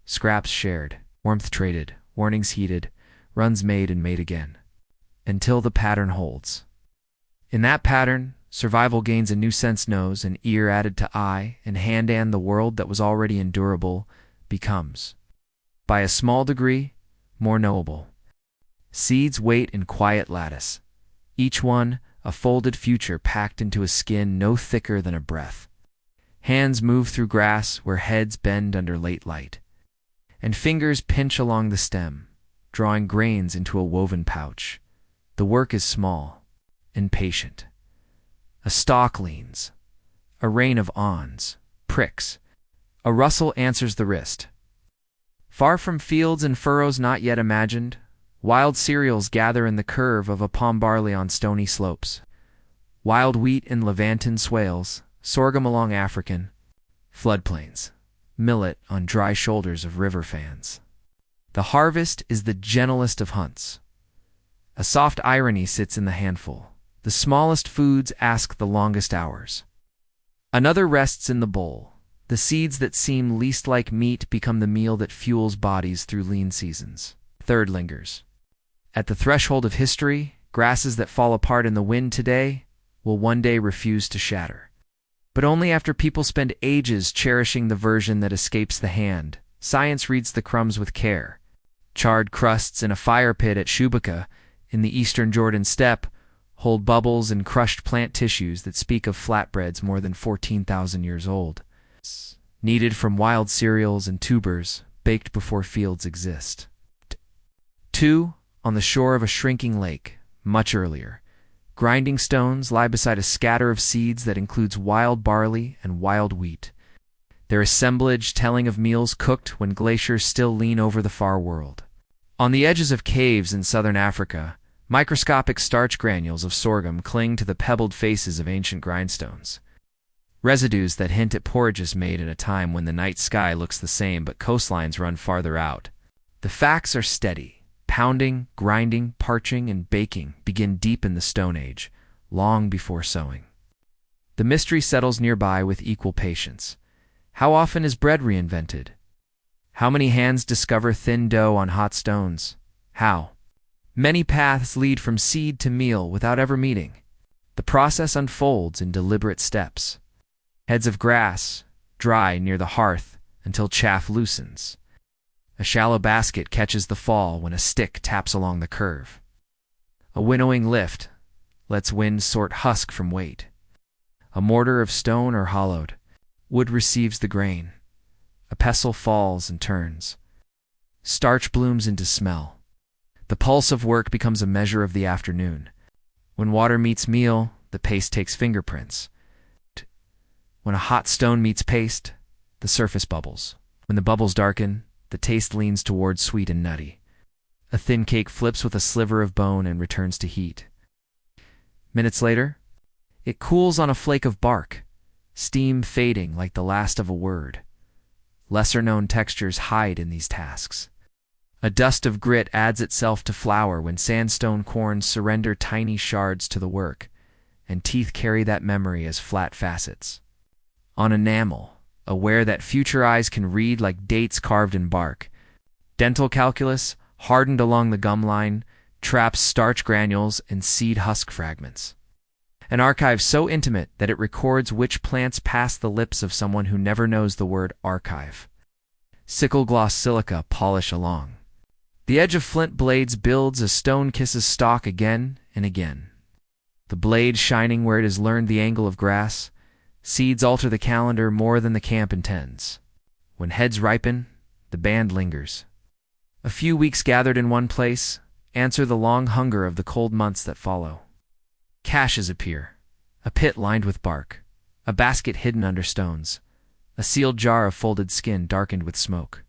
Scraps shared, warmth traded, warnings heeded, runs made and made again. Until the pattern holds. In that pattern, survival gains a new sense nose and ear added to eye and hand, and the world that was already endurable becomes, by a small degree, more knowable. Seeds wait in quiet lattice, each one a folded future packed into a skin no thicker than a breath. Hands move through grass where heads bend under late light, and fingers pinch along the stem, drawing grains into a woven pouch. The work is small, and patient. A stalk leans. A rain of awns, pricks. A rustle answers the wrist. Far from fields and furrows not yet imagined, wild cereals gather in the curve of a palm barley on stony slopes. Wild wheat in Levantan swales, sorghum along African floodplains, millet on dry shoulders of river fans. The harvest is the gentlest of hunts. A soft irony sits in the handful. The smallest foods ask the longest hours. Another rests in the bowl. The seeds that seem least like meat become the meal that fuels bodies through lean seasons. Third lingers. At the threshold of history, grasses that fall apart in the wind today will one day refuse to shatter. But only after people spend ages cherishing the version that escapes the hand. Science reads the crumbs with care. Charred crusts in a fire pit at Shubuka, in the eastern Jordan steppe, hold bubbles and crushed plant tissues that speak of flatbreads more than 14,000 years old. Kneaded from wild cereals and tubers, baked before fields exist. 2. On the shore of a shrinking lake, much earlier. Grinding stones lie beside a scatter of seeds that includes wild barley and wild wheat. Their assemblage telling of meals cooked when glaciers still lean over the far world. On the edges of caves in southern Africa, microscopic starch granules of sorghum cling to the pebbled faces of ancient grindstones. Residues that hint at porridges made at a time when the night sky looks the same but coastlines run farther out. The facts are steady. Pounding, grinding, parching, and baking begin deep in the Stone Age, long before sowing. The mystery settles nearby with equal patience. How often is bread reinvented? How many hands discover thin dough on hot stones? How? Many paths lead from seed to meal without ever meeting. The process unfolds in deliberate steps. Heads of grass, dry near the hearth until chaff loosens. A shallow basket catches the fall when a stick taps along the curve. A winnowing lift lets wind sort husk from weight. A mortar of stone or hollowed, wood receives the grain. A pestle falls and turns. Starch blooms into smell. The pulse of work becomes a measure of the afternoon. When water meets meal, the paste takes fingerprints. When a hot stone meets paste, the surface bubbles. When the bubbles darken, the taste leans towards sweet and nutty. A thin cake flips with a sliver of bone and returns to heat. Minutes later, it cools on a flake of bark, steam fading like the last of a word. Lesser-known textures hide in these tasks. A dust of grit adds itself to flour when sandstone corns surrender tiny shards to the work, and teeth carry that memory as flat facets. On enamel, aware that future eyes can read like dates carved in bark. Dental calculus, hardened along the gum line, traps starch granules and seed husk fragments. An archive so intimate that it records which plants pass the lips of someone who never knows the word archive. Sickle gloss silica polish along. The edge of flint blades builds as stone kisses stalk again and again. The blade shining where it has learned the angle of grass. Seeds alter the calendar more than the camp intends. When heads ripen, the band lingers. A few weeks gathered in one place answer the long hunger of the cold months that follow. Caches appear, a pit lined with bark, a basket hidden under stones, a sealed jar of folded skin darkened with smoke.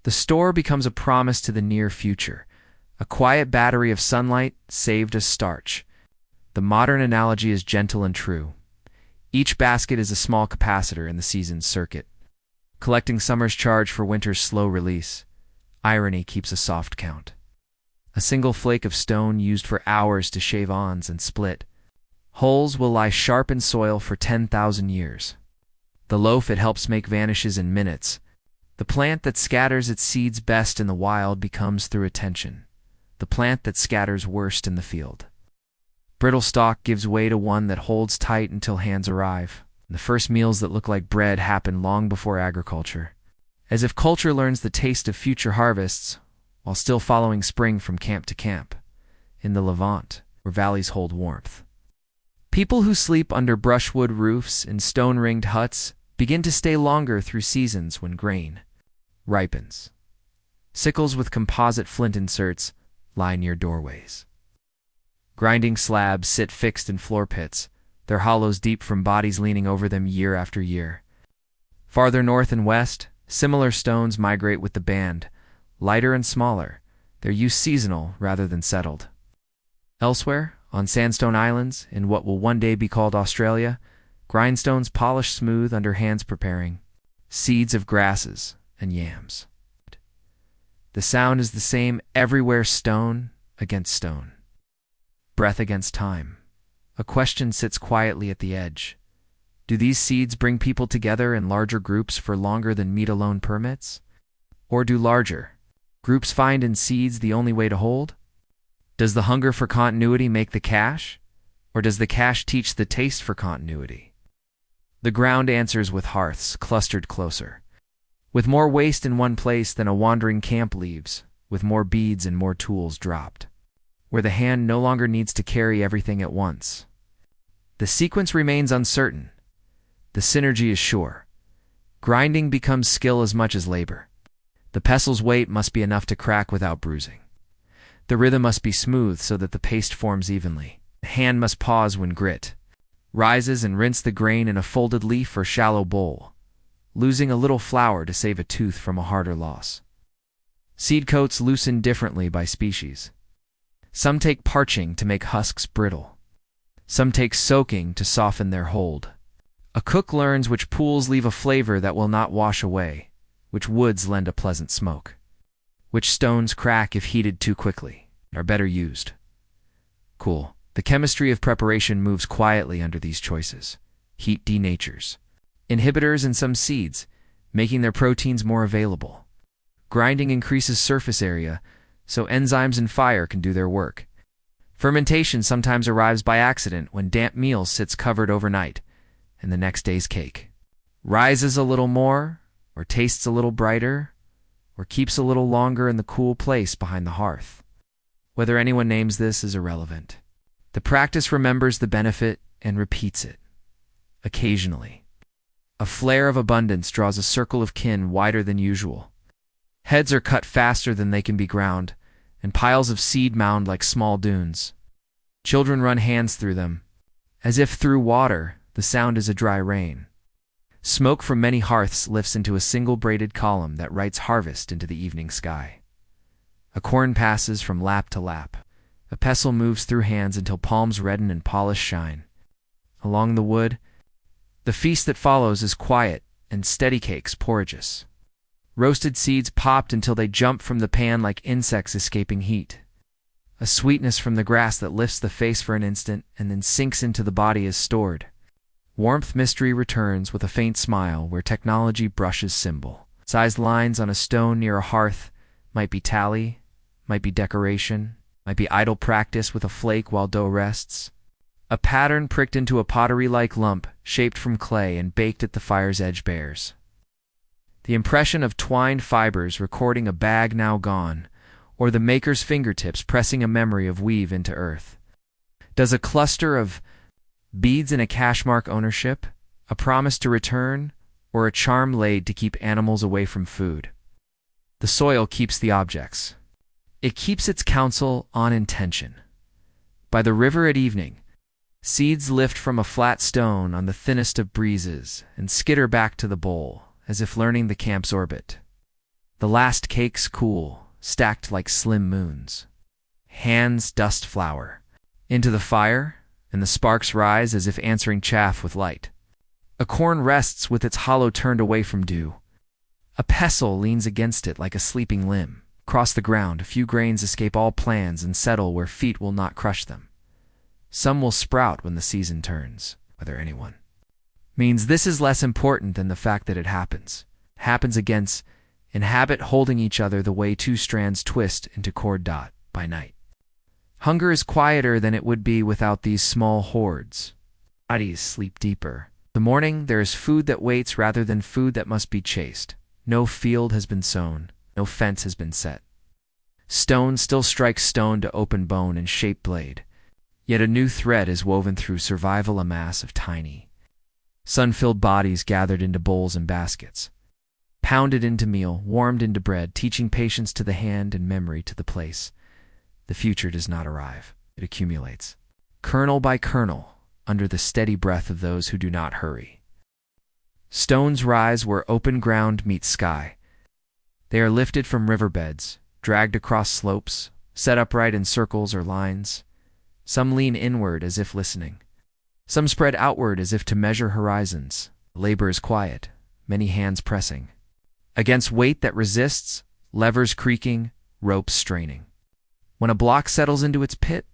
The store becomes a promise to the near future, a quiet battery of sunlight saved as starch. The modern analogy is gentle and true. Each basket is a small capacitor in the season's circuit, collecting summer's charge for winter's slow release. Irony keeps a soft count. A single flake of stone used for hours to shave awns and split. Holes will lie sharp in soil for 10,000 years. The loaf it helps make vanishes in minutes. The plant that scatters its seeds best in the wild becomes through attention. The plant that scatters worst in the field. Brittle stalk gives way to one that holds tight until hands arrive. The first meals that look like bread happen long before agriculture. As if culture learns the taste of future harvests while still following spring from camp to camp. In the Levant, where valleys hold warmth. People who sleep under brushwood roofs in stone-ringed huts begin to stay longer through seasons when grain ripens. Sickles with composite flint inserts lie near doorways. Grinding slabs sit fixed in floor pits, their hollows deep from bodies leaning over them year after year. Farther north and west, similar stones migrate with the band, lighter and smaller, their use seasonal rather than settled. Elsewhere, on sandstone islands, in what will one day be called Australia, grindstones polish smooth under hands preparing seeds of grasses and yams. The sound is the same everywhere, stone against stone. Breath against time. A question sits quietly at the edge. Do these seeds bring people together in larger groups for longer than meat alone permits? Or do larger groups find in seeds the only way to hold? Does the hunger for continuity make the cache? Or does the cache teach the taste for continuity? The ground answers with hearths clustered closer, with more waste in one place than a wandering camp leaves, with more beads and more tools dropped, where the hand no longer needs to carry everything at once. The sequence remains uncertain. The synergy is sure. Grinding becomes skill as much as labor. The pestle's weight must be enough to crack without bruising. The rhythm must be smooth so that the paste forms evenly. The hand must pause when grit rises and rinse the grain in a folded leaf or shallow bowl, losing a little flour to save a tooth from a harder loss. Seed coats loosen differently by species. Some take parching to make husks brittle. Some take soaking to soften their hold. A cook learns which pools leave a flavor that will not wash away, which woods lend a pleasant smoke, which stones crack if heated too quickly, are better used. Cool. The chemistry of preparation moves quietly under these choices. Heat denatures inhibitors in some seeds, making their proteins more available. Grinding increases surface area, so enzymes and fire can do their work. Fermentation sometimes arrives by accident when damp meal sits covered overnight, and the next day's cake rises a little more, or tastes a little brighter, or keeps a little longer in the cool place behind the hearth. Whether anyone names this is irrelevant. The practice remembers the benefit and repeats it. Occasionally, a flare of abundance draws a circle of kin wider than usual. Heads are cut faster than they can be ground, and piles of seed mound like small dunes. Children run hands through them. As if through water, the sound is a dry rain. Smoke from many hearths lifts into a single braided column that writes harvest into the evening sky. A corn passes from lap to lap. A pestle moves through hands until palms redden and polish shine. Along the wood, the feast that follows is quiet and steady cakes porridgeous. Roasted seeds popped until they jump from the pan like insects escaping heat. A sweetness from the grass that lifts the face for an instant and then sinks into the body is stored. Warmth mystery returns with a faint smile where technology brushes symbol. Sized lines on a stone near a hearth might be tally, might be decoration, might be idle practice with a flake while dough rests. A pattern pricked into a pottery-like lump, shaped from clay and baked at the fire's edge bears the impression of twined fibers recording a bag now gone, or the maker's fingertips pressing a memory of weave into earth. Does a cluster of beads in a cache mark ownership, a promise to return, or a charm laid to keep animals away from food? The soil keeps the objects. It keeps its counsel on intention. By the river at evening, seeds lift from a flat stone on the thinnest of breezes and skitter back to the bowl, as if learning the camp's orbit. The last cakes cool, stacked like slim moons. Hands dust flour into the fire, and the sparks rise as if answering chaff with light. A corn rests with its hollow turned away from dew. A pestle leans against it like a sleeping limb. Across the ground, a few grains escape all plans and settle where feet will not crush them. Some will sprout when the season turns, whether anyone means this is less important than the fact that it happens against, in habit holding each other the way two strands twist into cord dot by night. Hunger is quieter than it would be without these small hordes. Bodies sleep deeper. The morning there is food that waits rather than food that must be chased. No field has been sown, no fence has been set. Stone still strikes stone to open bone and shape blade, yet a new thread is woven through survival, a mass of tiny, sun-filled bodies gathered into bowls and baskets, pounded into meal, warmed into bread, teaching patience to the hand and memory to the place. The future does not arrive. It accumulates, kernel by kernel, under the steady breath of those who do not hurry. Stones rise where open ground meets sky. They are lifted from riverbeds, dragged across slopes, set upright in circles or lines. Some lean inward as if listening. Some spread outward as if to measure horizons. Labor is quiet, many hands pressing. Against weight that resists, levers creaking, ropes straining. When a block settles into its pit,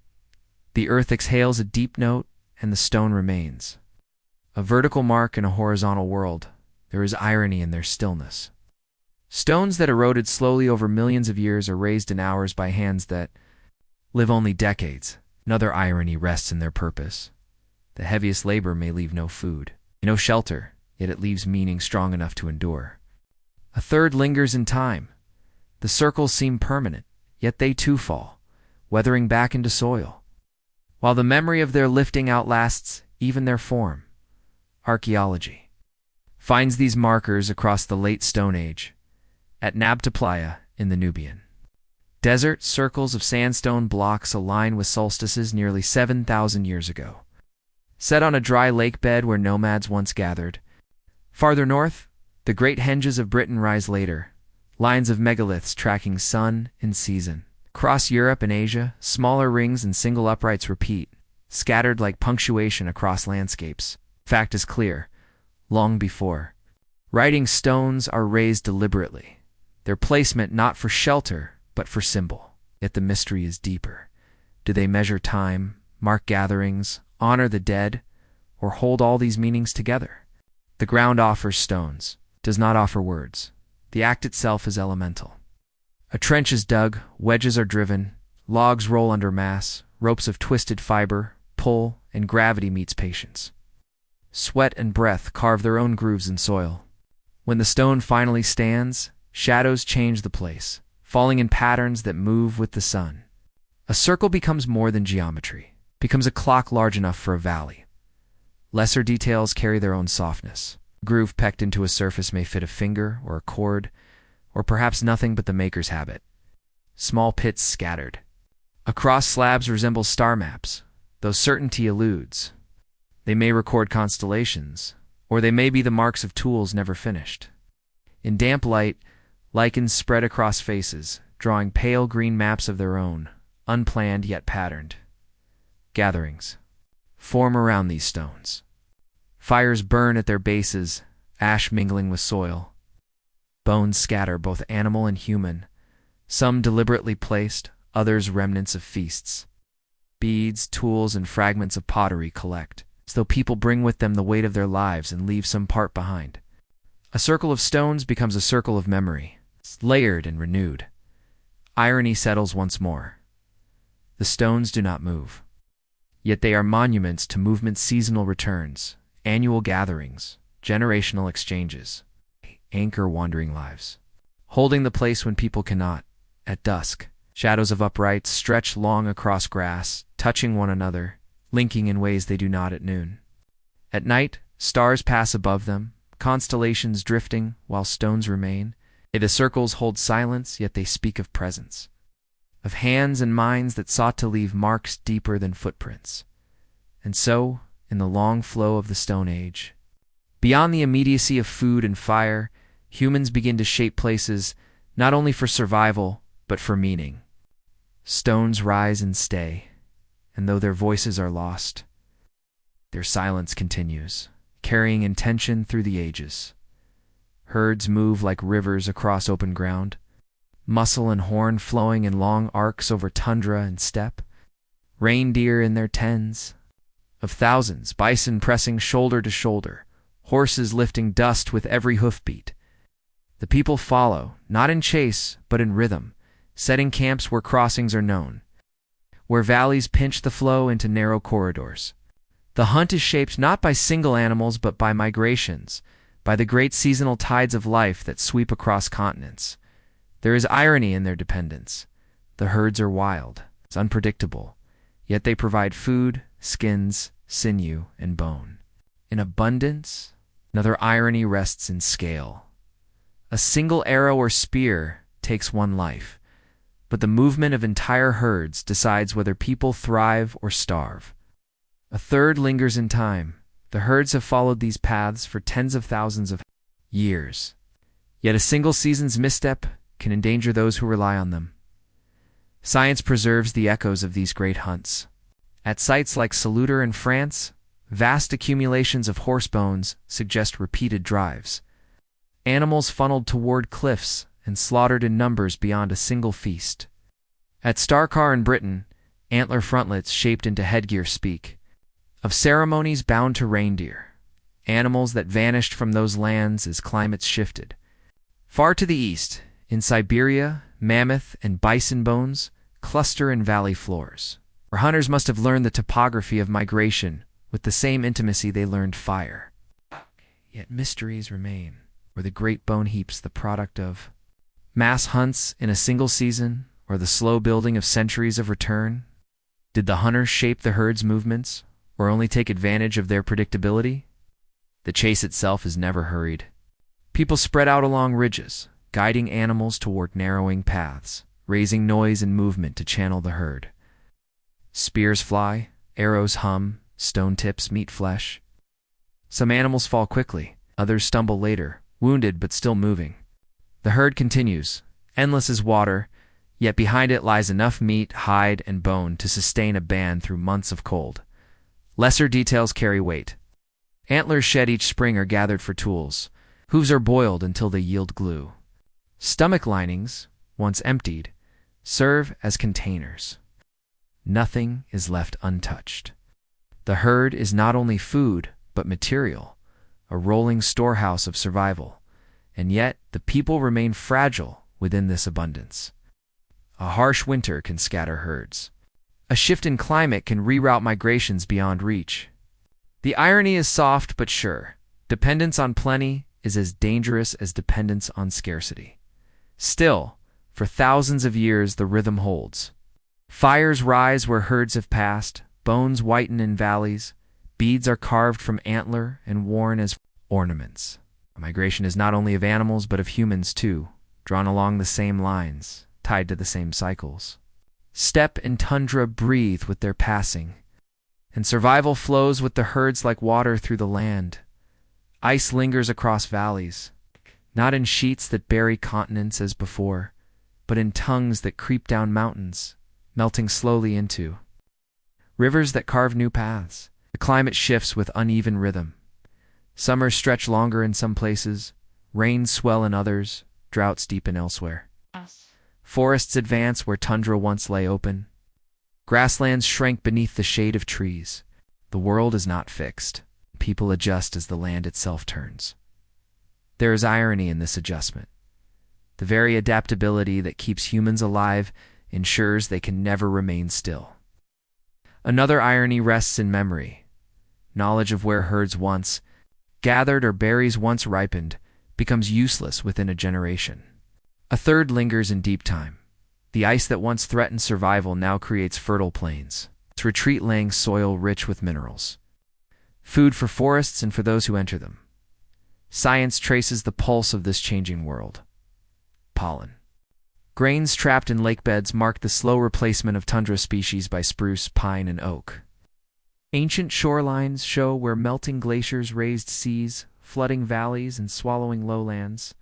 the earth exhales a deep note and the stone remains. A vertical mark in a horizontal world, there is irony in their stillness. Stones that eroded slowly over millions of years are raised in hours by hands that live only decades. Another irony rests in their purpose. The heaviest labor may leave no food, no shelter, yet it leaves meaning strong enough to endure. A third lingers in time. The circles seem permanent, yet they too fall, weathering back into soil. While the memory of their lifting outlasts even their form, archaeology finds these markers across the late Stone Age, at Nabta Playa in the Nubian. Desert circles of sandstone blocks align with solstices nearly 7,000 years ago, set on a dry lake bed where nomads once gathered. Farther north, the great henges of Britain rise later, lines of megaliths tracking sun and season. Across Europe and Asia, smaller rings and single uprights repeat, scattered like punctuation across landscapes. Fact is clear, long before. Writing stones are raised deliberately, their placement not for shelter, but for symbol. Yet the mystery is deeper. Do they measure time, mark gatherings, honor the dead, or hold all these meanings together? The ground offers stones, does not offer words. The act itself is elemental. A trench is dug, wedges are driven, logs roll under mass, ropes of twisted fiber pull, and gravity meets patience. Sweat and breath carve their own grooves in soil. When the stone finally stands, shadows change the place, falling in patterns that move with the sun. A circle becomes more than geometry, becomes a clock large enough for a valley. Lesser details carry their own softness. A groove pecked into a surface may fit a finger or a cord, or perhaps nothing but the maker's habit. Small pits scattered. Across slabs resemble star maps, though certainty eludes. They may record constellations, or they may be the marks of tools never finished. In damp light, lichens spread across faces, drawing pale green maps of their own, unplanned yet patterned. Gatherings form around these stones. Fires burn at their bases, ash mingling with soil. Bones scatter, both animal and human, some deliberately placed, others remnants of feasts. Beads, tools, and fragments of pottery collect, as though people bring with them the weight of their lives and leave some part behind. A circle of stones becomes a circle of memory, layered and renewed. Irony settles once more. The stones do not move. Yet they are monuments to movement's seasonal returns, annual gatherings, generational exchanges. Anchor wandering lives, holding the place when people cannot. At dusk, shadows of uprights stretch long across grass, touching one another, linking in ways they do not at noon. At night, stars pass above them, constellations drifting while stones remain. The circles hold silence, yet they speak of presence, of hands and minds that sought to leave marks deeper than footprints. And so, in the long flow of the Stone Age, beyond the immediacy of food and fire, humans begin to shape places not only for survival, but for meaning. Stones rise and stay, and though their voices are lost, their silence continues, carrying intention through the ages. Herds move like rivers across open ground, muscle and horn flowing in long arcs over tundra and steppe. Reindeer in their tens of thousands, bison pressing shoulder to shoulder, horses lifting dust with every hoofbeat. The people follow, not in chase, but in rhythm, setting camps where crossings are known, where valleys pinch the flow into narrow corridors. The hunt is shaped not by single animals but by migrations, by the great seasonal tides of life that sweep across continents. There is irony in their dependence. The herds are wild, it's unpredictable, yet they provide food, skins, sinew, and bone. In abundance, another irony rests in scale. A single arrow or spear takes one life, but the movement of entire herds decides whether people thrive or starve. A third lingers in time. The herds have followed these paths for tens of thousands of years. Yet a single season's misstep can endanger those who rely on them. Science preserves the echoes of these great hunts. At sites like Saluter in France, vast accumulations of horse bones suggest repeated drives. Animals funneled toward cliffs and slaughtered in numbers beyond a single feast. At Starkar in Britain, antler frontlets shaped into headgear speak of ceremonies bound to reindeer, animals that vanished from those lands as climates shifted. Far to the east, in Siberia, mammoth and bison bones cluster in valley floors, where hunters must have learned the topography of migration with the same intimacy they learned fire. Yet mysteries remain. Were the great bone heaps the product of mass hunts in a single season, or the slow building of centuries of return? Did the hunters shape the herd's movements, or only take advantage of their predictability? The chase itself is never hurried. People spread out along ridges, guiding animals toward narrowing paths, raising noise and movement to channel the herd. Spears fly, arrows hum, stone tips meet flesh. Some animals fall quickly, others stumble later, wounded but still moving. The herd continues, endless as water, yet behind it lies enough meat, hide, and bone to sustain a band through months of cold. Lesser details carry weight. Antlers shed each spring are gathered for tools. Hooves are boiled until they yield glue. Stomach linings, once emptied, serve as containers. Nothing is left untouched. The herd is not only food, but material, a rolling storehouse of survival, and yet the people remain fragile within this abundance. A harsh winter can scatter herds. A shift in climate can reroute migrations beyond reach. The irony is soft but sure. Dependence on plenty is as dangerous as dependence on scarcity. Still, for thousands of years the rhythm holds. Fires rise where herds have passed, bones whiten in valleys, beads are carved from antler and worn as ornaments. Migration is not only of animals but of humans too, drawn along the same lines, tied to the same cycles. Steppe and tundra breathe with their passing, and survival flows with the herds like water through the land. Ice lingers across valleys, not in sheets that bury continents as before, but in tongues that creep down mountains, melting slowly into rivers that carve new paths. The climate shifts with uneven rhythm. Summers stretch longer in some places, rains swell in others, droughts deepen elsewhere. Forests advance where tundra once lay open. Grasslands shrink beneath the shade of trees. The world is not fixed. People adjust as the land itself turns. There is irony in this adjustment. The very adaptability that keeps humans alive ensures they can never remain still. Another irony rests in memory. Knowledge of where herds once gathered or berries once ripened becomes useless within a generation. A third lingers in deep time. The ice that once threatened survival now creates fertile plains, its retreat laying soil rich with minerals. Food for forests and for those who enter them. Science traces the pulse of this changing world. Pollen. Grains trapped in lake beds mark the slow replacement of tundra species by spruce, pine, and oak. Ancient shorelines show where melting glaciers raised seas, flooding valleys and swallowing lowlands.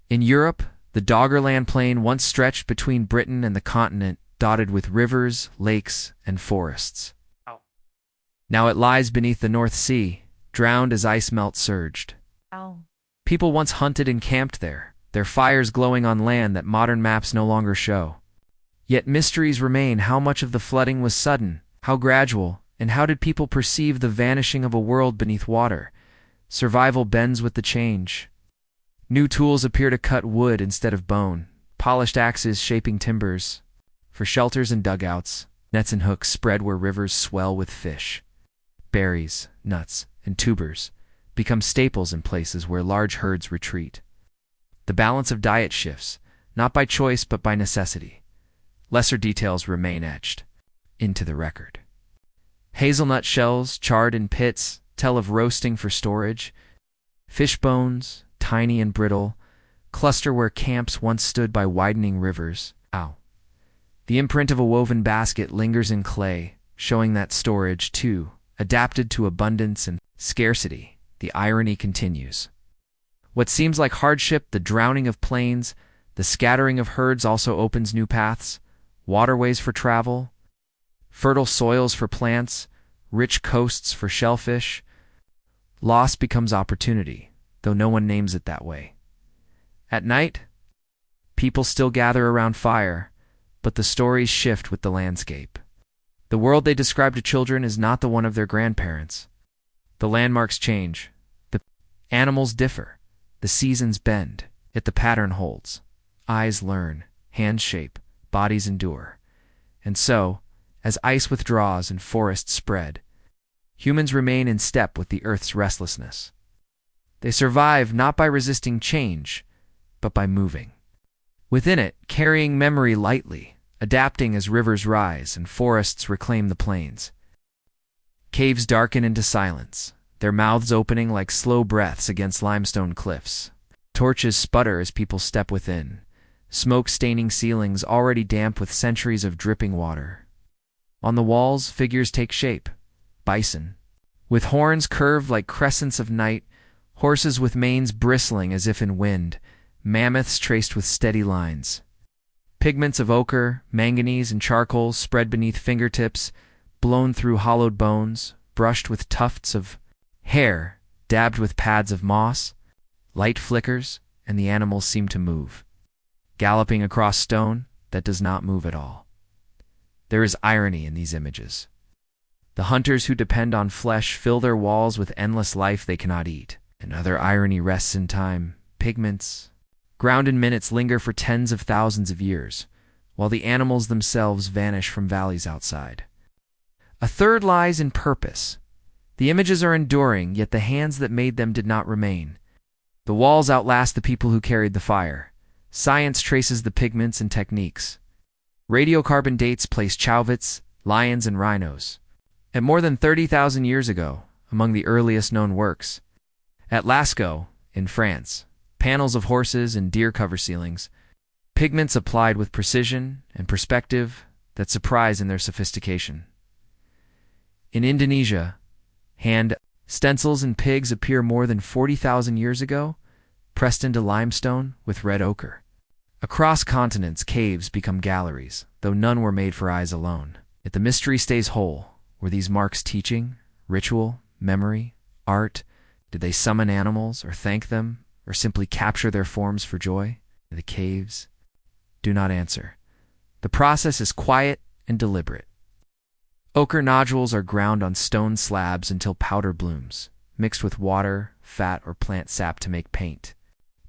In Europe, the Doggerland Plain once stretched between Britain and the continent, dotted with rivers, lakes, and forests. Now it lies beneath the North Sea, drowned as ice melt surged. People once hunted and camped there, their fires glowing on land that modern maps no longer show. Yet mysteries remain. How much of the flooding was sudden, how gradual, and how did people perceive the vanishing of a world beneath water? Survival bends with the change. New tools appear to cut wood instead of bone, polished axes shaping timbers. For shelters and dugouts, nets and hooks spread where rivers swell with fish. Berries, nuts, and tubers become staples in places where large herds retreat. The balance of diet shifts, not by choice but by necessity. Lesser details remain etched into the record. Hazelnut shells, charred in pits, tell of roasting for storage. Fish bones, tiny and brittle, cluster where camps once stood by widening rivers. The imprint of a woven basket lingers in clay, showing that storage, too, adapted to abundance and scarcity. The irony continues. What seems like hardship, the drowning of plains, the scattering of herds also opens new paths, waterways for travel, fertile soils for plants, rich coasts for shellfish. Loss becomes opportunity, though no one names it that way. At night, people still gather around fire, but the stories shift with the landscape. The world they describe to children is not the one of their grandparents. The landmarks change. The animals differ. The seasons bend, yet the pattern holds. Eyes learn, hands shape, bodies endure. And so, as ice withdraws and forests spread, humans remain in step with the Earth's restlessness. They survive not by resisting change, but by moving. Within it, carrying memory lightly, adapting as rivers rise and forests reclaim the plains. Caves darken into silence, their mouths opening like slow breaths against limestone cliffs. Torches sputter as people step within, smoke staining ceilings already damp with centuries of dripping water. On the walls, figures take shape. Bison, with horns curved like crescents of night, horses with manes bristling as if in wind, mammoths traced with steady lines. Pigments of ochre, manganese, and charcoal spread beneath fingertips, blown through hollowed bones, brushed with tufts of hair, dabbed with pads of moss. Light flickers, and the animals seem to move, galloping across stone that does not move at all. There is irony in these images. The hunters who depend on flesh fill their walls with endless life they cannot eat. Another irony rests in time. Pigments, ground in minutes, linger for tens of thousands of years, while the animals themselves vanish from valleys outside. A third lies in purpose. The images are enduring, yet the hands that made them did not remain. The walls outlast the people who carried the fire. Science traces the pigments and techniques. Radiocarbon dates place Chauvets, lions, and rhinos at more than 30,000 years ago, among the earliest known works. At Lascaux, in France, panels of horses and deer cover ceilings, pigments applied with precision and perspective that surprise in their sophistication. In Indonesia, hand stencils and pigs appear more than 40,000 years ago, pressed into limestone with red ochre. Across continents, caves become galleries, though none were made for eyes alone. Yet the mystery stays whole. Were these marks teaching, ritual, memory, art? Did they summon animals, or thank them, or simply capture their forms for joy? The caves do not answer. The process is quiet and deliberate. Ochre nodules are ground on stone slabs until powder blooms, mixed with water, fat, or plant sap to make paint.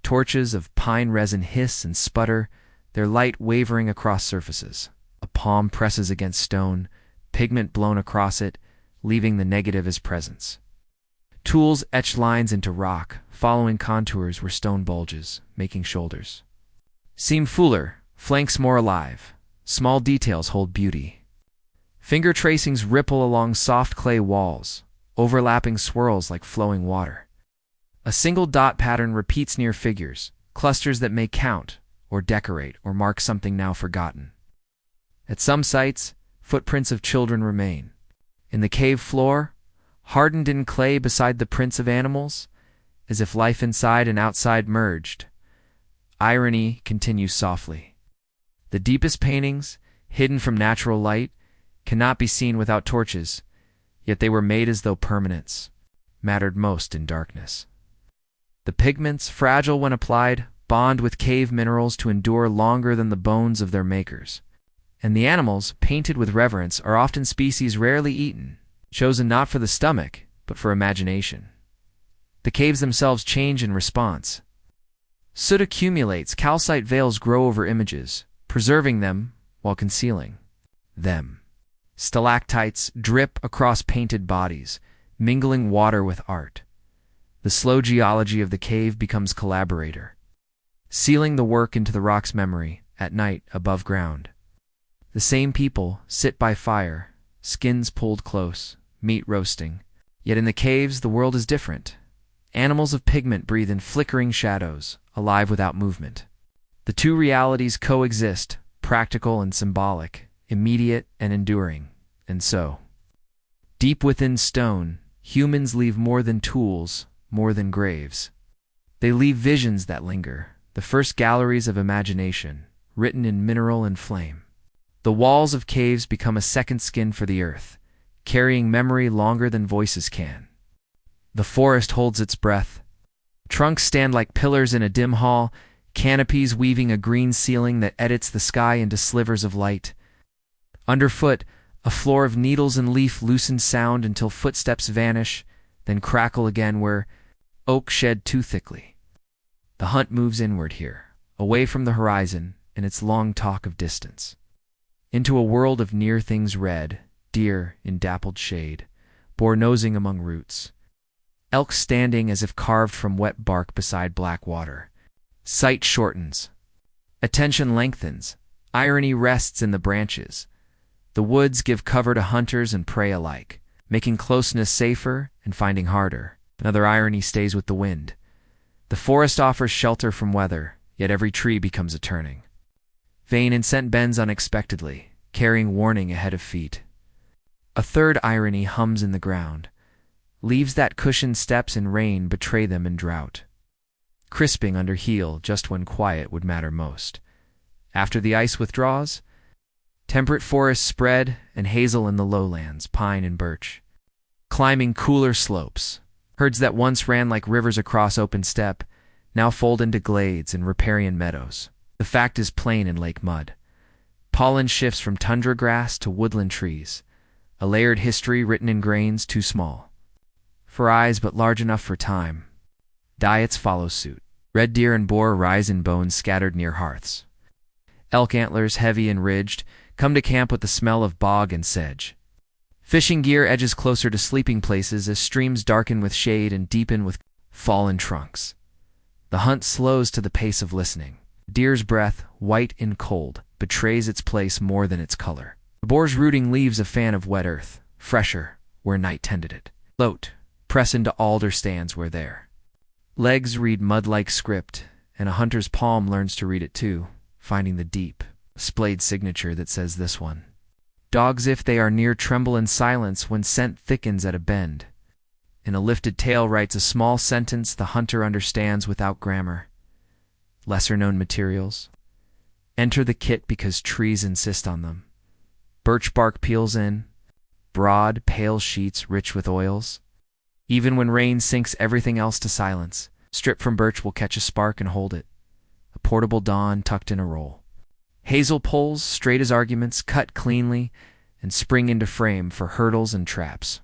Torches of pine resin hiss and sputter, their light wavering across surfaces. A palm presses against stone, pigment blown across it, leaving the negative as presence. Tools etch lines into rock, following contours where stone bulges, making shoulders. Seam fuller, flanks more alive. Small details hold beauty. Finger tracings ripple along soft clay walls, overlapping swirls like flowing water. A single dot pattern repeats near figures, clusters that may count, or decorate, or mark something now forgotten. At some sites, footprints of children remain. In the cave floor, hardened in clay beside the prints of animals, as if life inside and outside merged. Irony continues softly. The deepest paintings, hidden from natural light, cannot be seen without torches, yet they were made as though permanence mattered most in darkness. The pigments, fragile when applied, bond with cave minerals to endure longer than the bones of their makers. And the animals, painted with reverence, are often species rarely eaten, chosen not for the stomach, but for imagination. The caves themselves change in response. Soot accumulates, calcite veils grow over images, preserving them while concealing them. Stalactites drip across painted bodies, mingling water with art. The slow geology of the cave becomes collaborator, sealing the work into the rock's memory at night above ground. The same people sit by fire, skins pulled close, meat roasting. Yet in the caves, the world is different. Animals of pigment breathe in flickering shadows, alive without movement. The two realities coexist, practical and symbolic, immediate and enduring. And so, deep within stone, humans leave more than tools, more than graves. They leave visions that linger, the first galleries of imagination, written in mineral and flame. The walls of caves become a second skin for the earth, carrying memory longer than voices can. The forest holds its breath. Trunks stand like pillars in a dim hall, canopies weaving a green ceiling that edits the sky into slivers of light. Underfoot, a floor of needles and leaf loosens sound until footsteps vanish, then crackle again where oak shed too thickly. The hunt moves inward here, away from the horizon and its long talk of distance, into a world of near things red, deer in dappled shade, boar nosing among roots, elk standing as if carved from wet bark beside black water. Sight shortens. Attention lengthens. Irony rests in the branches. The woods give cover to hunters and prey alike, making closeness safer and finding harder. Another irony stays with the wind. The forest offers shelter from weather, yet every tree becomes a turning. Vein and scent bends unexpectedly, carrying warning ahead of feet. A third irony hums in the ground. Leaves that cushioned steps in rain betray them in drought, crisping under heel just when quiet would matter most. After the ice withdraws, temperate forests spread and hazel in the lowlands, pine and birch. Climbing cooler slopes, herds that once ran like rivers across open steppe now fold into glades and riparian meadows. The fact is plain in lake mud. Pollen shifts from tundra grass to woodland trees, a layered history written in grains too small for eyes but large enough for time. Diets follow suit. Red deer and boar rise in bones scattered near hearths. Elk antlers, heavy and ridged, come to camp with the smell of bog and sedge. Fishing gear edges closer to sleeping places as streams darken with shade and deepen with fallen trunks. The hunt slows to the pace of listening. Deer's breath, white and cold, betrays its place more than its color. The boar's rooting leaves a fan of wet earth, fresher where night tended it. Lote, press into alder stands where there. Legs read mud-like script, and a hunter's palm learns to read it too, finding the deep, splayed signature that says this one. Dogs, if they are near, tremble in silence when scent thickens at a bend. In a lifted tail writes a small sentence the hunter understands without grammar. Lesser-known materials. Enter the kit because trees insist on them. Birch bark peels in, broad, pale sheets rich with oils. Even when rain sinks everything else to silence, strip from birch will catch a spark and hold it. A portable dawn tucked in a roll. Hazel poles, straight as arguments, cut cleanly and spring into frame for hurdles and traps.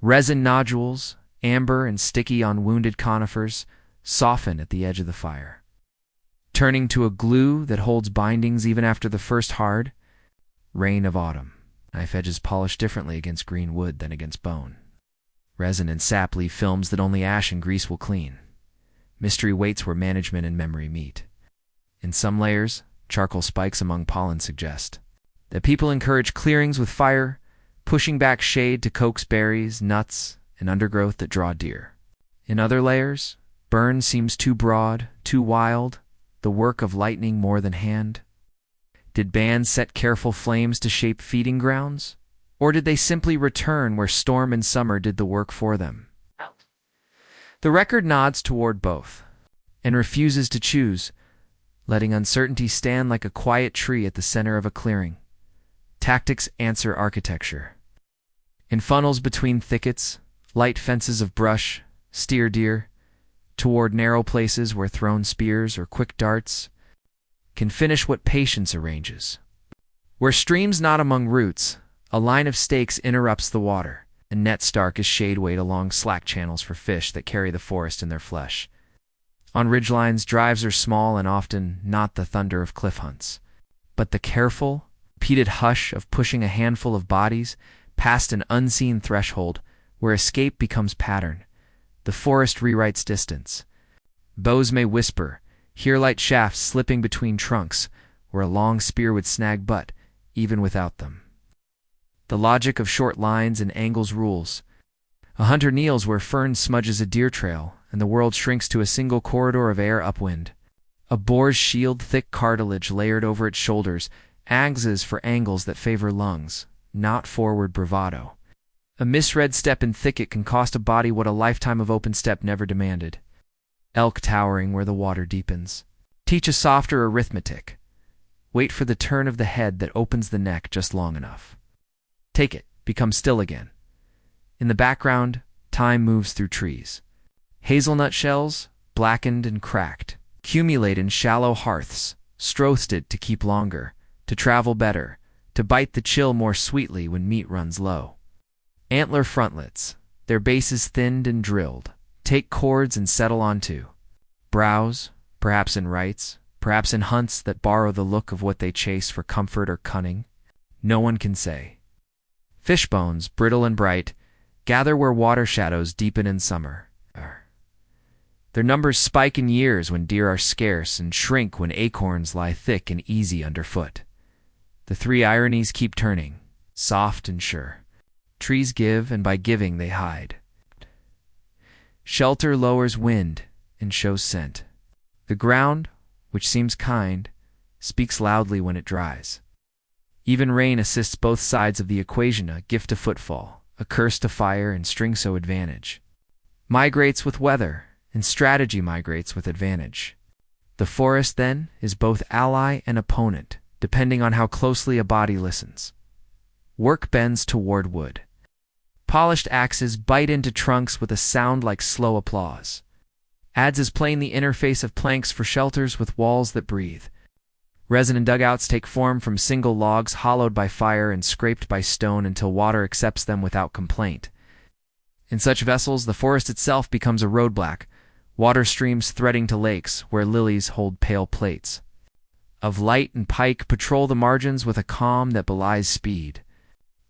Resin nodules, amber and sticky on wounded conifers, soften at the edge of the fire, turning to a glue that holds bindings even after the first hard rain of autumn. Knife edges polish differently against green wood than against bone. Resin and sap leave films that only ash and grease will clean. Mystery waits where management and memory meet. In some layers, charcoal spikes among pollen suggest that people encourage clearings with fire, pushing back shade to coax berries, nuts, and undergrowth that draw deer. In other layers, burn seems too broad, too wild, the work of lightning more than hand. Did bands set careful flames to shape feeding grounds? Or did they simply return where storm and summer did the work for them? The record nods toward both, and refuses to choose, letting uncertainty stand like a quiet tree at the center of a clearing. Tactics answer architecture. In funnels between thickets, light fences of brush steer deer toward narrow places where thrown spears or quick darts can finish what patience arranges. Where streams knot among roots, a line of stakes interrupts the water, and nets dark as shade wait along slack channels for fish that carry the forest in their flesh. On ridgelines, drives are small and often not the thunder of cliff hunts, but the careful, repeated hush of pushing a handful of bodies past an unseen threshold where escape becomes pattern. The forest rewrites distance. Bows may whisper, hear light shafts slipping between trunks where a long spear would snag butt, even without them. The logic of short lines and angles rules. A hunter kneels where fern smudges a deer trail, and the world shrinks to a single corridor of air upwind. A boar's shield, thick cartilage layered over its shoulders, axes for angles that favor lungs, not forward bravado. A misread step in thicket can cost a body what a lifetime of open steppe never demanded. Elk towering where the water deepens. Teach a softer arithmetic. Wait for the turn of the head that opens the neck just long enough. Take it, become still again. In the background, time moves through trees. Hazelnut shells, blackened and cracked, accumulate in shallow hearths, roasted to keep longer, to travel better, to bite the chill more sweetly when meat runs low. Antler frontlets, their bases thinned and drilled, take chords and settle onto. Browse, perhaps in rites, perhaps in hunts that borrow the look of what they chase for comfort or cunning. No one can say. Fish bones, brittle and bright, gather where water shadows deepen in summer. Their numbers spike in years when deer are scarce and shrink when acorns lie thick and easy underfoot. The three ironies keep turning, soft and sure. Trees give, and by giving they hide. Shelter lowers wind and shows scent. The ground, which seems kind, speaks loudly when it dries. Even rain assists both sides of the equation, a gift to footfall, a curse to fire and string-so advantage. Migrates with weather, and strategy migrates with advantage. The forest, then, is both ally and opponent, depending on how closely a body listens. Work bends toward wood. Polished axes bite into trunks with a sound like slow applause. Adds as plain the interface of planks for shelters with walls that breathe. Resin and dugouts take form from single logs hollowed by fire and scraped by stone until water accepts them without complaint. In such vessels, the forest itself becomes a roadblock, water streams threading to lakes where lilies hold pale plates. Of light and pike patrol the margins with a calm that belies speed.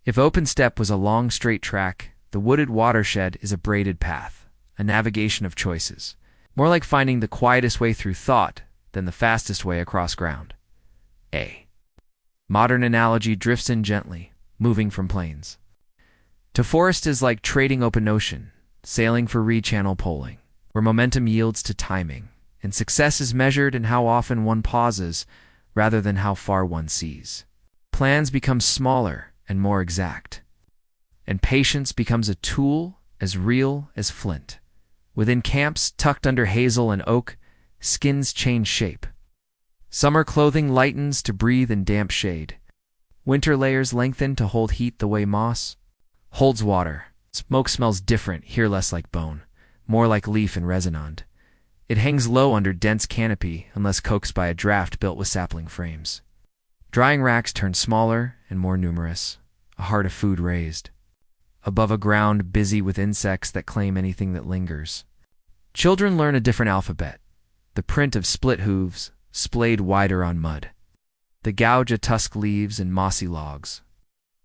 If open steppe was a long straight track, the wooded watershed is a braided path, a navigation of choices. More like finding the quietest way through thought than the fastest way across ground. A modern analogy drifts in gently, moving from plains. To forest is like trading open ocean, sailing for re-channel poling, where momentum yields to timing, and success is measured in how often one pauses rather than how far one sees. Plans become smaller and more exact, and patience becomes a tool as real as flint. Within camps, tucked under hazel and oak, skins change shape. Summer clothing lightens to breathe in damp shade. Winter layers lengthen to hold heat the way moss holds water. Smoke smells different, here less like bone, more like leaf and resonant. It hangs low under dense canopy unless coaxed by a draft built with sapling frames. Drying racks turn smaller and more numerous, a heart of food raised. Above a ground busy with insects that claim anything that lingers. Children learn a different alphabet, the print of split hooves, splayed wider on mud. The gouge of tusk leaves and mossy logs.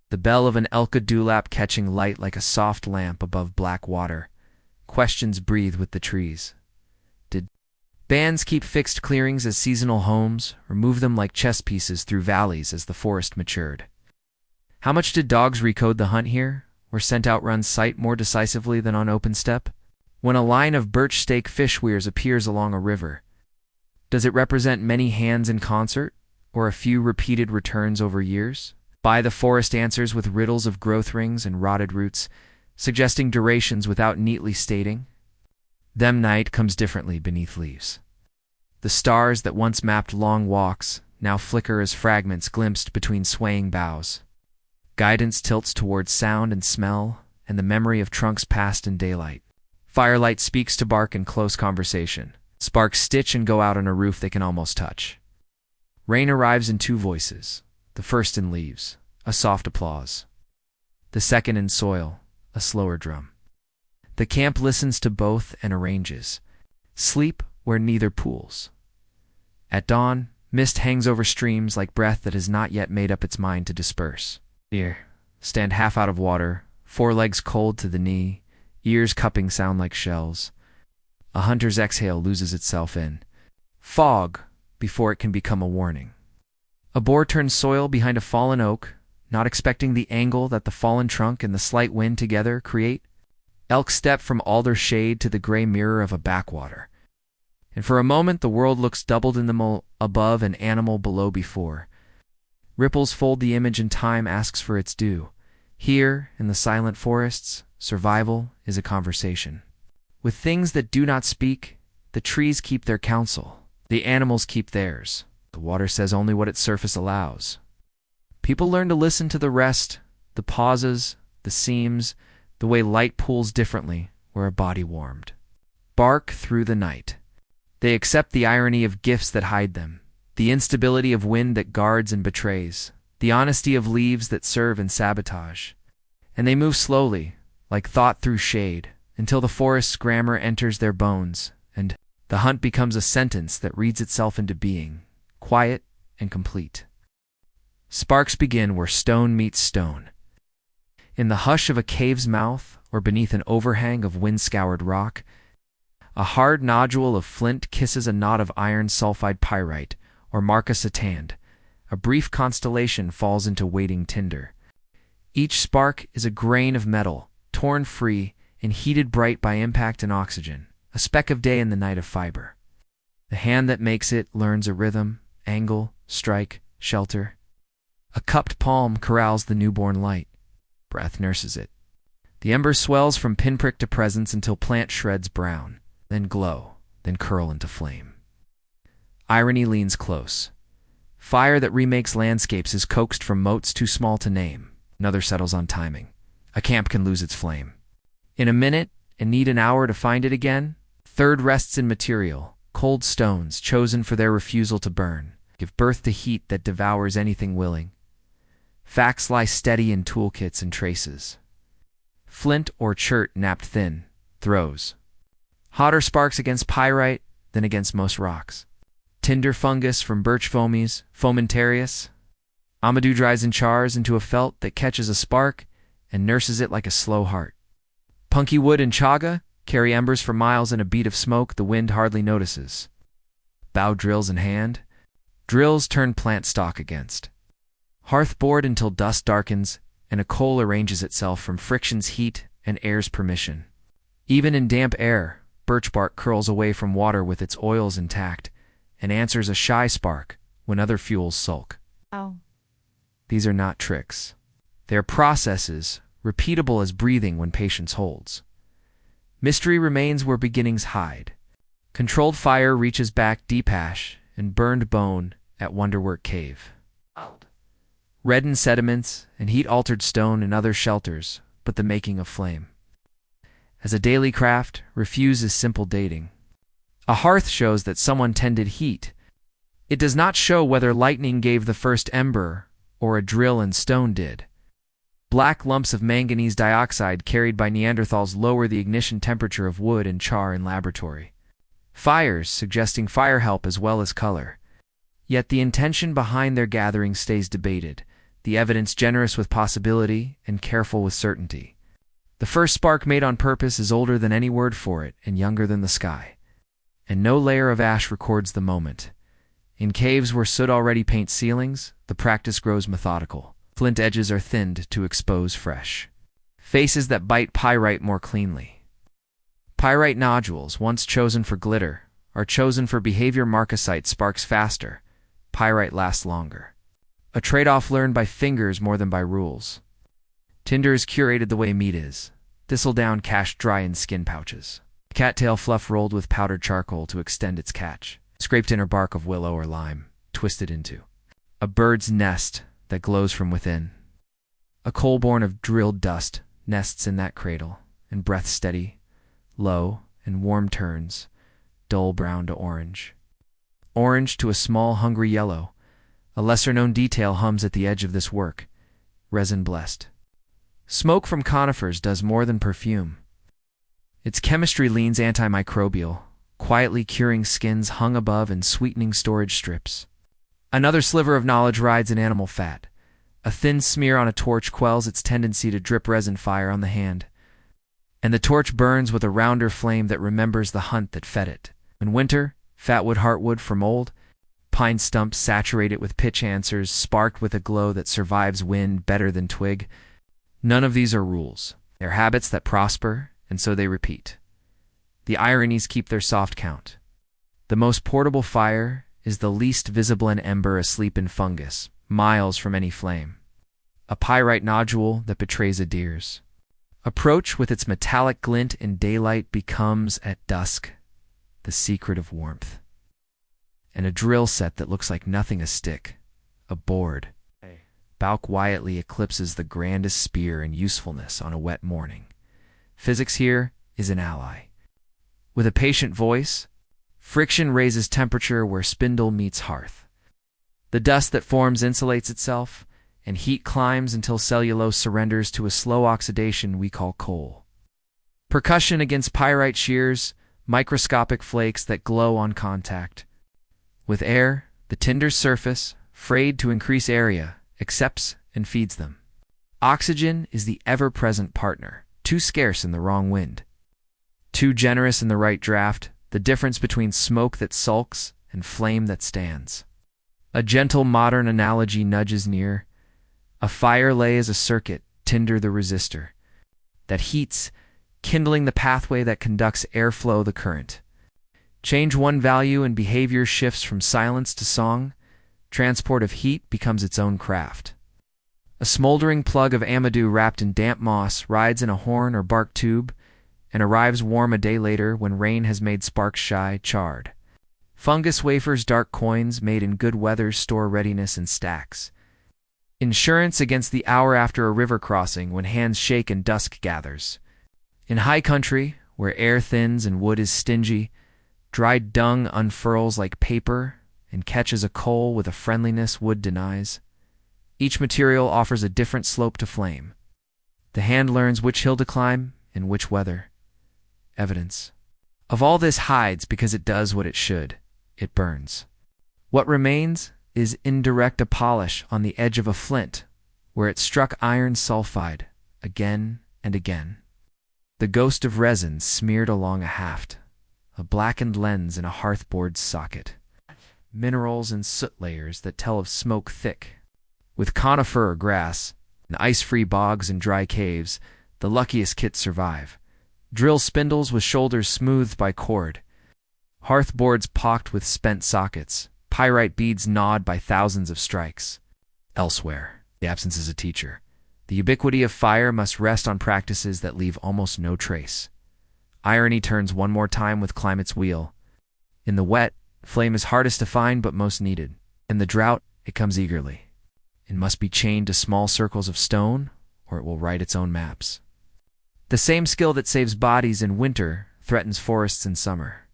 The bell of an elka dewlap catching light like a soft lamp above black water. Questions breathe with the trees. Did bands keep fixed clearings as seasonal homes, or move them like chess pieces through valleys as the forest matured? How much did dogs recode the hunt here, where scent outruns sight more decisively than on open steppe? When a line of birch stake fish weirs appears along a river, does it represent many hands in concert, or a few repeated returns over years? By the forest answers with riddles of growth rings and rotted roots, suggesting durations without neatly stating. Them night comes differently beneath leaves. The stars that once mapped long walks now flicker as fragments glimpsed between swaying boughs. Guidance tilts towards sound and smell, and the memory of trunks passed in daylight. Firelight speaks to bark in close conversation. Sparks stitch and go out on a roof they can almost touch. Rain arrives in two voices. The first in leaves, a soft applause. The second in soil, a slower drum. The camp listens to both and arranges. Sleep where neither pools. At dawn, mist hangs over streams like breath that has not yet made up its mind to disperse. Deer stand half out of water, forelegs cold to the knee, ears cupping sound like shells. A hunter's exhale loses itself in fog before it can become a warning. A boar turns soil behind a fallen oak, not expecting the angle that the fallen trunk and the slight wind together create. Elk step from alder shade to the gray mirror of a backwater. And for a moment the world looks doubled in the mole above and animal below before. Ripples fold the image and time asks for its due. Here, in the silent forests, survival is a conversation. With things that do not speak, the trees keep their counsel. The animals keep theirs. The water says only what its surface allows. People learn to listen to the rest, the pauses, the seams, the way light pools differently where a body warmed. Bark through the night. They accept the irony of gifts that hide them, the instability of wind that guards and betrays, the honesty of leaves that serve and sabotage. And they move slowly, like thought through shade, until the forest's grammar enters their bones, and the hunt becomes a sentence that reads itself into being, quiet and complete. Sparks begin where stone meets stone. In the hush of a cave's mouth, or beneath an overhang of wind-scoured rock, a hard nodule of flint kisses a knot of iron sulfide pyrite, or marcasitand. A brief constellation falls into waiting tinder. Each spark is a grain of metal, torn free and heated bright by impact and oxygen, a speck of day in the night of fiber. The hand that makes it learns a rhythm, angle, strike, shelter. A cupped palm corrals the newborn light. Breath nurses it. The ember swells from pinprick to presence until plant shreds brown, then glow, then curl into flame. Irony leans close. Fire that remakes landscapes is coaxed from motes too small to name. Another settles on timing. A camp can lose its flame. In a minute, and need an hour to find it again, third rests in material, cold stones chosen for their refusal to burn, give birth to heat that devours anything willing. Facts lie steady in toolkits and traces. Flint or chert napped thin, throws. Hotter sparks against pyrite than against most rocks. Tinder fungus from birch foamies, fomentarius. Amadou dries and chars into a felt that catches a spark and nurses it like a slow heart. Punky wood and chaga carry embers for miles in a beat of smoke the wind hardly notices. Bow drills in hand, drills turn plant stock against. Hearth board until dust darkens, and a coal arranges itself from friction's heat and air's permission. Even in damp air, birch bark curls away from water with its oils intact, and answers a shy spark when other fuels sulk. Oh. These are not tricks. They are processes, repeatable as breathing when patience holds. Mystery remains where beginnings hide. Controlled fire reaches back deep ash and burned bone at Wonderwork Cave. Reddened sediments and heat-altered stone and other shelters, but the making of flame. As a daily craft, refuse is simple dating. A hearth shows that someone tended heat. It does not show whether lightning gave the first ember or a drill and stone did. Black lumps of manganese dioxide carried by Neanderthals lower the ignition temperature of wood and char in laboratory. Fires suggesting fire help as well as color. Yet the intention behind their gathering stays debated, the evidence generous with possibility and careful with certainty. The first spark made on purpose is older than any word for it and younger than the sky. And no layer of ash records the moment. In caves where soot already paints ceilings, the practice grows methodical. Flint edges are thinned to expose fresh faces that bite pyrite more cleanly. Pyrite nodules, once chosen for glitter, are chosen for behavior. Marcasite sparks faster. Pyrite lasts longer. A trade-off learned by fingers more than by rules. Tinder is curated the way meat is. Thistledown cached dry in skin pouches. Cattail fluff rolled with powdered charcoal to extend its catch. Scraped inner bark of willow or lime, twisted into a bird's nest that glows from within. A coal born of drilled dust nests in that cradle, and breath steady, low, and warm turns, dull brown to orange. Orange to a small, hungry yellow. A lesser-known detail hums at the edge of this work, resin blessed. Smoke from conifers does more than perfume. Its chemistry leans antimicrobial, quietly curing skins hung above and sweetening storage strips. Another sliver of knowledge rides in animal fat. A thin smear on a torch quells its tendency to drip resin fire on the hand. And the torch burns with a rounder flame that remembers the hunt that fed it. In winter, fatwood heartwood from old, pine stumps saturate it with pitch answers, sparked with a glow that survives wind better than twig. None of these are rules. They're habits that prosper, and so they repeat. The ironies keep their soft count. The most portable fire is the least visible an ember asleep in fungus, miles from any flame. A pyrite nodule that betrays a deer's approach with its metallic glint in daylight becomes, at dusk, the secret of warmth. And a drill set that looks like nothing a stick, a board, Balk quietly eclipses the grandest spear in usefulness on a wet morning. Physics here is an ally. With a patient voice, friction raises temperature where spindle meets hearth. The dust that forms insulates itself, and heat climbs until cellulose surrenders to a slow oxidation we call coal. Percussion against pyrite shears, microscopic flakes that glow on contact. With air, the tinder's surface, frayed to increase area, accepts and feeds them. Oxygen is the ever-present partner, too scarce in the wrong wind. Too generous in the right draft, the difference between smoke that sulks and flame that stands. A gentle modern analogy nudges near. A fire lay as a circuit, tinder the resistor, that heats, kindling the pathway that conducts airflow the current. Change one value and behavior shifts from silence to song. Transport of heat becomes its own craft. A smoldering plug of amadou wrapped in damp moss rides in a horn or bark tube and arrives warm a day later when rain has made sparks shy, charred. Fungus wafers, dark coins made in good weather store readiness in stacks. Insurance against the hour after a river crossing when hands shake and dusk gathers. In high country, where air thins and wood is stingy, dried dung unfurls like paper and catches a coal with a friendliness wood denies. Each material offers a different slope to flame. The hand learns which hill to climb in which weather. Evidence of all this hides because it does what it should. It burns. What remains is indirect a polish on the edge of a flint where it struck iron sulfide again and again. The ghost of resin smeared along a haft, a blackened lens in a hearthboard's socket. Minerals and soot layers that tell of smoke thick. With conifer or grass, and ice-free bogs and dry caves, the luckiest kits survive. Drill spindles with shoulders smoothed by cord. Hearthboards pocked with spent sockets. Pyrite beads gnawed by thousands of strikes. Elsewhere, the absence is a teacher. The ubiquity of fire must rest on practices that leave almost no trace. Irony turns one more time with climate's wheel. In the wet, flame is hardest to find but most needed. In the drought, it comes eagerly. It must be chained to small circles of stone, or it will write its own maps. The same skill that saves bodies in winter threatens forests in summer.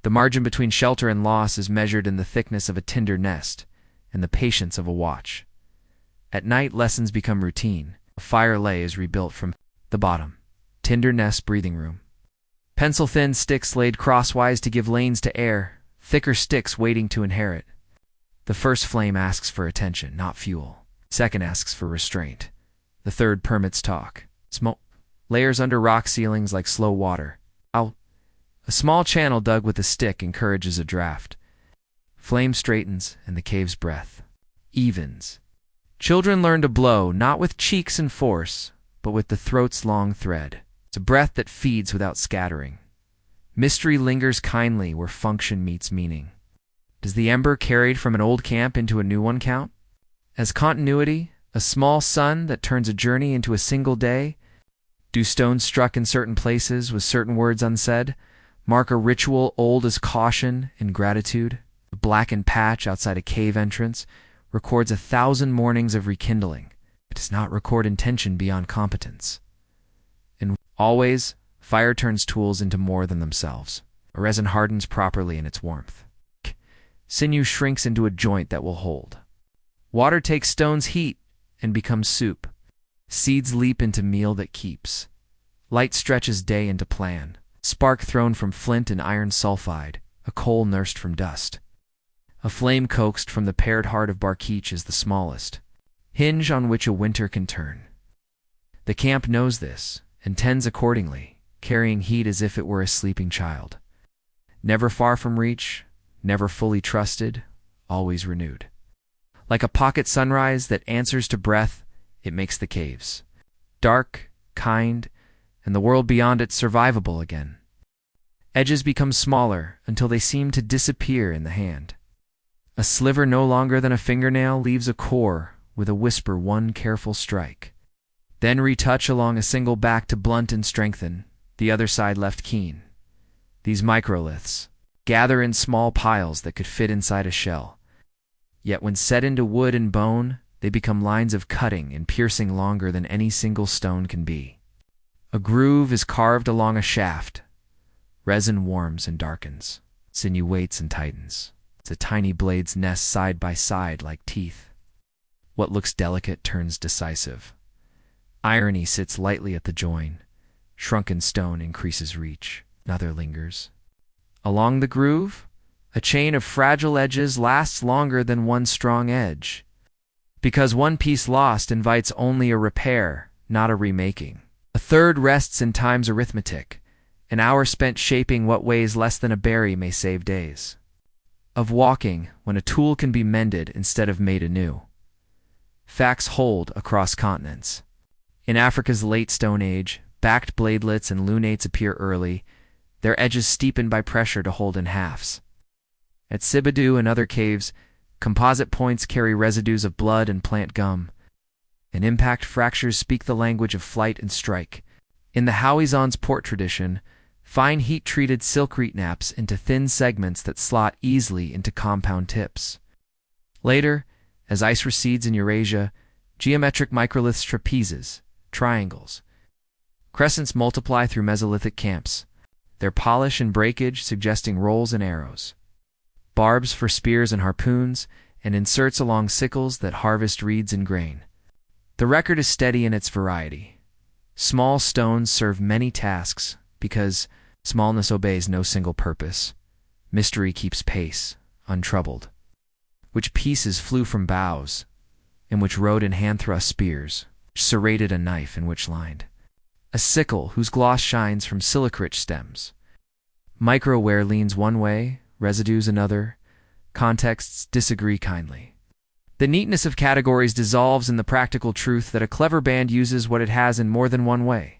The margin between shelter and loss is measured in the thickness of a tinder nest and the patience of a watch. At night, lessons become routine. A fire lay is rebuilt from the bottom. Tinder nest breathing room. Pencil-thin sticks laid crosswise to give lanes to air, thicker sticks waiting to inherit. The first flame asks for attention, not fuel. Second asks for restraint. The third permits talk. Smoke layers under rock ceilings like slow water. A small channel dug with a stick encourages a draft. Flame straightens and the cave's breath evens. Children learn to blow not with cheeks and force, but with the throat's long thread. It's a breath that feeds without scattering. Mystery lingers kindly where function meets meaning. Does the ember carried from an old camp into a new one count? As continuity, a small sun that turns a journey into a single day? Do stones struck in certain places with certain words unsaid mark a ritual old as caution and gratitude? The blackened patch outside a cave entrance records 1,000 mornings of rekindling. It does not record intention beyond competence. And always, fire turns tools into more than themselves. A resin hardens properly in its warmth. Sinew shrinks into a joint that will hold. Water takes stone's heat and becomes soup. Seeds leap into meal that keeps. Light stretches day into plan. Spark thrown from flint and iron sulfide, a coal nursed from dust. A flame coaxed from the paired heart of barkeech is the smallest hinge on which a winter can turn. The camp knows this and tends accordingly, carrying heat as if it were a sleeping child. Never far from reach, never fully trusted, always renewed. Like a pocket sunrise that answers to breath, it makes the caves dark, kind, and the world beyond it survivable again. Edges become smaller until they seem to disappear in the hand. A sliver no longer than a fingernail leaves a core with a whisper one careful strike. Then retouch along a single back to blunt and strengthen, the other side left keen. These microliths gather in small piles that could fit inside a shell. Yet when set into wood and bone, they become lines of cutting and piercing longer than any single stone can be. A groove is carved along a shaft. Resin warms and darkens. Sinew waits and tightens. The tiny blades nest side by side like teeth. What looks delicate turns decisive. Irony sits lightly at the join. Shrunken stone increases reach. Another lingers. Along the groove, a chain of fragile edges lasts longer than one strong edge. Because one piece lost invites only a repair, not a remaking. A third rests in time's arithmetic. An hour spent shaping what weighs less than a berry may save days. Of walking when a tool can be mended instead of made anew. Facts hold across continents. In Africa's late Stone Age, backed bladelets and lunates appear early, their edges steepened by pressure to hold in halves. At Sibadu and other caves, composite points carry residues of blood and plant gum. And impact fractures speak the language of flight and strike. In the Hauizon's port tradition, fine heat-treated silkreed naps into thin segments that slot easily into compound tips. Later, as ice recedes in Eurasia, geometric microliths trapezes, triangles. Crescents multiply through Mesolithic camps, their polish and breakage suggesting rolls and arrows. Barbs for spears and harpoons, and inserts along sickles that harvest reeds and grain. The record is steady in its variety. Small stones serve many tasks because smallness obeys no single purpose. Mystery keeps pace, untroubled. Which pieces flew from bows, in which rode in hand-thrust spears, which serrated a knife and which lined. A sickle whose gloss shines from silic-rich stems. Microware leans one way, residues another. Contexts disagree kindly. The neatness of categories dissolves in the practical truth that a clever band uses what it has in more than one way.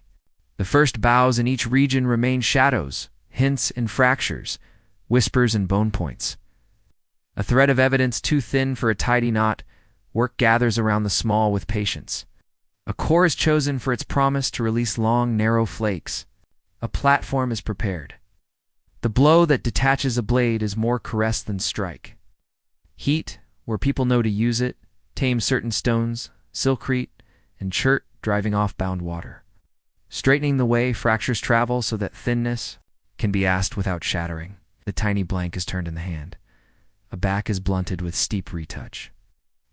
The first bows in each region remain shadows, hints and fractures, whispers and bone points. A thread of evidence too thin for a tidy knot, work gathers around the small with patience. A core is chosen for its promise to release long, narrow flakes. A platform is prepared. The blow that detaches a blade is more caress than strike. Heat, where people know to use it, tames certain stones, silkreed, and chert driving off bound water. Straightening the way fractures travel so that thinness can be asked without shattering. The tiny blank is turned in the hand. A back is blunted with steep retouch.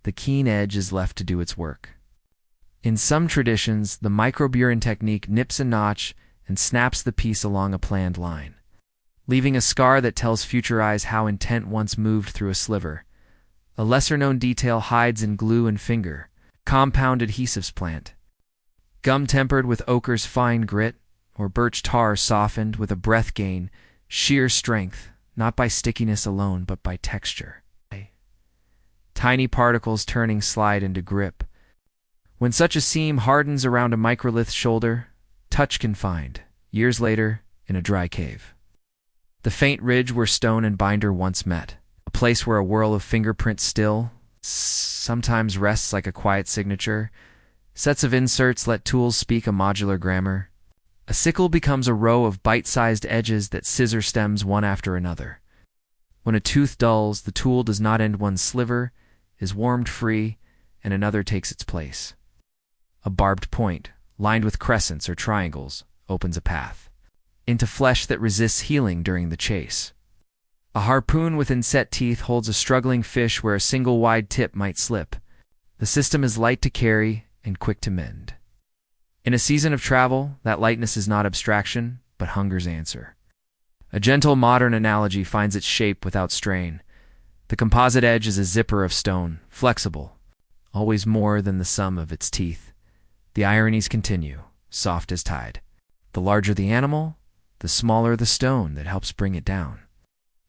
The keen edge is left to do its work. In some traditions, the microburin technique nips a notch and snaps the piece along a planned line, leaving a scar that tells future eyes how intent once moved through a sliver. A lesser-known detail hides in glue and finger, compound adhesives plant. Gum tempered with ochre's fine grit, or birch tar softened with a breath gain, sheer strength, not by stickiness alone, but by texture. Tiny particles turning slide into grip. When such a seam hardens around a microlith's shoulder, touch can find, years later, in a dry cave. The faint ridge where stone and binder once met, a place where a whirl of fingerprints still, sometimes rests like a quiet signature. Sets of inserts let tools speak a modular grammar. A sickle becomes a row of bite-sized edges that scissor stems one after another. When a tooth dulls, the tool does not end one sliver, is warmed free, and another takes its place. A barbed point, lined with crescents or triangles, opens a path into flesh that resists healing during the chase. A harpoon with inset teeth holds a struggling fish where a single wide tip might slip. The system is light to carry and quick to mend. In a season of travel, that lightness is not abstraction, but hunger's answer. A gentle modern analogy finds its shape without strain. The composite edge is a zipper of stone, flexible, always more than the sum of its teeth. The ironies continue, soft as tide. The larger the animal, the smaller the stone that helps bring it down.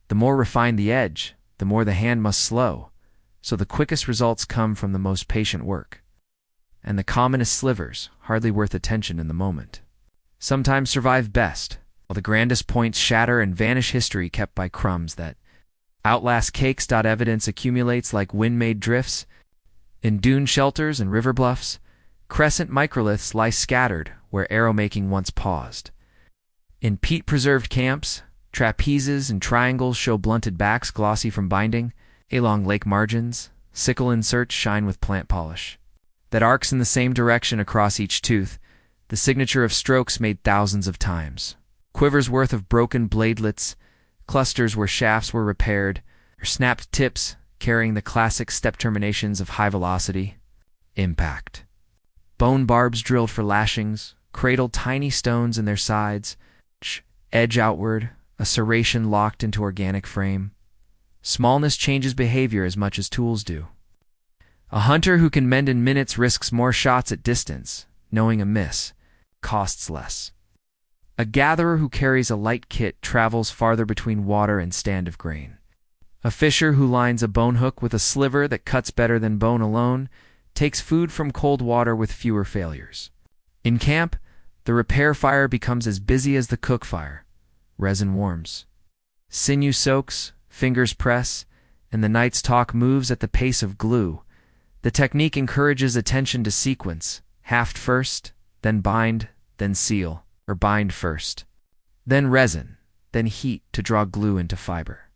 The more refined the edge, the more the hand must slow, so the quickest results come from the most patient work. And the commonest slivers, hardly worth attention in the moment, sometimes survive best, while the grandest points shatter and vanish, history kept by crumbs that outlast cakes. Evidence accumulates like wind-made drifts. In dune shelters and river bluffs, crescent microliths lie scattered where arrow-making once paused. In peat-preserved camps, trapezes and triangles show blunted backs glossy from binding. Along lake margins, sickle inserts shine with plant polish that arcs in the same direction across each tooth, the signature of strokes made thousands of times. Quivers worth of broken bladelets, clusters where shafts were repaired, or snapped tips carrying the classic step terminations of high velocity. Impact. Bone barbs drilled for lashings, cradled tiny stones in their sides, edge outward, a serration locked into organic frame. Smallness changes behavior as much as tools do. A hunter who can mend in minutes risks more shots at distance, knowing a miss costs less. A gatherer who carries a light kit travels farther between water and stand of grain. A fisher who lines a bone hook with a sliver that cuts better than bone alone takes food from cold water with fewer failures. In camp, the repair fire becomes as busy as the cook fire. Resin warms. Sinew soaks, fingers press, and the night's talk moves at the pace of glue. The technique encourages attention to sequence: haft first, then bind, then seal, or bind first, then resin, then heat to draw glue into fiber.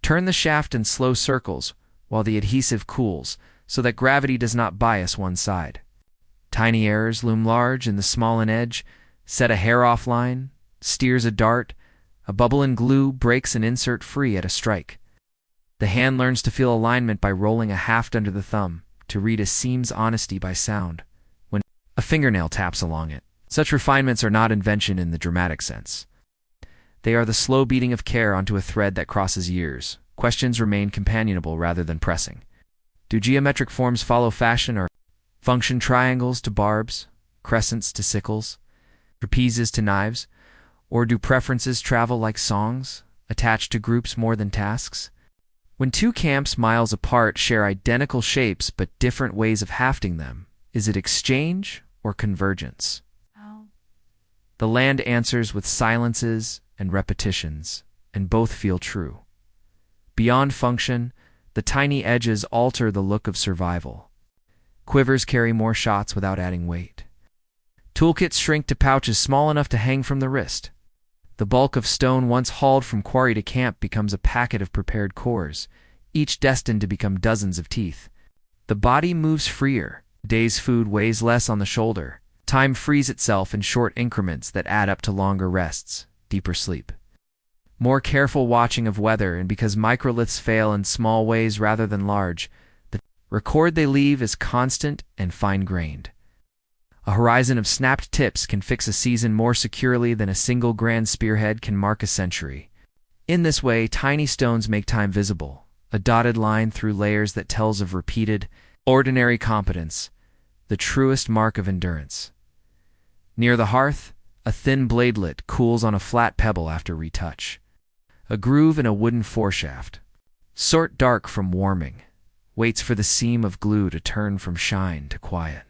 Turn the shaft in slow circles while the adhesive cools so that gravity does not bias one side. Tiny errors loom large in the small and edge. Set a hair off line, steers a dart, a bubble in glue breaks an insert free at a strike. The hand learns to feel alignment by rolling a haft under the thumb, to read a seam's honesty by sound, when a fingernail taps along it. Such refinements are not invention in the dramatic sense. They are the slow beating of care onto a thread that crosses years. Questions remain companionable rather than pressing. Do geometric forms follow fashion, or function triangles to barbs, crescents to sickles, trapezes to knives? Or do preferences travel like songs, attached to groups more than tasks? When two camps miles apart share identical shapes but different ways of hafting them, is it exchange or convergence? The land answers with silences and repetitions, and both feel true. Beyond function, the tiny edges alter the look of survival. Quivers carry more shots without adding weight. Toolkits shrink to pouches small enough to hang from the wrist. The bulk of stone once hauled from quarry to camp becomes a packet of prepared cores, each destined to become dozens of teeth. The body moves freer. Day's food weighs less on the shoulder. Time frees itself in short increments that add up to longer rests, deeper sleep. More careful watching of weather, and because microliths fail in small ways rather than large, the record they leave is constant and fine-grained. A horizon of snapped tips can fix a season more securely than a single grand spearhead can mark a century. In this way, tiny stones make time visible, a dotted line through layers that tells of repeated, ordinary competence, the truest mark of endurance. Near the hearth, a thin bladelet cools on a flat pebble after retouch. A groove in a wooden foreshaft, sort dark from warming, waits for the seam of glue to turn from shine to quiet.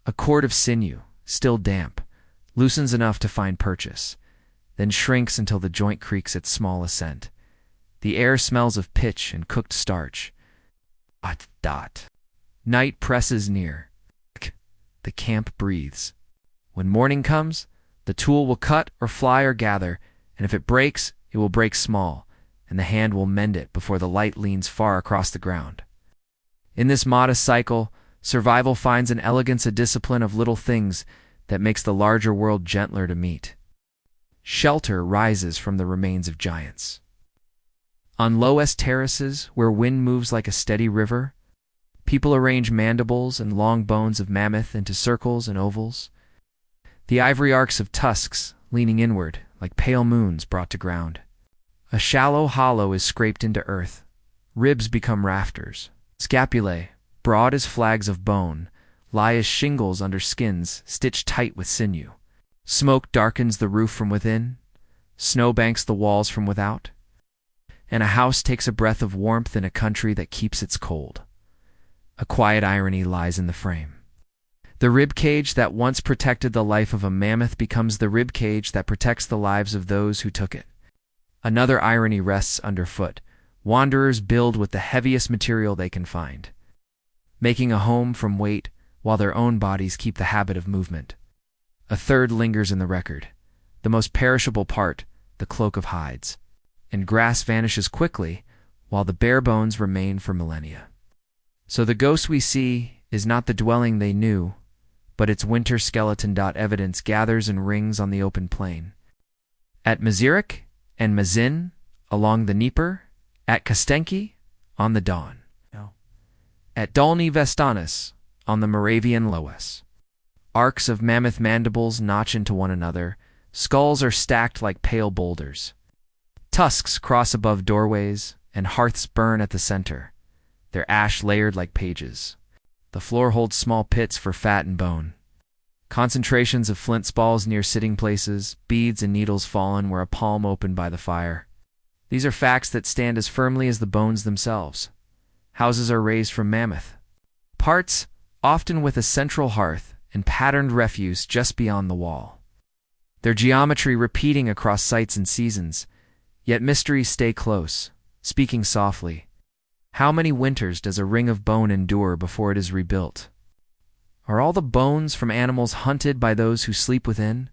A cord of sinew, still damp, loosens enough to find purchase, then shrinks until the joint creaks its small ascent. The air smells of pitch and cooked starch. Dot, dot. Night presses near. The camp breathes. When morning comes, the tool will cut or fly or gather, and if it breaks, it will break small, and the hand will mend it before the light leans far across the ground. In this modest cycle, survival finds an elegance, a discipline of little things that makes the larger world gentler to meet. Shelter rises from the remains of giants. On low-est terraces, where wind moves like a steady river, people arrange mandibles and long bones of mammoth into circles and ovals. The ivory arcs of tusks, leaning inward, like pale moons brought to ground. A shallow hollow is scraped into earth. Ribs become rafters. Scapulae, broad as flags of bone, lie as shingles under skins stitched tight with sinew. Smoke darkens the roof from within. Snow banks the walls from without. And a house takes a breath of warmth in a country that keeps its cold. A quiet irony lies in the frame. The rib cage that once protected the life of a mammoth becomes the rib cage that protects the lives of those who took it. Another irony rests underfoot. Wanderers build with the heaviest material they can find, making a home from weight while their own bodies keep the habit of movement. A third lingers in the record, the most perishable part, the cloak of hides. And grass vanishes quickly, while the bare bones remain for millennia. So the ghost we see is not the dwelling they knew, but its winter skeleton. Evidence gathers and rings on the open plain. At Mazirik and Mazin, along the Dnieper, at Kostenki, on the Don. No. At Dolny Vestanis, on the Moravian Loess. Arcs of mammoth mandibles notch into one another, skulls are stacked like pale boulders. Tusks cross above doorways, and hearths burn at the center, their ash layered like pages. The floor holds small pits for fat and bone. Concentrations of flint spalls near sitting places, beads and needles fallen where a palm opened by the fire. These are facts that stand as firmly as the bones themselves. Houses are raised from mammoth parts, often with a central hearth and patterned refuse just beyond the wall. Their geometry repeating across sites and seasons, yet mysteries stay close, speaking softly. How many winters does a ring of bone endure before it is rebuilt? Are all the bones from animals hunted by those who sleep within,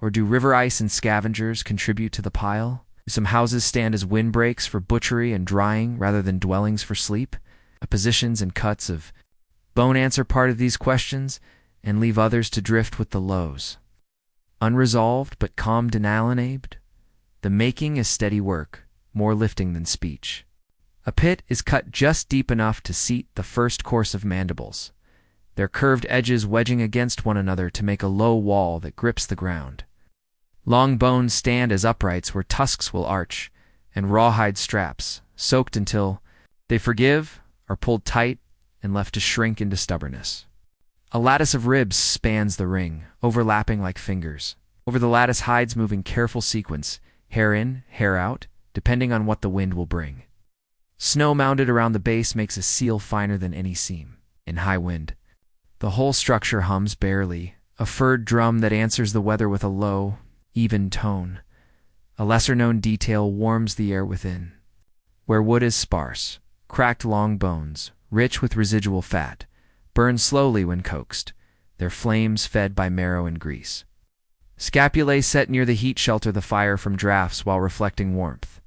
or do river ice and scavengers contribute to the pile? Do some houses stand as windbreaks for butchery and drying rather than dwellings for sleep? Positions and cuts of bone answer part of these questions and leave others to drift with the lows. Unresolved but calmed and alienated, the making is steady work, more lifting than speech. A pit is cut just deep enough to seat the first course of mandibles, their curved edges wedging against one another to make a low wall that grips the ground. Long bones stand as uprights where tusks will arch, and rawhide straps, soaked until they forgive, are pulled tight and left to shrink into stubbornness. A lattice of ribs spans the ring, overlapping like fingers. Over the lattice hides move in careful sequence, hair in, hair out, depending on what the wind will bring. Snow mounded around the base makes a seal finer than any seam. In high wind, the whole structure hums barely, a furred drum that answers the weather with a low, even tone. A lesser-known detail warms the air within. Where wood is sparse, cracked long bones, rich with residual fat, burn slowly when coaxed, their flames fed by marrow and grease. Scapulae set near the heat shelter the fire from drafts while reflecting warmth.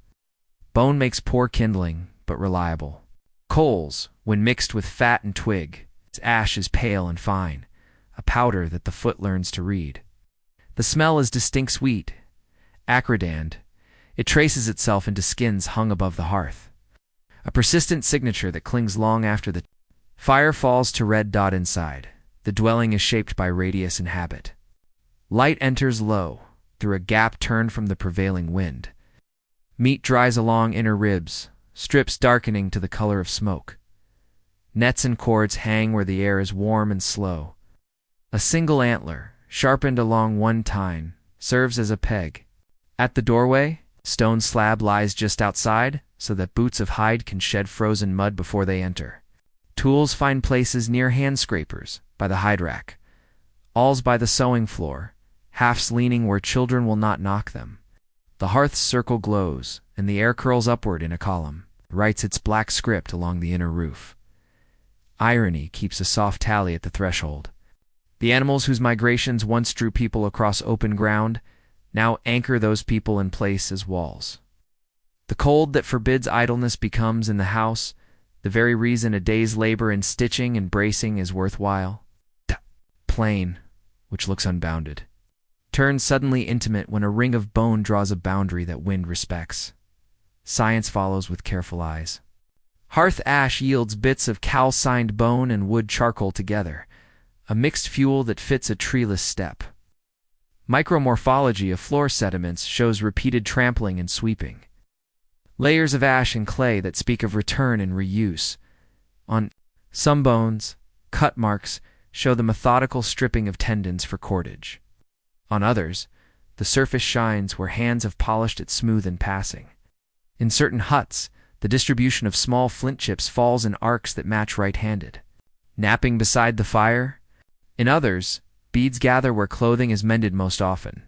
Bone makes poor kindling, but reliable. Coals, when mixed with fat and twig, its ash is pale and fine, a powder that the foot learns to read. The smell is distinct sweet, acridand. It traces itself into skins hung above the hearth. A persistent signature that clings long after the fire falls to red dot inside. The dwelling is shaped by radius and habit. Light enters low, through a gap turned from the prevailing wind. Meat dries along inner ribs, strips darkening to the color of smoke. Nets and cords hang where the air is warm and slow. A single antler, sharpened along one tine, serves as a peg. At the doorway, stone slab lies just outside, so that boots of hide can shed frozen mud before they enter. Tools find places near hand scrapers, by the hide rack. Awls by the sewing floor, halves leaning where children will not knock them. The hearth's circle glows, and the air curls upward in a column, writes its black script along the inner roof. Irony keeps a soft tally at the threshold. The animals whose migrations once drew people across open ground now anchor those people in place as walls. The cold that forbids idleness becomes, in the house, the very reason a day's labor in stitching and bracing is worthwhile. Plain, which looks unbounded, turns suddenly intimate when a ring of bone draws a boundary that wind respects. Science follows with careful eyes. Hearth ash yields bits of calcined bone and wood charcoal together, a mixed fuel that fits a treeless steppe. Micromorphology of floor sediments shows repeated trampling and sweeping. Layers of ash and clay that speak of return and reuse. On some bones, cut marks show the methodical stripping of tendons for cordage. On others, the surface shines where hands have polished it smooth in passing. In certain huts, the distribution of small flint chips falls in arcs that match right-handed. Napping beside the fire, In others, beads gather where clothing is mended most often.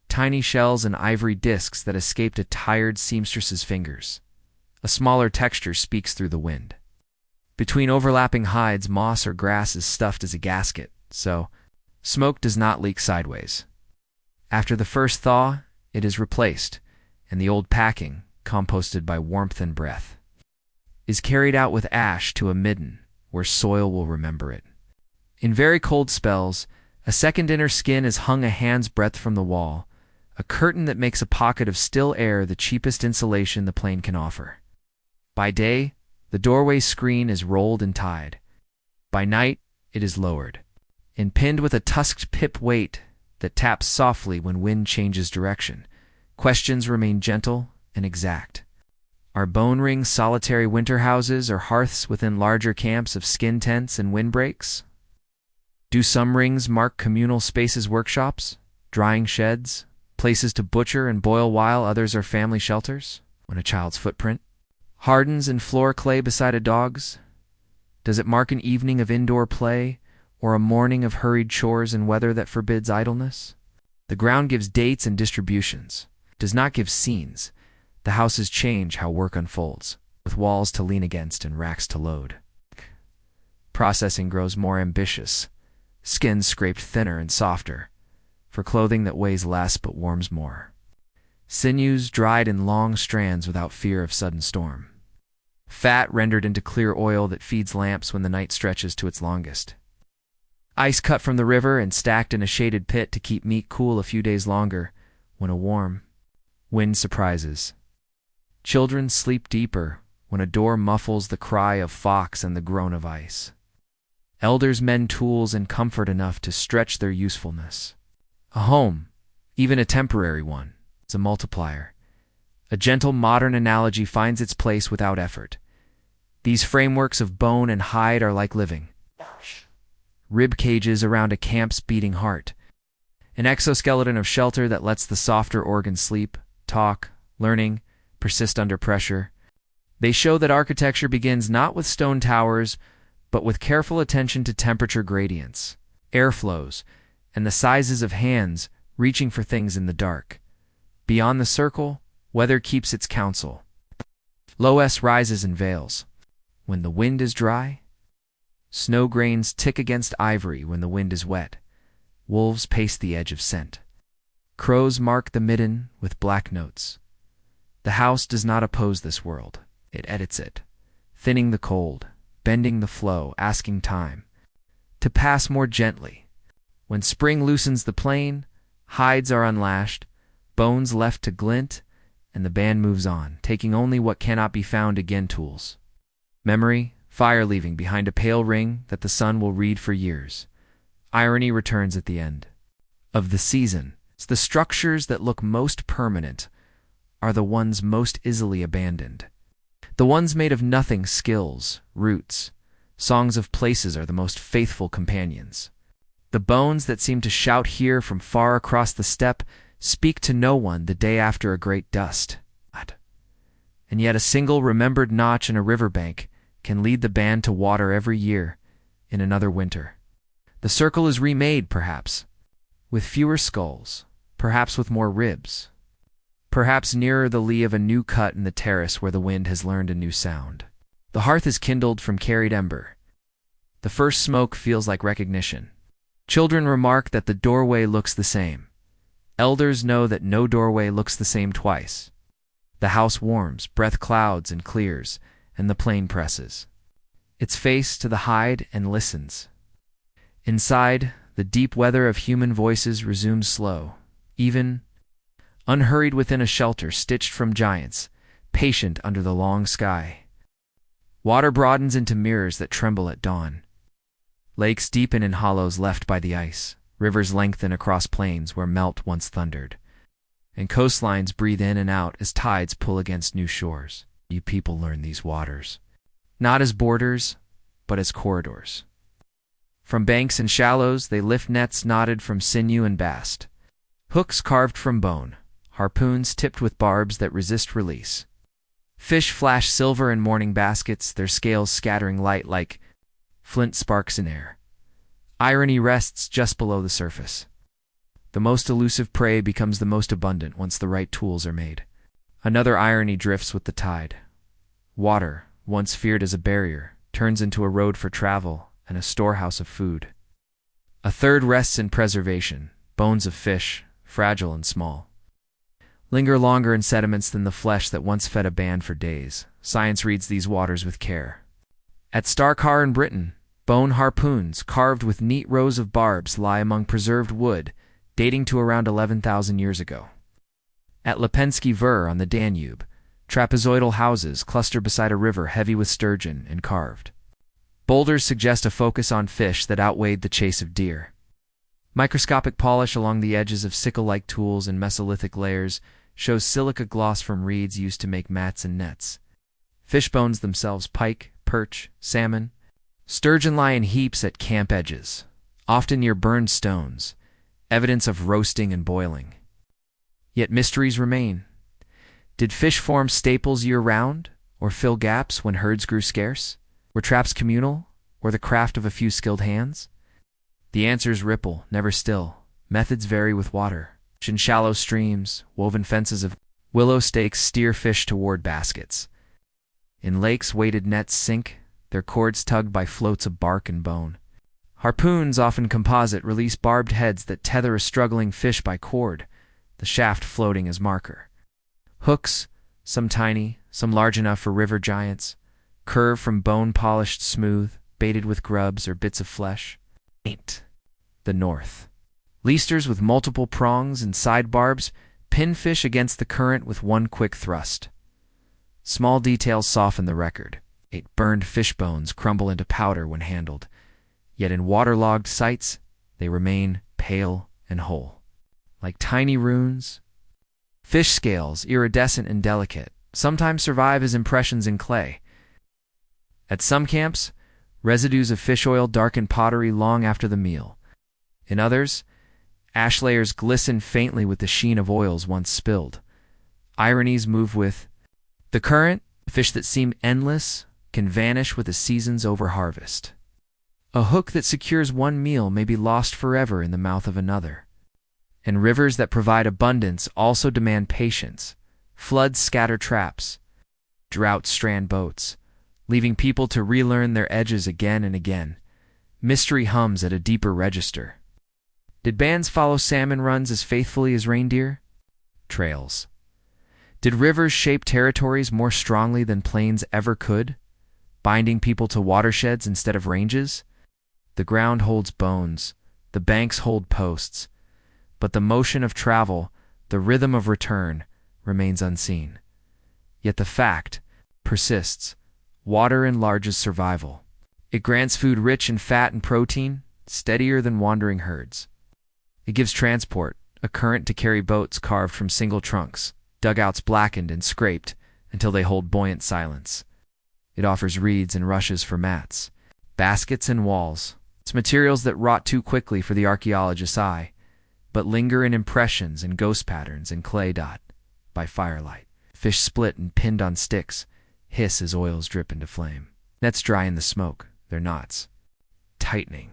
Tiny shells and ivory discs that escaped a tired seamstress's fingers. A smaller texture speaks through the wind. Between overlapping hides, moss or grass is stuffed as a gasket, so smoke does not leak sideways. After the first thaw, it is replaced, and the old packing, composted by warmth and breath, is carried out with ash to a midden where soil will remember it. In very cold spells, a second inner skin is hung a hand's breadth from the wall, a curtain that makes a pocket of still air the cheapest insulation the plane can offer. By day, the doorway screen is rolled and tied. By night, it is lowered and pinned with a tusked pip weight that taps softly when wind changes direction. Questions remain gentle and exact. Are bone rings solitary winter houses or hearths within larger camps of skin tents and windbreaks? Do some rings mark communal spaces, workshops, drying sheds, places to butcher and boil, while others are family shelters? When a child's footprint hardens in floor clay beside a dog's, does it mark an evening of indoor play or a morning of hurried chores in weather that forbids idleness? The ground gives dates and distributions, does not give scenes. The houses change how work unfolds, with walls to lean against and racks to load. Processing grows more ambitious, skins scraped thinner and softer, for clothing that weighs less but warms more. Sinews dried in long strands without fear of sudden storm. Fat rendered into clear oil that feeds lamps when the night stretches to its longest. Ice cut from the river and stacked in a shaded pit to keep meat cool a few days longer when a warm wind surprises. Children sleep deeper when a door muffles the cry of fox and the groan of ice. Elders mend tools and comfort enough to stretch their usefulness. A home, even a temporary one, is a multiplier. A gentle modern analogy finds its place without effort. These frameworks of bone and hide are like living rib cages around a camp's beating heart, an exoskeleton of shelter that lets the softer organs sleep, talk, learning, persist under pressure. They show that architecture begins not with stone towers, but with careful attention to temperature gradients, airflows, and the sizes of hands reaching for things in the dark. Beyond the circle, weather keeps its counsel. Loess rises and veils. When the wind is dry, snow grains tick against ivory. When the wind is wet, wolves pace the edge of scent. Crows mark the midden with black notes. The house does not oppose this world. It edits it, thinning the cold, bending the flow, asking time to pass more gently. When spring loosens the plain, hides are unlashed, bones left to glint, and the band moves on, taking only what cannot be found again: tools. Memory, fire leaving behind a pale ring that the sun will read for years. Irony returns at the end of the season. The structures that look most permanent are the ones most easily abandoned. The ones made of nothing, skills, roots, songs of places, are the most faithful companions. The bones that seem to shout here from far across the steppe speak to no one the day after a great dust. And yet a single remembered notch in a riverbank can lead the band to water every year in another winter. The circle is remade, perhaps, with fewer skulls, perhaps with more ribs, perhaps nearer the lee of a new cut in the terrace where the wind has learned a new sound. The hearth is kindled from carried ember. The first smoke feels like recognition. Children remark that the doorway looks the same. Elders know that no doorway looks the same twice. The house warms, breath clouds and clears, and the plane presses its face to the hide and listens. Inside, the deep weather of human voices resumes slow, even, unhurried within a shelter stitched from giants, patient under the long sky. Water broadens into mirrors that tremble at dawn. Lakes deepen in hollows left by the ice. Rivers lengthen across plains where melt once thundered. And coastlines breathe in and out as tides pull against new shores. You people learn these waters, not as borders, but as corridors. From banks and shallows they lift nets knotted from sinew and bast, hooks carved from bone, harpoons tipped with barbs that resist release. Fish flash silver in morning baskets, their scales scattering light like flint sparks in air. Irony rests just below the surface. The most elusive prey becomes the most abundant once the right tools are made. Another irony drifts with the tide. Water, once feared as a barrier, turns into a road for travel and a storehouse of food. A third rests in preservation. Bones of fish, fragile and small, linger longer in sediments than the flesh that once fed a band for days. Science reads these waters with care. At Starkar in Britain, bone harpoons carved with neat rows of barbs lie among preserved wood dating to around 11,000 years ago. At Lepensky Ver on the Danube, trapezoidal houses cluster beside a river heavy with sturgeon and carved. Boulders suggest a focus on fish that outweighed the chase of deer. Microscopic polish along the edges of sickle-like tools and Mesolithic layers shows silica gloss from reeds used to make mats and nets. Fish bones themselves, pike, perch, salmon, sturgeon lie in heaps at camp edges, often near burned stones, evidence of roasting and boiling. Yet mysteries remain. Did fish form staples year-round, or fill gaps when herds grew scarce? Were traps communal, or the craft of a few skilled hands? The answers ripple, never still. Methods vary with water. In shallow streams, woven fences of willow stakes steer fish toward baskets. In lakes, weighted nets sink, their cords tugged by floats of bark and bone. Harpoons, often composite, release barbed heads that tether a struggling fish by cord, the shaft floating as marker. Hooks, some tiny, some large enough for river giants, curve from bone polished smooth, baited with grubs or bits of flesh. The North. Leasters with multiple prongs and side barbs pin fish against the current with one quick thrust. Small details soften the record. Burned fish bones crumble into powder when handled, yet in waterlogged sites they remain pale and whole. Like tiny runes, fish scales, iridescent and delicate, sometimes survive as impressions in clay. At some camps, residues of fish oil darken pottery long after the meal. In others, ash layers glisten faintly with the sheen of oils once spilled. Ironies move with the current. Fish that seem endless can vanish with a season's over-harvest. A hook that secures one meal may be lost forever in the mouth of another. And rivers that provide abundance also demand patience. Floods scatter traps. Droughts strand boats, leaving people to relearn their edges again and again. Mystery hums at a deeper register. Did bands follow salmon runs as faithfully as reindeer? Trails. Did rivers shape territories more strongly than plains ever could, binding people to watersheds instead of ranges? The ground holds bones, the banks hold posts, but the motion of travel, the rhythm of return, remains unseen. Yet the fact persists. Water enlarges survival. It grants food rich in fat and protein, steadier than wandering herds. It gives transport, a current to carry boats carved from single trunks, dugouts blackened and scraped until they hold buoyant silence. It offers reeds and rushes for mats, baskets and walls. It's materials that rot too quickly for the archaeologist's eye, but linger in impressions and ghost patterns in clay. By firelight, fish split and pinned on sticks, hiss as oils drip into flame. Nets dry in the smoke, their knots tightening.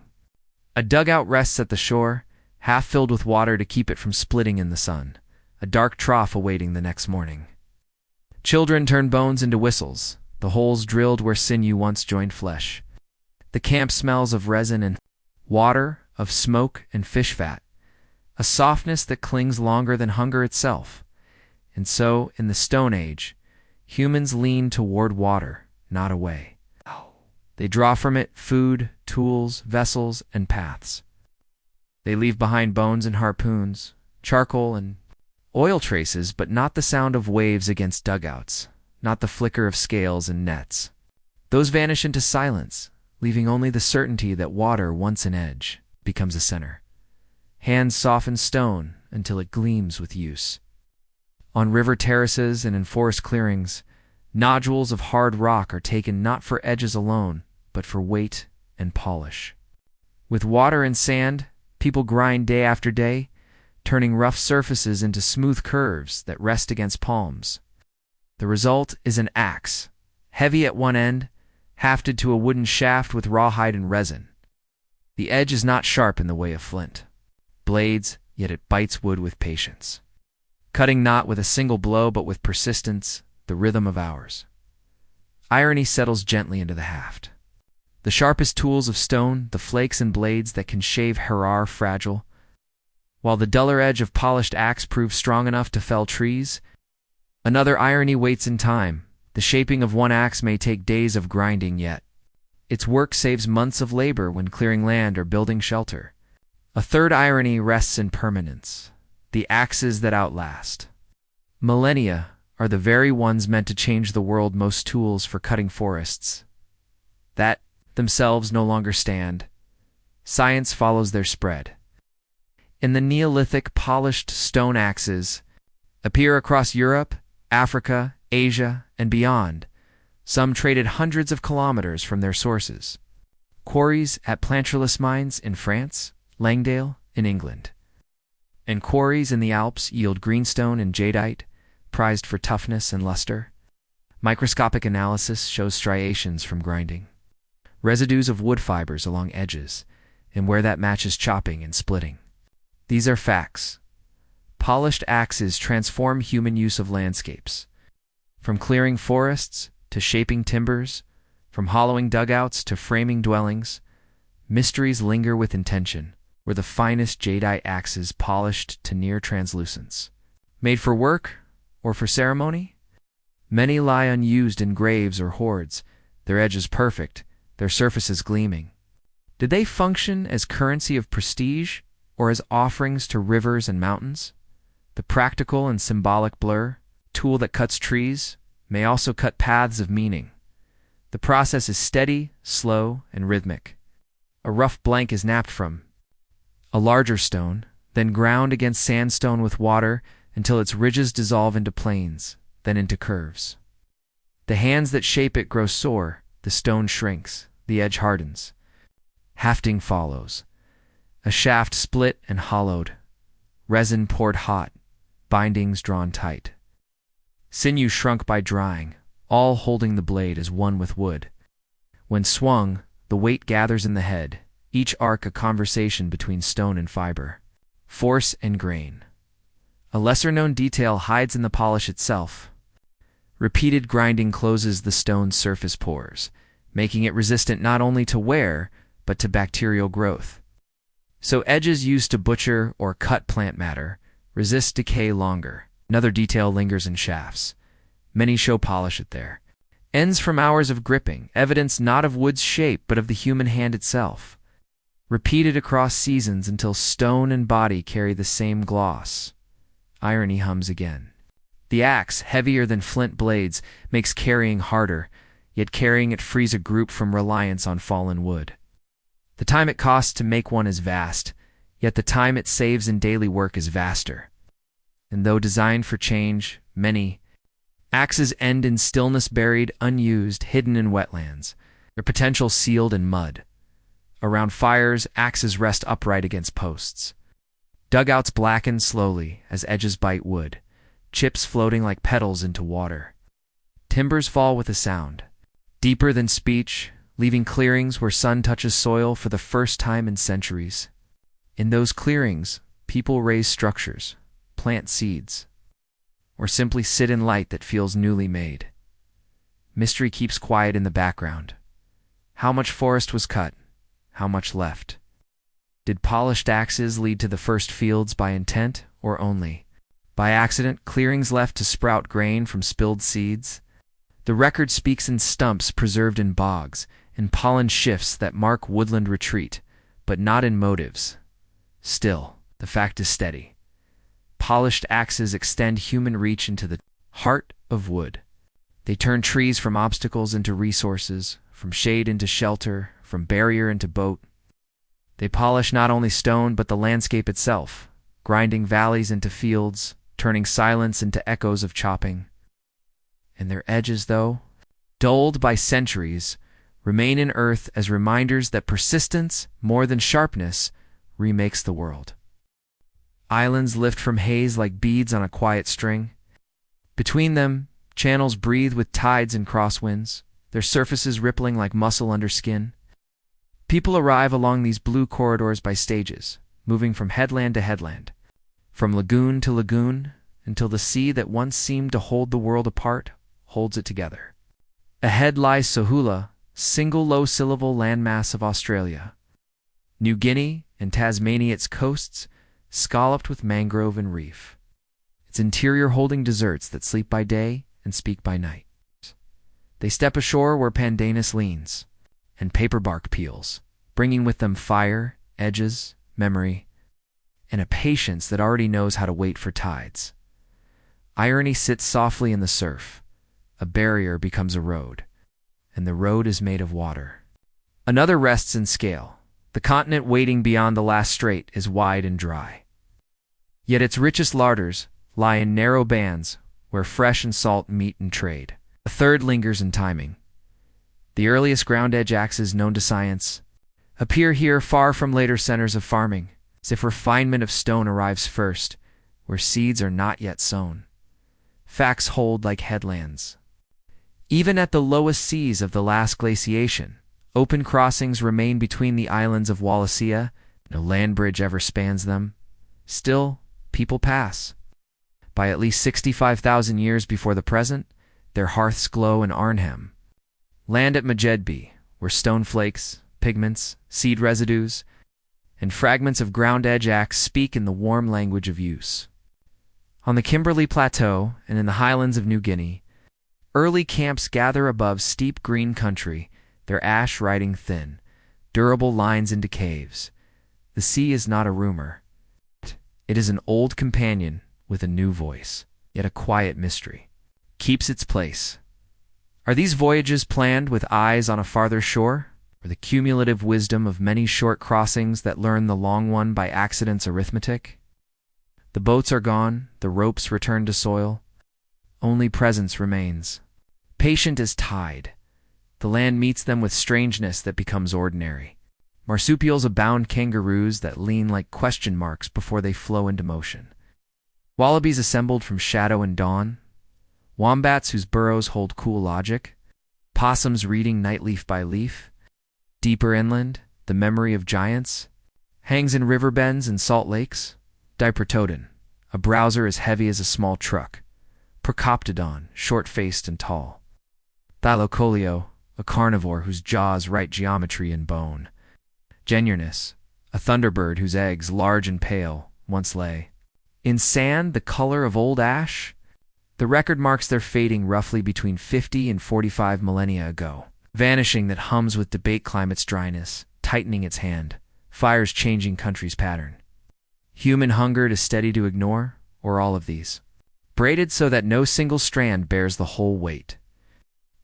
A dugout rests at the shore, half filled with water to keep it from splitting in the sun, a dark trough awaiting the next morning. Children turn bones into whistles, the holes drilled where sinew once joined flesh. The camp smells of resin and water, of smoke and fish fat, a softness that clings longer than hunger itself. And so, in the Stone Age, humans lean toward water, not away. They draw from it food, tools, vessels, and paths. They leave behind bones and harpoons, charcoal and oil traces, but not the sound of waves against dugouts, not the flicker of scales and nets. Those vanish into silence, leaving only the certainty that water, once an edge, becomes a center. Hands soften stone until it gleams with use. On river terraces and in forest clearings, nodules of hard rock are taken not for edges alone, but for weight and polish. With water and sand, people grind day after day, turning rough surfaces into smooth curves that rest against palms. The result is an axe, heavy at one end, hafted to a wooden shaft with rawhide and resin. The edge is not sharp in the way of flint blades, yet it bites wood with patience, cutting not with a single blow but with persistence, the rhythm of hours. Irony settles gently into the haft. The sharpest tools of stone, the flakes and blades that can shave hair are fragile, while the duller edge of polished axe proves strong enough to fell trees. Another irony waits in time. The shaping of one axe may take days of grinding, yet its work saves months of labor when clearing land or building shelter. A third irony rests in permanence. The axes that outlast millennia are the very ones meant to change the world. Most tools for cutting forests that themselves no longer stand. Science follows their spread. In the Neolithic, polished stone axes appear across Europe, Africa, Asia, and beyond. Some traded hundreds of kilometers from their sources. Quarries at Planchelous mines in France, Langdale in England, and quarries in the Alps yield greenstone and jadeite, prized for toughness and luster. Microscopic analysis shows striations from grinding, residues of wood fibers along edges, and where that matches chopping and splitting. These are facts. Polished axes transform human use of landscapes. From clearing forests to shaping timbers, from hollowing dugouts to framing dwellings, mysteries linger with intention, where the finest jadeite axes polished to near translucence. Made for work or for ceremony? Many lie unused in graves or hoards, their edges perfect, their surfaces gleaming. Did they function as currency of prestige or as offerings to rivers and mountains? The practical and symbolic blur, tool that cuts trees, may also cut paths of meaning. The process is steady, slow, and rhythmic. A rough blank is napped from a larger stone, then ground against sandstone with water until its ridges dissolve into planes, then into curves. The hands that shape it grow sore, the stone shrinks, the edge hardens. Hafting follows. A shaft split and hollowed, resin poured hot, bindings drawn tight. Sinew shrunk by drying, all holding the blade as one with wood. When swung, the weight gathers in the head, each arc a conversation between stone and fiber, force and grain. A lesser-known detail hides in the polish itself. Repeated grinding closes the stone's surface pores, making it resistant not only to wear, but to bacterial growth. So edges used to butcher or cut plant matter resist decay longer. Another detail lingers in shafts. Many show polish it there. Ends from hours of gripping, evidence not of wood's shape but of the human hand itself. Repeated across seasons until stone and body carry the same gloss. Irony hums again. The axe, heavier than flint blades, makes carrying harder, yet carrying it frees a group from reliance on fallen wood. The time it costs to make one is vast, yet the time it saves in daily work is vaster. And though designed for change, many axes end in stillness, buried, unused, hidden in wetlands, their potential sealed in mud. Around fires, axes rest upright against posts. Dugouts blacken slowly as edges bite wood, chips floating like petals into water. Timbers fall with a sound, deeper than speech, leaving clearings where sun touches soil for the first time in centuries. In those clearings, people raise structures, plant seeds, or simply sit in light that feels newly made. Mystery keeps quiet in the background. How much forest was cut? How much left? Did polished axes lead to the first fields by intent or only by accident, clearings left to sprout grain from spilled seeds? The record speaks in stumps preserved in bogs, in pollen shifts that mark woodland retreat, but not in motives. Still, the fact is steady. Polished axes extend human reach into the heart of wood. They turn trees from obstacles into resources, from shade into shelter, from barrier into boat. They polish not only stone but the landscape itself, grinding valleys into fields, turning silence into echoes of chopping. And their edges, though dulled by centuries, remain in earth as reminders that persistence, more than sharpness, remakes the world. Islands lift from haze like beads on a quiet string. Between them, channels breathe with tides and crosswinds, their surfaces rippling like muscle under skin. People arrive along these blue corridors by stages, moving from headland to headland, from lagoon to lagoon, until the sea that once seemed to hold the world apart holds it together. Ahead lies Sohula, single low-syllable landmass of Australia. New Guinea and Tasmania, its coasts, scalloped with mangrove and reef. Its interior holding deserts that sleep by day and speak by night. They step ashore where pandanus leans, and paperbark peels, bringing with them fire, edges, memory, and a patience that already knows how to wait for tides. Irony sits softly in the surf. A barrier becomes a road, and the road is made of water. Another rests in scale. The continent waiting beyond the last strait is wide and dry. Yet its richest larders lie in narrow bands where fresh and salt meet and trade. A third lingers in timing. The earliest ground-edge axes known to science appear here far from later centers of farming, as if refinement of stone arrives first, where seeds are not yet sown. Facts hold like headlands. Even at the lowest seas of the last glaciation, open crossings remain between the islands of Wallacea. No land bridge ever spans them. Still, people pass. By at least 65,000 years before the present, their hearths glow in Arnhem. Land at Majedbe, where stone flakes, pigments, seed residues, and fragments of ground-edge axe speak in the warm language of use. On the Kimberley Plateau and in the highlands of New Guinea, early camps gather above steep green country, their ash riding thin, durable lines into caves. The sea is not a rumor. It is an old companion with a new voice, yet a quiet mystery. Keeps its place. Are these voyages planned with eyes on a farther shore, or the cumulative wisdom of many short crossings that learn the long one by accident's arithmetic? The boats are gone, the ropes return to soil. Only presence remains. Patient as tide, the land meets them with strangeness that becomes ordinary. Marsupials abound, kangaroos that lean like question marks before they flow into motion. Wallabies assembled from shadow and dawn. Wombats whose burrows hold cool logic. Possums reading night leaf by leaf. Deeper inland, the memory of giants hangs in river bends and salt lakes. Diprotodon, a browser as heavy as a small truck. Procoptodon, short-faced and tall. Thylacoleo, a carnivore whose jaws write geometry in bone. Genuinus, a thunderbird whose eggs, large and pale, once lay in sand the color of old ash. The record marks their fading roughly between 50 and 45 millennia ago. Vanishing that hums with debate climate's dryness, tightening its hand, fires changing country's pattern. Human hunger to steady to ignore, or all of these? Braided so that no single strand bears the whole weight.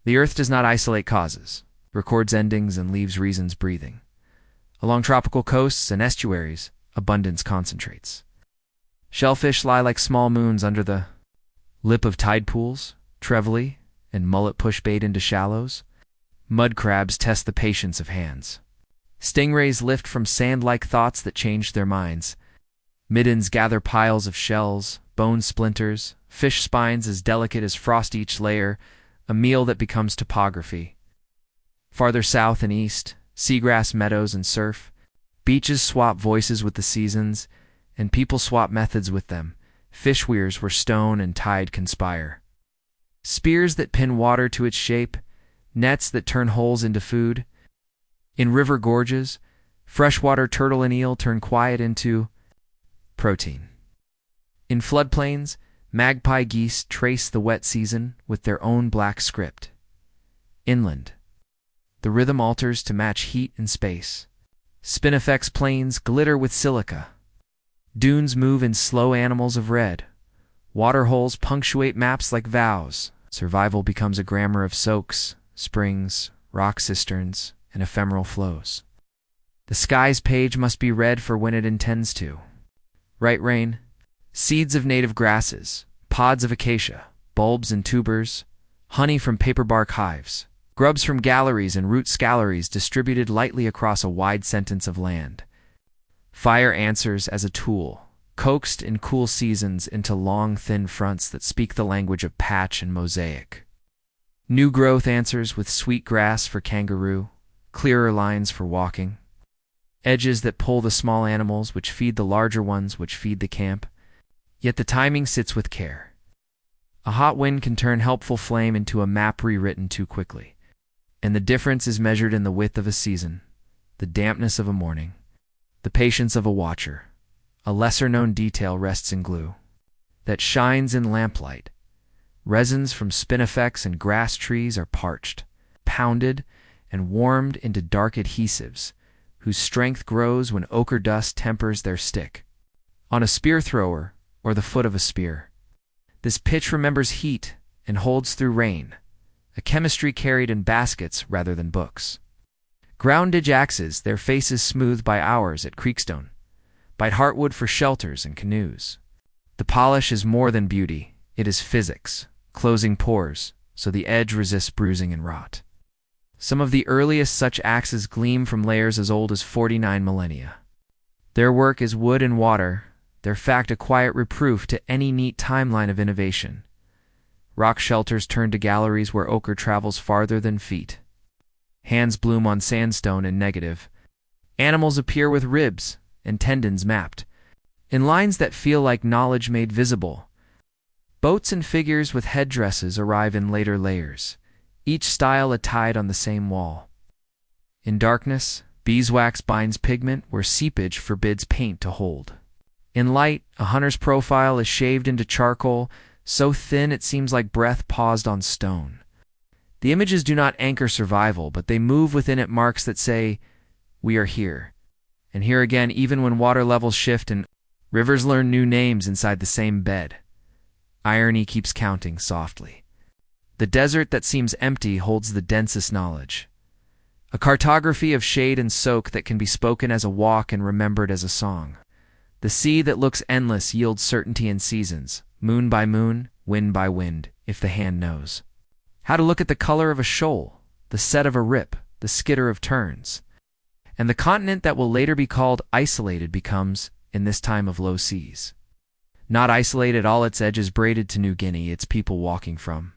The earth does not isolate causes, records endings and leaves reasons breathing. Along tropical coasts and estuaries, abundance concentrates. Shellfish lie like small moons under the lip of tide pools, trevally and mullet push bait into shallows. Mud crabs test the patience of hands. Stingrays lift from sand-like thoughts that change their minds. Middens gather piles of shells, bone splinters, fish spines as delicate as frost each layer, a meal that becomes topography. Farther south and east, seagrass meadows and surf. Beaches swap voices with the seasons, and people swap methods with them. Fish weirs where stone and tide conspire. Spears that pin water to its shape, nets that turn holes into food. In river gorges, freshwater turtle and eel turn quiet into protein. In floodplains, magpie geese trace the wet season with their own black script. Inland, the rhythm alters to match heat and space. Spinifex plains glitter with silica. Dunes move in slow animals of red. Waterholes punctuate maps like vows. Survival becomes a grammar of soaks, springs, rock cisterns, and ephemeral flows. The sky's page must be read for when it intends to. Right rain, seeds of native grasses, pods of acacia, bulbs and tubers, honey from paperbark hives, grubs from galleries and root scalaries distributed lightly across a wide sentence of land. Fire answers as a tool, coaxed in cool seasons into long, thin fronts that speak the language of patch and mosaic. New growth answers with sweet grass for kangaroo, clearer lines for walking, edges that pull the small animals which feed the larger ones which feed the camp. Yet the timing sits with care. A hot wind can turn helpful flame into a map rewritten too quickly, and the difference is measured in the width of a season, the dampness of a morning, the patience of a watcher. A lesser-known detail rests in glue that shines in lamplight. Resins from spinifex and grass trees are parched, pounded, and warmed into dark adhesives, whose strength grows when ochre dust tempers their stick. On a spear thrower, or the foot of a spear, this pitch remembers heat and holds through rain, a chemistry carried in baskets rather than books. Groundage axes, their faces smoothed by hours at Creekstone, bite heartwood for shelters and canoes. The polish is more than beauty, it is physics, closing pores, so the edge resists bruising and rot. Some of the earliest such axes gleam from layers as old as 49 millennia. Their work is wood and water, their fact a quiet reproof to any neat timeline of innovation. Rock shelters turn to galleries where ochre travels farther than feet. Hands bloom on sandstone and negative. Animals appear with ribs and tendons mapped, in lines that feel like knowledge made visible. Boats and figures with headdresses arrive in later layers, each style a tide on the same wall. In darkness, beeswax binds pigment where seepage forbids paint to hold. In light, a hunter's profile is shaved into charcoal, so thin it seems like breath paused on stone. The images do not anchor survival, but they move within it marks that say, "We are here." And here again, even when water levels shift and rivers learn new names inside the same bed, irony keeps counting softly. The desert that seems empty holds the densest knowledge. A cartography of shade and soak that can be spoken as a walk and remembered as a song. The sea that looks endless yields certainty in seasons, moon by moon, wind by wind, if the hand knows how to look at the color of a shoal, the set of a rip, the skitter of turns. And the continent that will later be called isolated becomes, in this time of low seas, not isolated, all its edges braided to New Guinea, its people walking from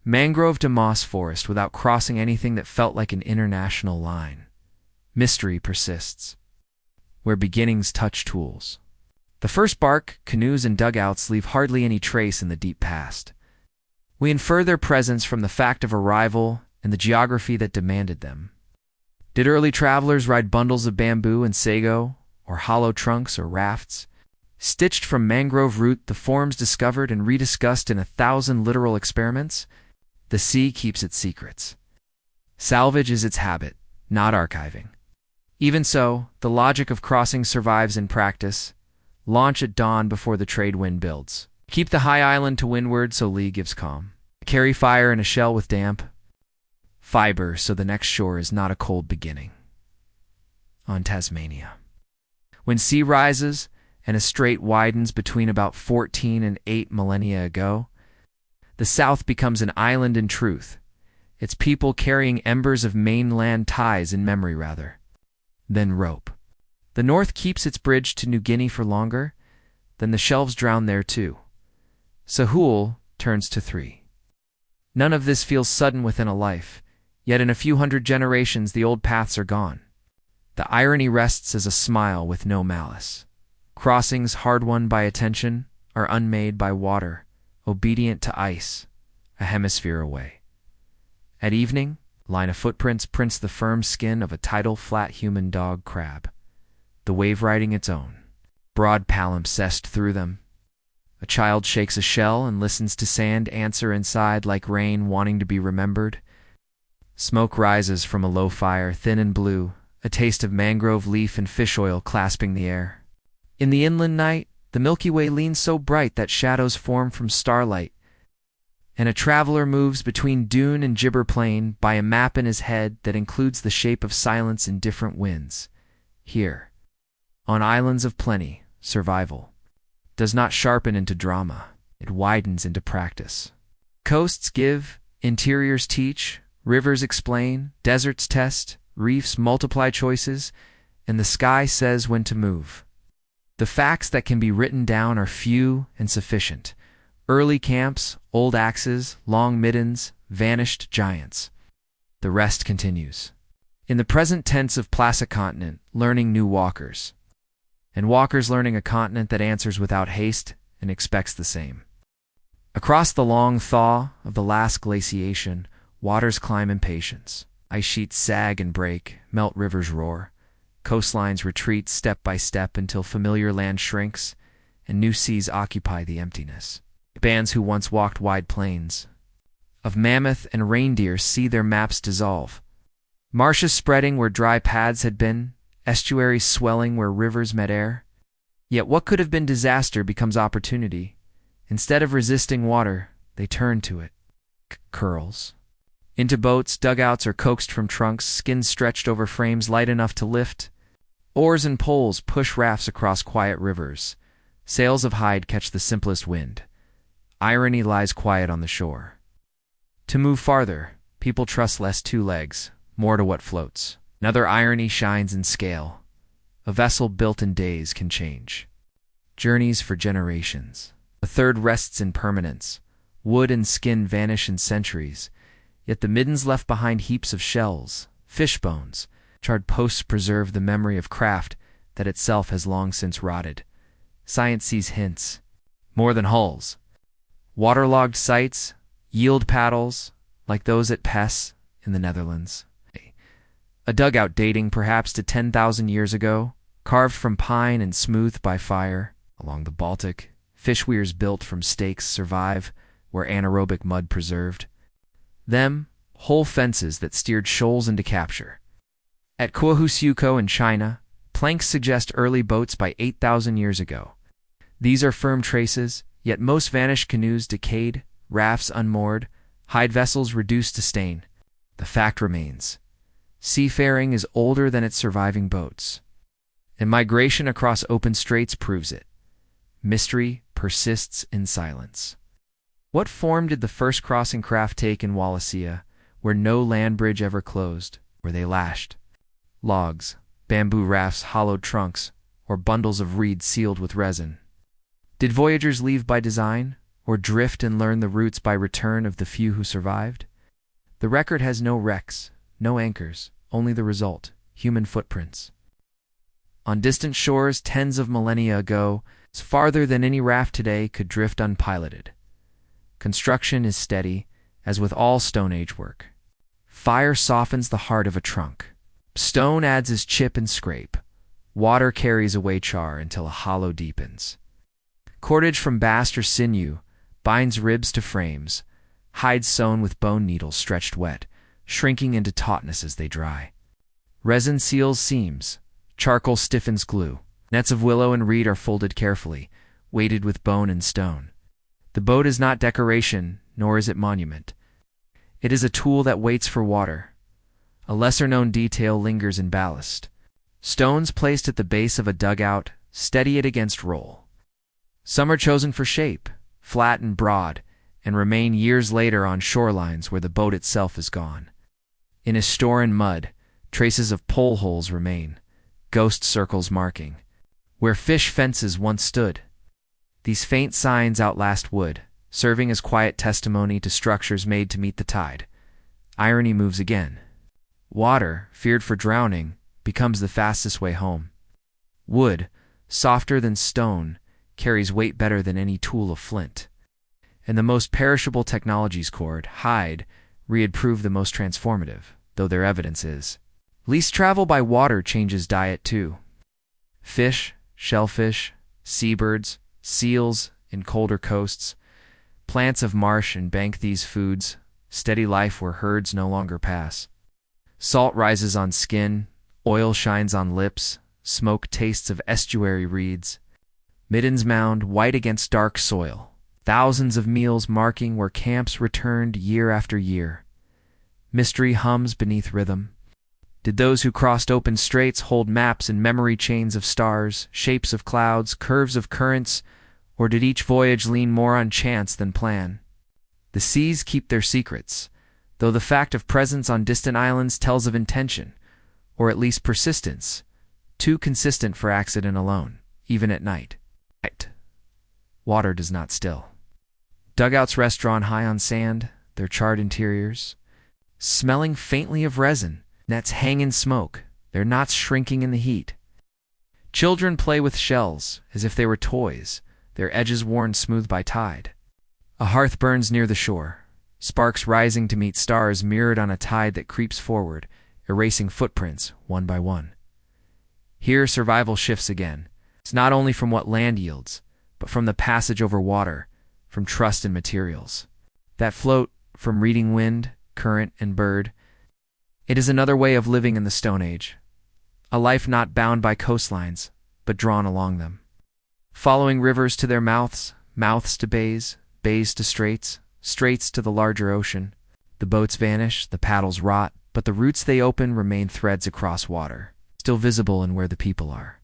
mangrove to moss forest without crossing anything that felt like an international line. Mystery persists, where beginnings touch tools. The first bark, canoes, and dugouts leave hardly any trace in the deep past. We infer their presence from the fact of arrival and the geography that demanded them. Did early travelers ride bundles of bamboo and sago, or hollow trunks or rafts? Stitched from mangrove root, the forms discovered and rediscussed in 1,000 literal experiments? The sea keeps its secrets. Salvage is its habit, not archiving. Even so, the logic of crossing survives in practice. Launch at dawn before the trade wind builds. Keep the high island to windward so lee gives calm. Carry fire in a shell with damp fiber so the next shore is not a cold beginning. On Tasmania, when sea rises and a strait widens between about 14 and 8 millennia ago, the South becomes an island in truth, its people carrying embers of mainland ties in memory rather than rope. The North keeps its bridge to New Guinea for longer, then the shelves drown there too. Sahul turns to 3. None of this feels sudden within a life, yet in a few hundred generations the old paths are gone. The irony rests as a smile with no malice. Crossings hard-won by attention are unmade by water, obedient to ice, a hemisphere away. At evening, line of footprints prints the firm skin of a tidal flat human dog crab, the wave riding its own. Broad palimpsest through them. A child shakes a shell and listens to sand answer inside like rain wanting to be remembered. Smoke rises from a low fire, thin and blue, a taste of mangrove leaf and fish oil clasping the air. In the inland night, the Milky Way leans so bright that shadows form from starlight, and a traveler moves between dune and gibber plain by a map in his head that includes the shape of silence in different winds. Here, on islands of plenty, survival does not sharpen into drama, it widens into practice. Coasts give, interiors teach, rivers explain, deserts test, reefs multiply choices, and the sky says when to move. The facts that can be written down are few and sufficient. Early camps, old axes, long middens, vanished giants. The rest continues. In the present tense of placid continent, learning new walkers. And walkers learning a continent that answers without haste and expects the same. Across the long thaw of the last glaciation, waters climb in patience. Ice sheets sag and break, melt rivers roar. Coastlines retreat step by step until familiar land shrinks and new seas occupy the emptiness. Bands who once walked wide plains of mammoth and reindeer see their maps dissolve. Marshes spreading where dry paths had been, estuaries swelling where rivers met air. Yet what could have been disaster becomes opportunity. Instead of resisting water, they turn to it. Curls. Into boats, dugouts, or coaxed from trunks, skins stretched over frames light enough to lift. Oars and poles push rafts across quiet rivers. Sails of hide catch the simplest wind. Irony lies quiet on the shore. To move farther, people trust less two legs, more to what floats. Another irony shines in scale. A vessel built in days can change journeys for generations. A third rests in permanence. Wood and skin vanish in centuries, yet the middens left behind heaps of shells, fish bones, charred posts preserve the memory of craft that itself has long since rotted. Science sees hints, more than hulls. Waterlogged sites, yield paddles, like those at Pes in the Netherlands. A dugout dating perhaps to 10,000 years ago, carved from pine and smoothed by fire. Along the Baltic, fish weirs built from stakes survive where anaerobic mud preserved. Them, whole fences that steered shoals into capture. At Kuahusiuko in China, planks suggest early boats by 8,000 years ago. These are firm traces, yet most vanished canoes decayed, rafts unmoored, hide vessels reduced to stain. The fact remains. Seafaring is older than its surviving boats. And migration across open straits proves it. Mystery persists in silence. What form did the first crossing craft take in Wallacea, where no land bridge ever closed, where they lashed? Logs, bamboo rafts, hollowed trunks, or bundles of reeds sealed with resin. Did voyagers leave by design, or drift and learn the routes by return of the few who survived? The record has no wrecks, no anchors, only the result, human footprints. On distant shores tens of millennia ago, as farther than any raft today could drift unpiloted. Construction is steady, as with all Stone Age work. Fire softens the heart of a trunk. Stone adds his chip and scrape. Water carries away char until a hollow deepens. Cordage from bast or sinew binds ribs to frames, hides sewn with bone needles stretched wet, shrinking into tautness as they dry. Resin seals seams, charcoal stiffens glue. Nets of willow and reed are folded carefully, weighted with bone and stone. The boat is not decoration, nor is it monument. It is a tool that waits for water. A lesser-known detail lingers in ballast. Stones placed at the base of a dugout steady it against roll. Some are chosen for shape, flat and broad, and remain years later on shorelines where the boat itself is gone. In a store in mud, traces of pole holes remain, ghost circles marking where fish fences once stood. These faint signs outlast wood, serving as quiet testimony to structures made to meet the tide. Irony moves again. Water, feared for drowning, becomes the fastest way home. Wood, softer than stone, carries weight better than any tool of flint. And the most perishable technologies cord, hide, prove the most transformative, though their evidence is. Least travel by water changes diet too. Fish, shellfish, seabirds, seals in colder coasts, plants of marsh and bank these foods, steady life where herds no longer pass. Salt rises on skin, oil shines on lips, smoke tastes of estuary reeds. Middens mound white against dark soil, thousands of meals marking where camps returned year after year. Mystery hums beneath rhythm. Did those who crossed open straits hold maps and memory chains of stars, shapes of clouds, curves of currents, or did each voyage lean more on chance than plan? The seas keep their secrets, though the fact of presence on distant islands tells of intention, or at least persistence, too consistent for accident alone, even at night. Water does not still. Dugouts rest drawn high on sand, their charred interiors, smelling faintly of resin, Nets hang in smoke, their knots shrinking in the heat. Children play with shells as if they were toys, their edges worn smooth by tide. A hearth burns near the shore, sparks rising to meet stars mirrored on a tide that creeps forward, erasing footprints one by one. Here survival shifts again. It's not only from what land yields, but from the passage over water, from trust in materials that float, from reading wind, current, and bird. It is another way of living in the Stone Age, a life not bound by coastlines, but drawn along them. Following rivers to their mouths, mouths to bays, bays to straits, straits to the larger ocean. The boats vanish, the paddles rot, but the routes they open remain threads across water, still visible in where the people are.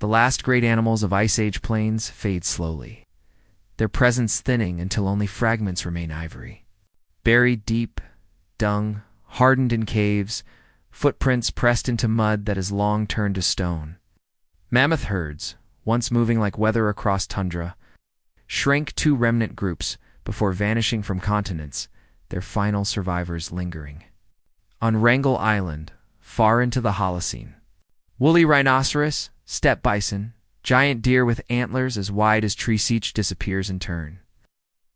The last great animals of Ice Age plains fade slowly, their presence thinning until only fragments remain ivory. Buried deep, dung, hardened in caves, footprints pressed into mud that has long turned to stone. Mammoth herds, once moving like weather across tundra, shrank to remnant groups before vanishing from continents, their final survivors lingering. On Wrangel Island, far into the Holocene, woolly rhinoceros, steppe bison, giant deer with antlers as wide as tree siege disappears in turn.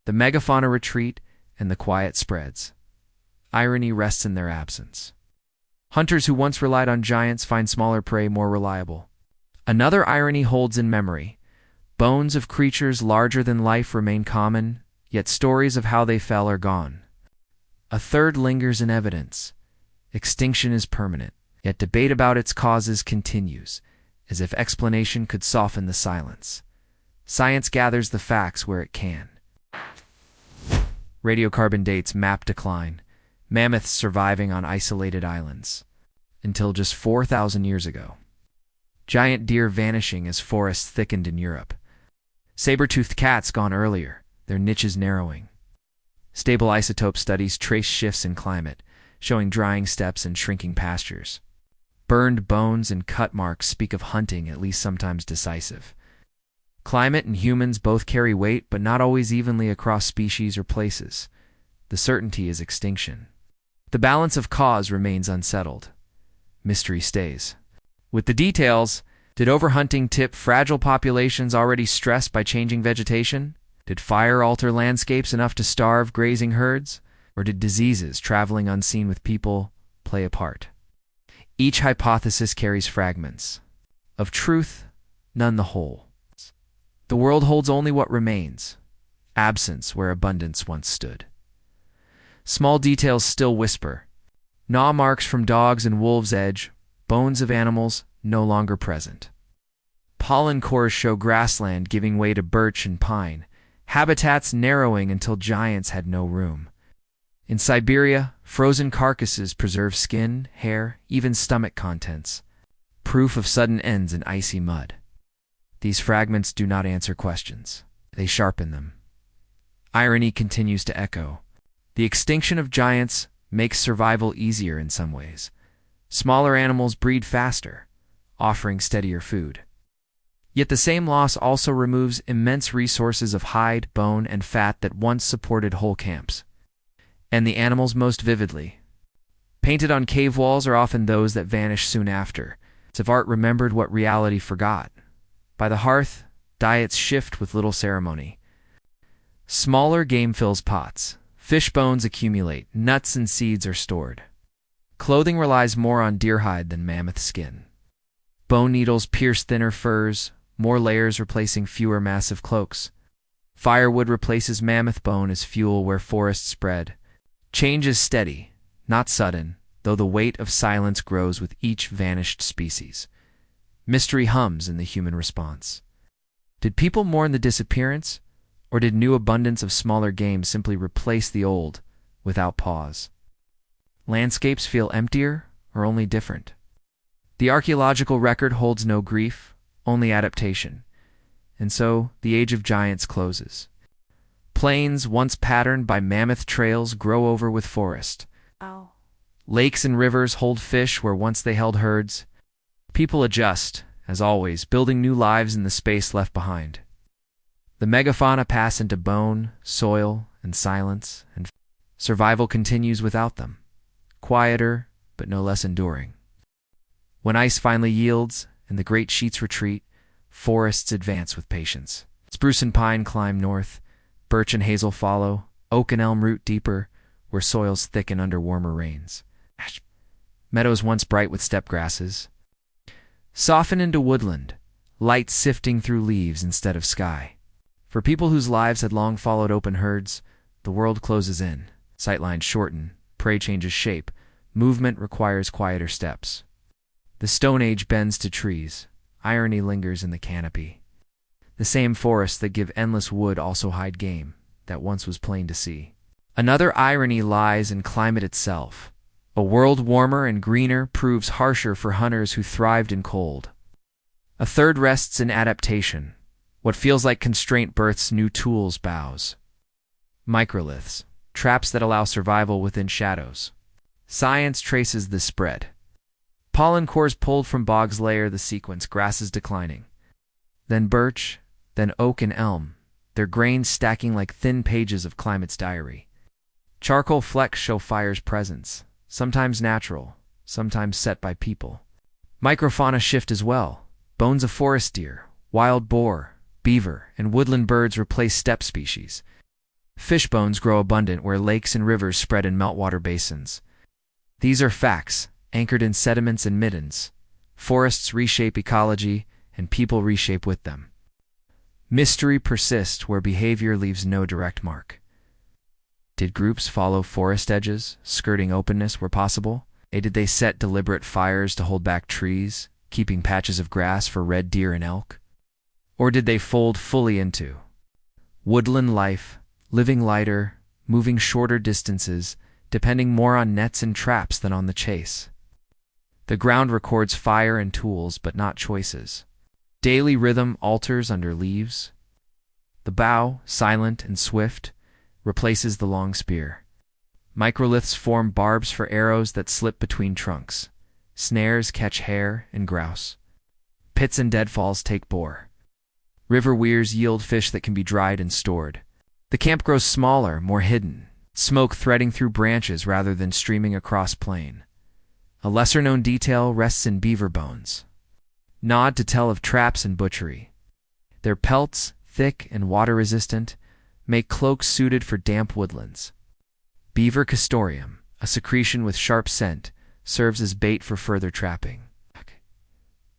The megafauna retreat, and the quiet spreads. Irony rests in their absence. Hunters who once relied on giants find smaller prey more reliable. Another irony holds in memory. Bones of creatures larger than life remain common, yet stories of how they fell are gone. A third lingers in evidence. Extinction is permanent, yet debate about its causes continues, as if explanation could soften the silence. Science gathers the facts where it can. Radiocarbon dates map decline, mammoths surviving on isolated islands, until just 4,000 years ago. Giant deer vanishing as forests thickened in Europe. Saber-toothed cats gone earlier, their niches narrowing. Stable isotope studies trace shifts in climate, showing drying steppes and shrinking pastures. Burned bones and cut marks speak of hunting, at least sometimes decisive. Climate and humans both carry weight, but not always evenly across species or places. The certainty is extinction. The balance of cause remains unsettled. Mystery stays. With the details, did overhunting tip fragile populations already stressed by changing vegetation? Did fire alter landscapes enough to starve grazing herds? Or did diseases traveling unseen with people play a part? Each hypothesis carries fragments. Of truth, none the whole. The world holds only what remains, absence where abundance once stood. Small details still whisper. Gnaw marks from dogs and wolves' edge, bones of animals no longer present. Pollen cores show grassland giving way to birch and pine, habitats narrowing until giants had no room. In Siberia, frozen carcasses preserve skin, hair, even stomach contents, proof of sudden ends in icy mud. These fragments do not answer questions. They sharpen them. Irony continues to echo. The extinction of giants makes survival easier in some ways. Smaller animals breed faster, offering steadier food. Yet the same loss also removes immense resources of hide, bone, and fat that once supported whole camps. And the animals most vividly. Painted on cave walls are often those that vanish soon after, as if art remembered what reality forgot. By the hearth, diets shift with little ceremony. Smaller game fills pots, fish bones accumulate, nuts and seeds are stored. Clothing relies more on deer hide than mammoth skin. Bone needles pierce thinner furs, more layers replacing fewer massive cloaks. Firewood replaces mammoth bone as fuel where forests spread. Change is steady, not sudden, though the weight of silence grows with each vanished species. Mystery hums in the human response. Did people mourn the disappearance, or did new abundance of smaller game simply replace the old, without pause? Landscapes feel emptier, or only different? The archaeological record holds no grief, only adaptation. And so, the age of giants closes. Plains, once patterned by mammoth trails, grow over with forest. Ow. Lakes and rivers hold fish where once they held herds. People adjust, as always, building new lives in the space left behind. The megafauna pass into bone, soil, and silence, and survival continues without them. Quieter, but no less enduring. When ice finally yields and the great sheets retreat, forests advance with patience. Spruce and pine climb north, birch and hazel follow, oak and elm root deeper, where soils thicken under warmer rains. Meadows once bright with steppe grasses soften into woodland, light sifting through leaves instead of sky. For people whose lives had long followed open herds, the world closes in, sightlines shorten, prey changes shape, movement requires quieter steps. The Stone Age bends to trees, irony lingers in the canopy. The same forests that give endless wood also hide game that once was plain to see. Another irony lies in climate itself. A world warmer and greener proves harsher for hunters who thrived in cold. A third rests in adaptation. What feels like constraint births new tools bows. Microliths, traps that allow survival within shadows. Science traces the spread. Pollen cores pulled from bogs layer the sequence, grasses declining. Then birch, then oak and elm, their grains stacking like thin pages of climate's diary. Charcoal flecks show fire's presence, sometimes natural, sometimes set by people. Microfauna shift as well. Bones of forest deer, wild boar, beaver, and woodland birds replace steppe species. Fish bones grow abundant where lakes and rivers spread in meltwater basins. These are facts, anchored in sediments and middens. Forests reshape ecology, and people reshape with them. Mystery persists where behavior leaves no direct mark. Did groups follow forest edges, skirting openness where possible? Or did they set deliberate fires to hold back trees, keeping patches of grass for red deer and elk? Or did they fold fully into woodland life, living lighter, moving shorter distances, depending more on nets and traps than on the chase? The ground records fire and tools, but not choices. Daily rhythm alters under leaves. The bow, silent and swift, replaces the long spear. Microliths form barbs for arrows that slip between trunks. Snares catch hare and grouse. Pits and deadfalls take boar. River weirs yield fish that can be dried and stored. The camp grows smaller, more hidden, smoke threading through branches rather than streaming across plain. A lesser-known detail rests in beaver bones. Nod to tell of traps and butchery. Their pelts, thick and water-resistant, make cloaks suited for damp woodlands. Beaver castoreum, a secretion with sharp scent, serves as bait for further trapping.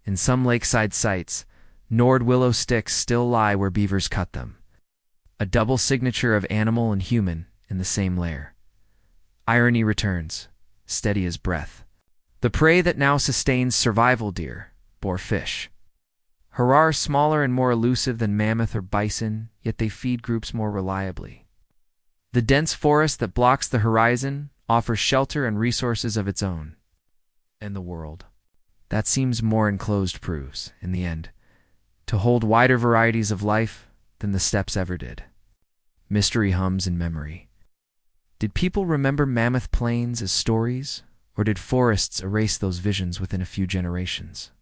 In some lakeside sites, Nord willow sticks still lie where beavers cut them. A double signature of animal and human in the same layer. Irony returns, steady as breath. The prey that now sustains survival deer, boar fish. Harar smaller and more elusive than mammoth or bison, yet they feed groups more reliably. The dense forest that blocks the horizon offers shelter and resources of its own. And the world that seems more enclosed proves, in the end, to hold wider varieties of life than the steppes ever did. Mystery hums in memory. Did people remember mammoth plains as stories, or did forests erase those visions within a few generations?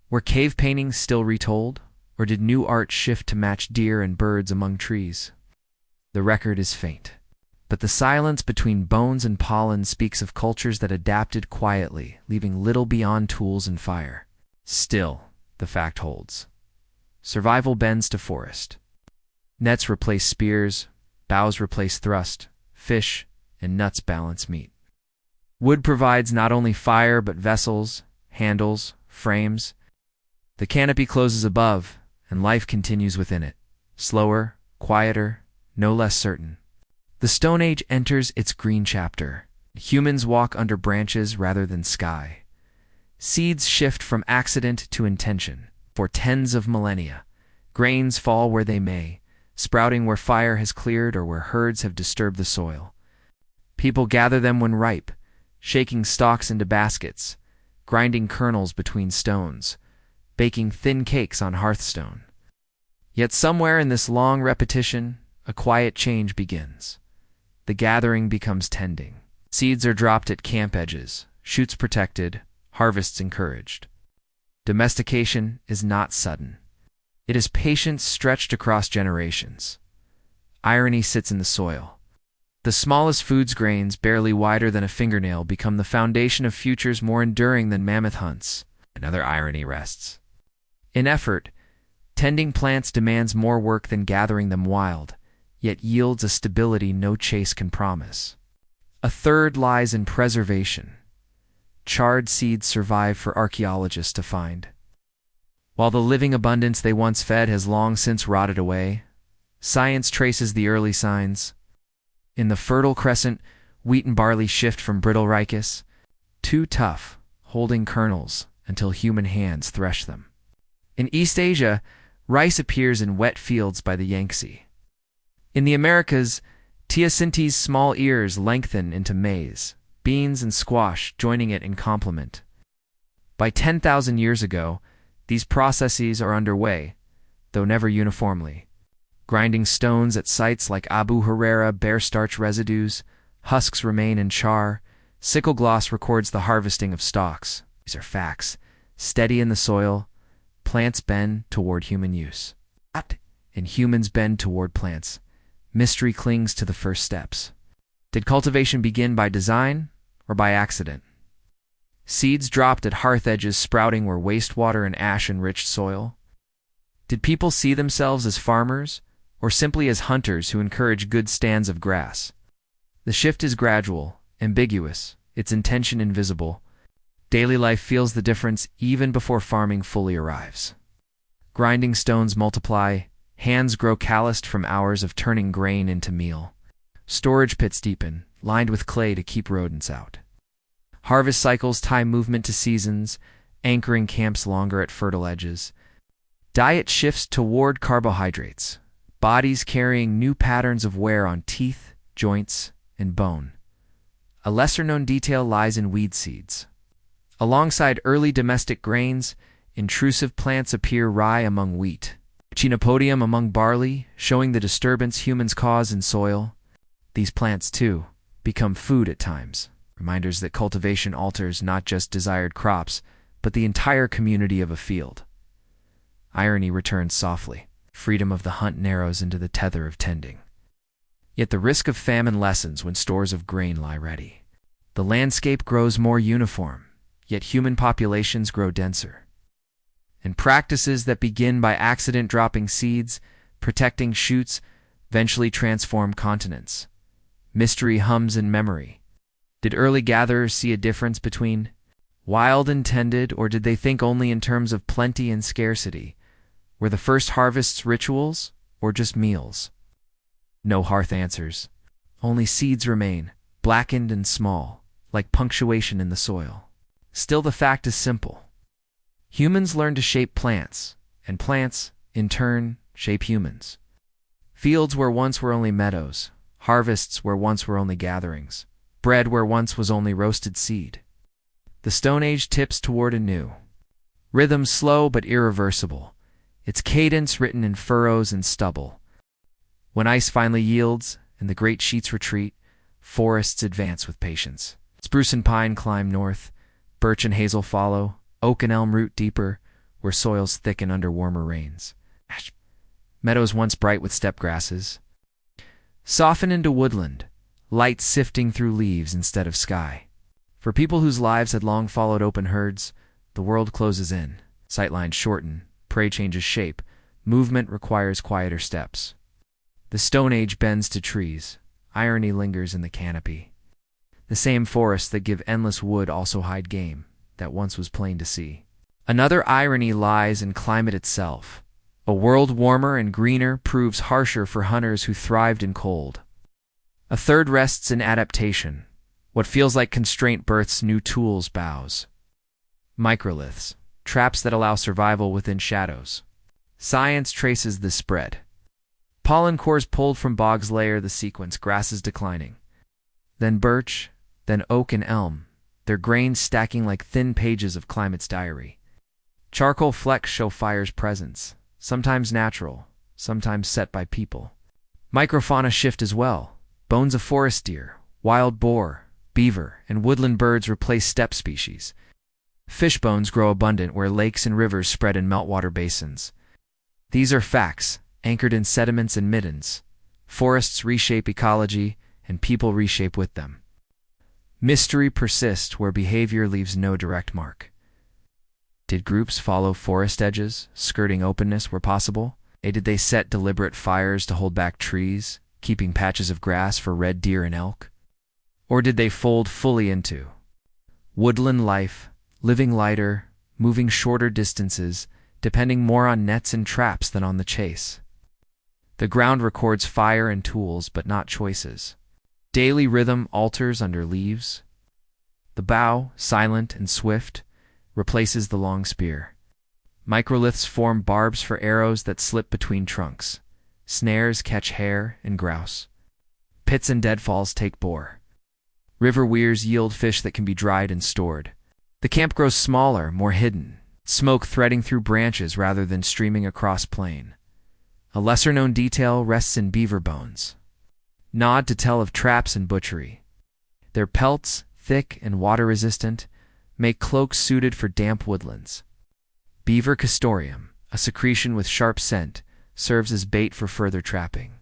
Were cave paintings still retold, or did new art shift to match deer and birds among trees? The record is faint, but the silence between bones and pollen speaks of cultures that adapted quietly, leaving little beyond tools and fire. Still, the fact holds. Survival bends to forest. Nets replace spears, boughs replace thrust, fish and nuts balance meat. Wood provides not only fire but vessels, handles, frames. The canopy closes above, and life continues within it, slower, quieter, no less certain. The Stone Age enters its green chapter. Humans walk under branches rather than sky. Seeds shift from accident to intention. For tens of millennia, grains fall where they may, sprouting where fire has cleared or where herds have disturbed the soil. People gather them when ripe, shaking stalks into baskets, grinding kernels between stones, baking thin cakes on hearthstone. Yet somewhere in this long repetition, a quiet change begins. The gathering becomes tending. Seeds are dropped at camp edges, shoots protected, harvests encouraged. Domestication is not sudden. It is patience stretched across generations. Irony sits in the soil. The smallest foods grains, barely wider than a fingernail, become the foundation of futures more enduring than mammoth hunts. Another irony rests. In effort, tending plants demands more work than gathering them wild, yet yields a stability no chase can promise. A third lies in preservation. Charred seeds survive for archaeologists to find. While the living abundance they once fed has long since rotted away, science traces the early signs. In the Fertile Crescent, wheat and barley shift from brittle ricus, too tough, holding kernels until human hands thresh them. In East Asia, rice appears in wet fields by the Yangtze. In the Americas, teosinte small ears lengthen into maize, beans and squash joining it in complement. By 10,000 years ago, these processes are underway, though never uniformly. Grinding stones at sites like Abu Huraira bear starch residues, husks remain in char, sickle gloss records the harvesting of stalks. These are facts. Steady in the soil, plants bend toward human use. And humans bend toward plants. Mystery clings to the first steps. Did cultivation begin by design or by accident? Seeds dropped at hearth edges sprouting where wastewater and ash enriched soil? Did people see themselves as farmers, or simply as hunters who encourage good stands of grass? The shift is gradual, ambiguous, its intention invisible. Daily life feels the difference even before farming fully arrives. Grinding stones multiply, hands grow calloused from hours of turning grain into meal. Storage pits deepen, lined with clay to keep rodents out. Harvest cycles tie movement to seasons, anchoring camps longer at fertile edges. Diet shifts toward carbohydrates, bodies carrying new patterns of wear on teeth, joints, and bone. A lesser-known detail lies in weed seeds. Alongside early domestic grains, intrusive plants appear: rye among wheat, chenopodium among barley, showing the disturbance humans cause in soil. These plants, too, become food at times, reminders that cultivation alters not just desired crops, but the entire community of a field. Irony returns softly. Freedom of the hunt narrows into the tether of tending. Yet the risk of famine lessens when stores of grain lie ready. The landscape grows more uniform, yet human populations grow denser. And practices that begin by accident, dropping seeds, protecting shoots, eventually transform continents. Mystery hums in memory. Did early gatherers see a difference between wild and tended, or did they think only in terms of plenty and scarcity? Were the first harvests rituals, or just meals? No hearth answers. Only seeds remain, blackened and small, like punctuation in the soil. Still, the fact is simple. Humans learn to shape plants, and plants, in turn, shape humans. Fields where once were only meadows, harvests where once were only gatherings, bread where once was only roasted seed. The Stone Age tips toward a new rhythm, slow but irreversible, its cadence written in furrows and stubble. When ice finally yields and the great sheets retreat, forests advance with patience. Spruce and pine climb north, birch and hazel follow, oak and elm root deeper, where soils thicken under warmer rains. Meadows once bright with steppe grasses soften into woodland, light sifting through leaves instead of sky. For people whose lives had long followed open herds, the world closes in, sightlines shorten, prey changes shape, movement requires quieter steps. The Stone Age bends to trees, irony lingers in the canopy. The same forests that give endless wood also hide game that once was plain to see. Another irony lies in climate itself. A world warmer and greener proves harsher for hunters who thrived in cold. A third rests in adaptation. What feels like constraint births new tools bows. Microliths, traps that allow survival within shadows. Science traces the spread. Pollen cores pulled from bogs layer the sequence, grasses declining. Then birch, then oak and elm, their grains stacking like thin pages of climate's diary. Charcoal flecks show fire's presence, sometimes natural, sometimes set by people. Microfauna shift as well. Bones of forest deer, wild boar, beaver, and woodland birds replace steppe species. Fish bones grow abundant where lakes and rivers spread in meltwater basins. These are facts, anchored in sediments and middens. Forests reshape ecology, and people reshape with them. Mystery persists where behavior leaves no direct mark. Did groups follow forest edges, skirting openness where possible? Did they set deliberate fires to hold back trees, keeping patches of grass for red deer and elk? Or did they fold fully into woodland life, living lighter, moving shorter distances, depending more on nets and traps than on the chase? The ground records fire and tools, but not choices. Daily rhythm alters under leaves. The bow, silent and swift, replaces the long spear. Microliths form barbs for arrows that slip between trunks. Snares catch hare and grouse. Pits and deadfalls take boar. River weirs yield fish that can be dried and stored. The camp grows smaller, more hidden, smoke threading through branches rather than streaming across plain. A lesser-known detail rests in beaver bones. Nod to tell of traps and butchery. Their pelts, thick and water-resistant, make cloaks suited for damp woodlands. Beaver castoreum, a secretion with sharp scent, serves as bait for further trapping.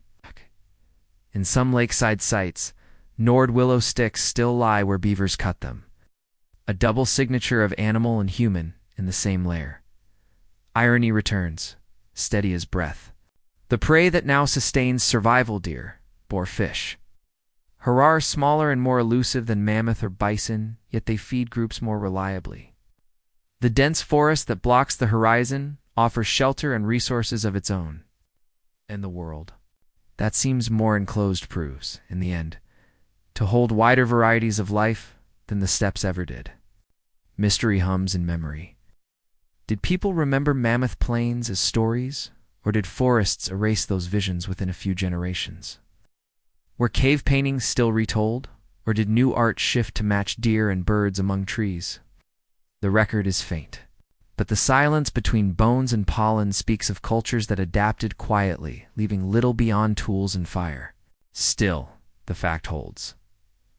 In some lakeside sites, Nord willow sticks still lie where beavers cut them. A double signature of animal and human in the same layer. Irony returns, steady as breath. The prey that now sustains survival deer, boar fish. Harar smaller and more elusive than mammoth or bison, yet they feed groups more reliably. The dense forest that blocks the horizon offers shelter and resources of its own. And the world that seems more enclosed proves, in the end, to hold wider varieties of life than the steppes ever did. Mystery hums in memory. Did people remember mammoth plains as stories, or did forests erase those visions within a few generations? Were cave paintings still retold, or did new art shift to match deer and birds among trees? The record is faint, but the silence between bones and pollen speaks of cultures that adapted quietly, leaving little beyond tools and fire. Still, the fact holds.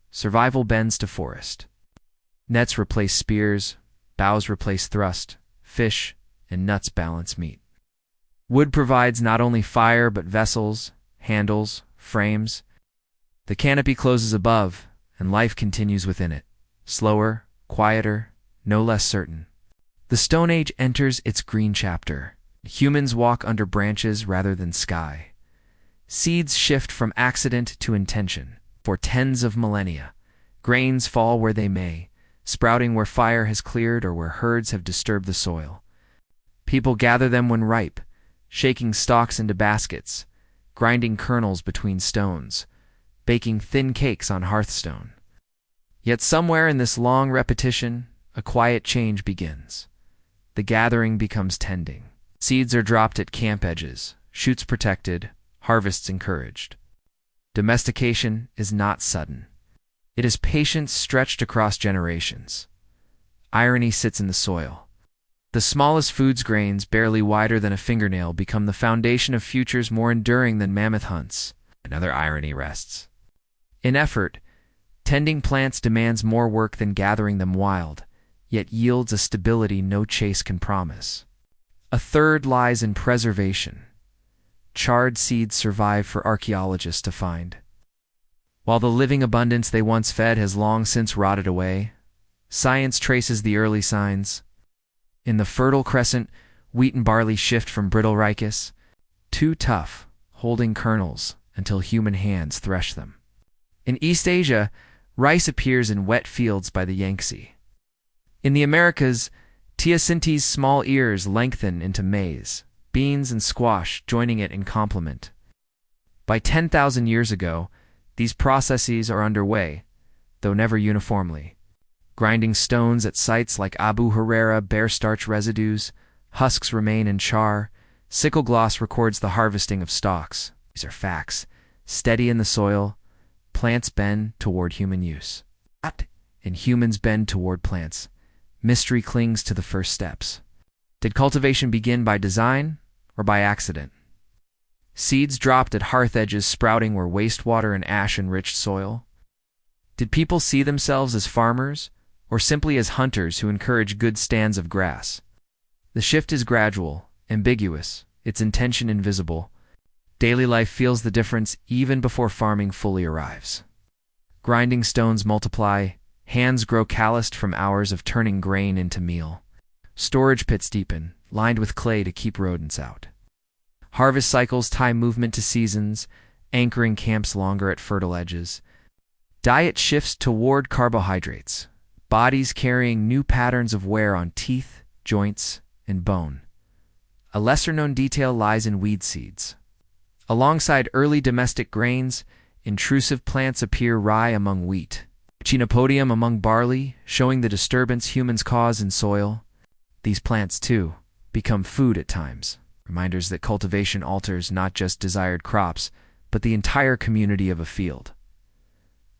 Survival bends to forest. Nets replace spears, boughs replace thrust, fish and nuts balance meat. Wood provides not only fire but vessels, handles, frames. The canopy closes above, and life continues within it, slower, quieter, no less certain. The Stone Age enters its green chapter. Humans walk under branches rather than sky. Seeds shift from accident to intention. For tens of millennia, grains fall where they may, sprouting where fire has cleared or where herds have disturbed the soil. People gather them when ripe, shaking stalks into baskets, grinding kernels between stones, baking thin cakes on hearthstone. Yet somewhere in this long repetition, a quiet change begins. The gathering becomes tending. Seeds are dropped at camp edges, shoots protected, harvests encouraged. Domestication is not sudden. It is patience stretched across generations. Irony sits in the soil. The smallest foods grains, barely wider than a fingernail, become the foundation of futures more enduring than mammoth hunts. Another irony rests. In effort, tending plants demands more work than gathering them wild, yet yields a stability no chase can promise. A third lies in preservation. Charred seeds survive for archaeologists to find. While the living abundance they once fed has long since rotted away, science traces the early signs. In the Fertile Crescent, wheat and barley shift from brittle ricus, too tough, holding kernels until human hands thresh them. In East Asia, rice appears in wet fields by the Yangtze. In the Americas, teosinte small ears lengthen into maize, beans and squash joining it in complement. By 10,000 years ago, these processes are underway, though never uniformly. Grinding stones at sites like Abu Huraira bear starch residues, husks remain in char, sickle gloss records the harvesting of stalks. These are facts, steady in the soil. Plants bend toward human use. And humans bend toward plants. Mystery clings to the first steps. Did cultivation begin by design or by accident? Seeds dropped at hearth edges sprouting where wastewater and ash enriched soil? Did people see themselves as farmers or simply as hunters who encourage good stands of grass? The shift is gradual, ambiguous, its intention invisible. Daily life feels the difference even before farming fully arrives. Grinding stones multiply, hands grow calloused from hours of turning grain into meal. Storage pits deepen, lined with clay to keep rodents out. Harvest cycles tie movement to seasons, anchoring camps longer at fertile edges. Diet shifts toward carbohydrates, bodies carrying new patterns of wear on teeth, joints, and bone. A lesser-known detail lies in weed seeds. Alongside early domestic grains, intrusive plants appear: rye among wheat, chenopodium among barley, showing the disturbance humans cause in soil. These plants, too, become food at times, reminders that cultivation alters not just desired crops, but the entire community of a field.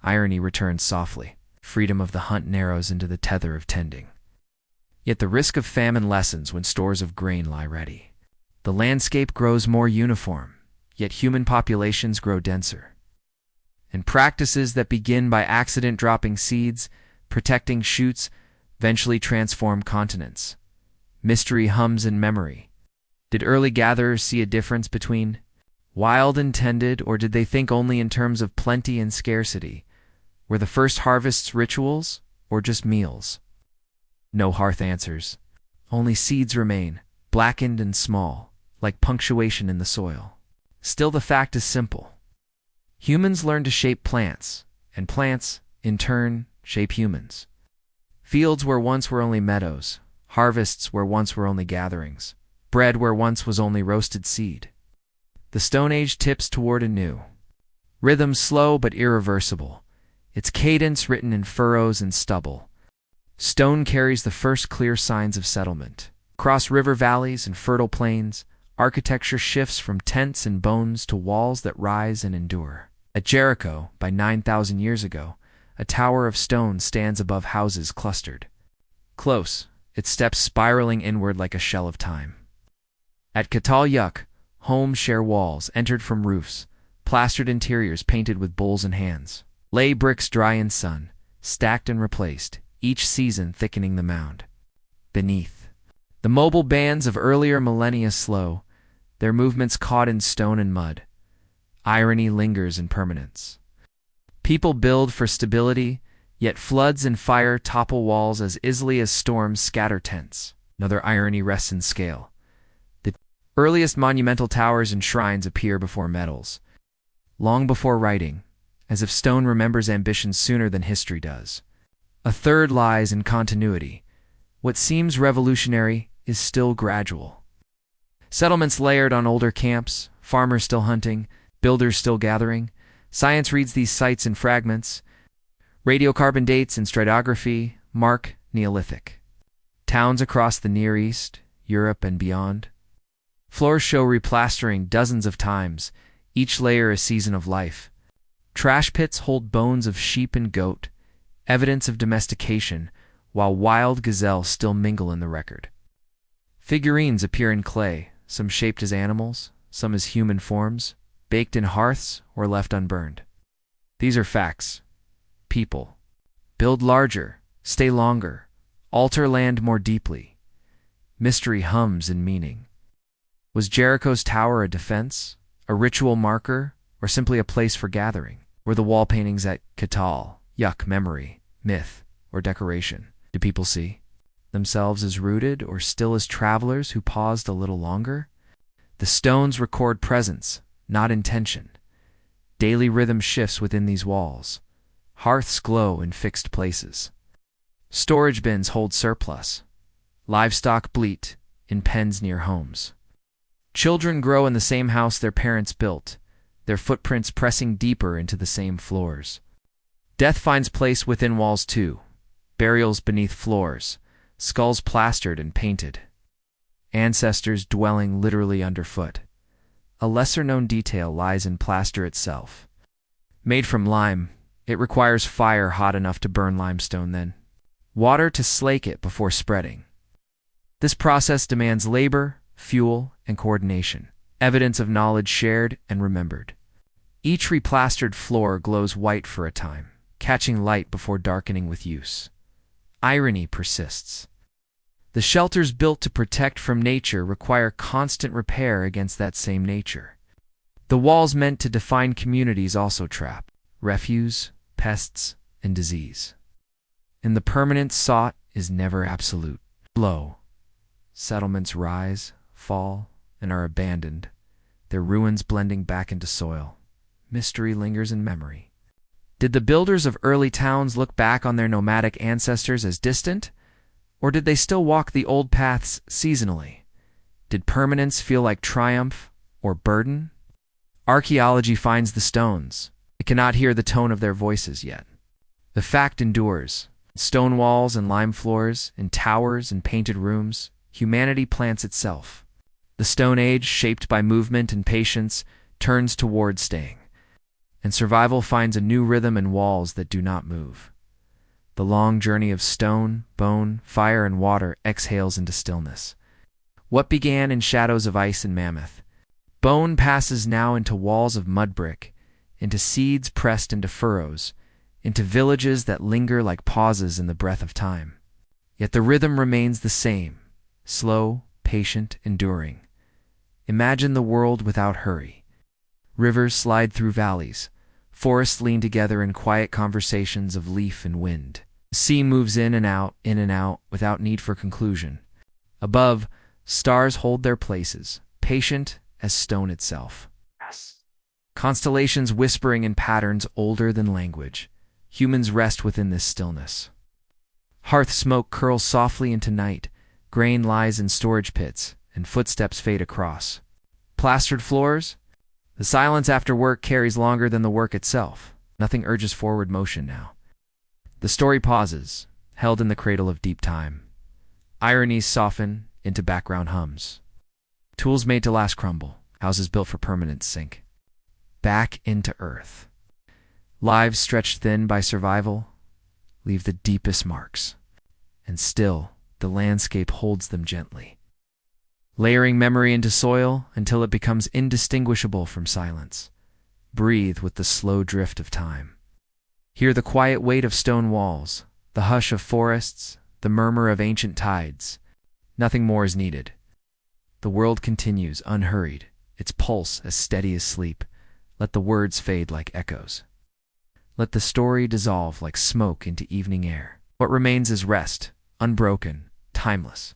Irony returns softly. Freedom of the hunt narrows into the tether of tending. Yet the risk of famine lessens when stores of grain lie ready. The landscape grows more uniform, yet human populations grow denser. And practices that begin by accident dropping seeds, protecting shoots, eventually transform continents. Mystery hums in memory. Did early gatherers see a difference between wild and tended, or did they think only in terms of plenty and scarcity? Were the first harvests rituals, or just meals? No hearth answers. Only seeds remain, blackened and small, like punctuation in the soil. Still, the fact is simple. Humans learn to shape plants, and plants, in turn, shape humans. Fields where once were only meadows, harvests where once were only gatherings, bread where once was only roasted seed. The Stone Age tips toward a new rhythm, slow but irreversible, its cadence written in furrows and stubble. Stone carries the first clear signs of settlement. Across river valleys and fertile plains, architecture shifts from tents and bones to walls that rise and endure. At Jericho, by 9,000 years ago, a tower of stone stands above houses clustered. Close, its steps spiraling inward like a shell of time. At Catalyuk, homes share walls entered from roofs, plastered interiors painted with bowls and hands. Lay bricks dry in sun, stacked and replaced, each season thickening the mound. Beneath, the mobile bands of earlier millennia slow, their movements caught in stone and mud. Irony lingers in permanence. People build for stability, yet floods and fire topple walls as easily as storms scatter tents. Another irony rests in scale. The earliest monumental towers and shrines appear before metals, long before writing, as if stone remembers ambition sooner than history does. A third lies in continuity. What seems revolutionary is still gradual. Settlements layered on older camps, farmers still hunting, builders still gathering. Science reads these sites in fragments. Radiocarbon dates and stratigraphy mark Neolithic. Towns across the Near East, Europe, and beyond. Floors show replastering dozens of times, each layer a season of life. Trash pits hold bones of sheep and goat, evidence of domestication, while wild gazelle still mingle in the record. Figurines appear in clay, some shaped as animals, some as human forms, baked in hearths or left unburned. These are facts. People build larger, stay longer, alter land more deeply. Mystery hums in meaning. Was Jericho's tower a defense, a ritual marker, or simply a place for gathering? Were the wall paintings at Catalyuk memory, myth, or decoration? Do people see themselves as rooted or still as travelers who paused a little longer? The stones record presence, not intention. Daily rhythm shifts within these walls. Hearths glow in fixed places. Storage bins hold surplus. Livestock bleat in pens near homes. Children grow in the same house their parents built, their footprints pressing deeper into the same floors. Death finds place within walls too, burials beneath floors, skulls plastered and painted. Ancestors dwelling literally underfoot. A lesser-known detail lies in plaster itself. Made from lime, it requires fire hot enough to burn limestone, then water to slake it before spreading. This process demands labor, fuel, and coordination, evidence of knowledge shared and remembered. Each replastered floor glows white for a time, catching light before darkening with use. Irony persists. The shelters built to protect from nature require constant repair against that same nature. The walls meant to define communities also trap refuse, pests, and disease. And the permanence sought is never absolute. Slow. Settlements rise, fall, and are abandoned, their ruins blending back into soil. Mystery lingers in memory. Did the builders of early towns look back on their nomadic ancestors as distant? Or did they still walk the old paths seasonally? Did permanence feel like triumph or burden? Archaeology finds the stones. It cannot hear the tone of their voices yet. The fact endures. Stone walls and lime floors, in towers and painted rooms, humanity plants itself. The Stone Age, shaped by movement and patience, turns toward staying. And survival finds a new rhythm in walls that do not move. The long journey of stone, bone, fire, and water exhales into stillness. What began in shadows of ice and mammoth, bone passes now into walls of mud brick, into seeds pressed into furrows, into villages that linger like pauses in the breath of time. Yet the rhythm remains the same, slow, patient, enduring. Imagine the world without hurry. Rivers slide through valleys. Forests lean together in quiet conversations of leaf and wind. The sea moves in and out, without need for conclusion. Above, stars hold their places, patient as stone itself. Constellations whispering in patterns older than language. Humans rest within this stillness. Hearth smoke curls softly into night. Grain lies in storage pits, and footsteps fade across. Plastered floors? The silence after work carries longer than the work itself. Nothing urges forward motion now. The story pauses, held in the cradle of deep time. Ironies soften into background hums. Tools made to last crumble. Houses built for permanence sink. Back into earth. Lives stretched thin by survival leave the deepest marks. And still, the landscape holds them gently, layering memory into soil until it becomes indistinguishable from silence. Breathe with the slow drift of time. Hear the quiet weight of stone walls, the hush of forests, the murmur of ancient tides. Nothing more is needed. The world continues, unhurried, its pulse as steady as sleep. Let the words fade like echoes. Let the story dissolve like smoke into evening air. What remains is rest, unbroken, timeless.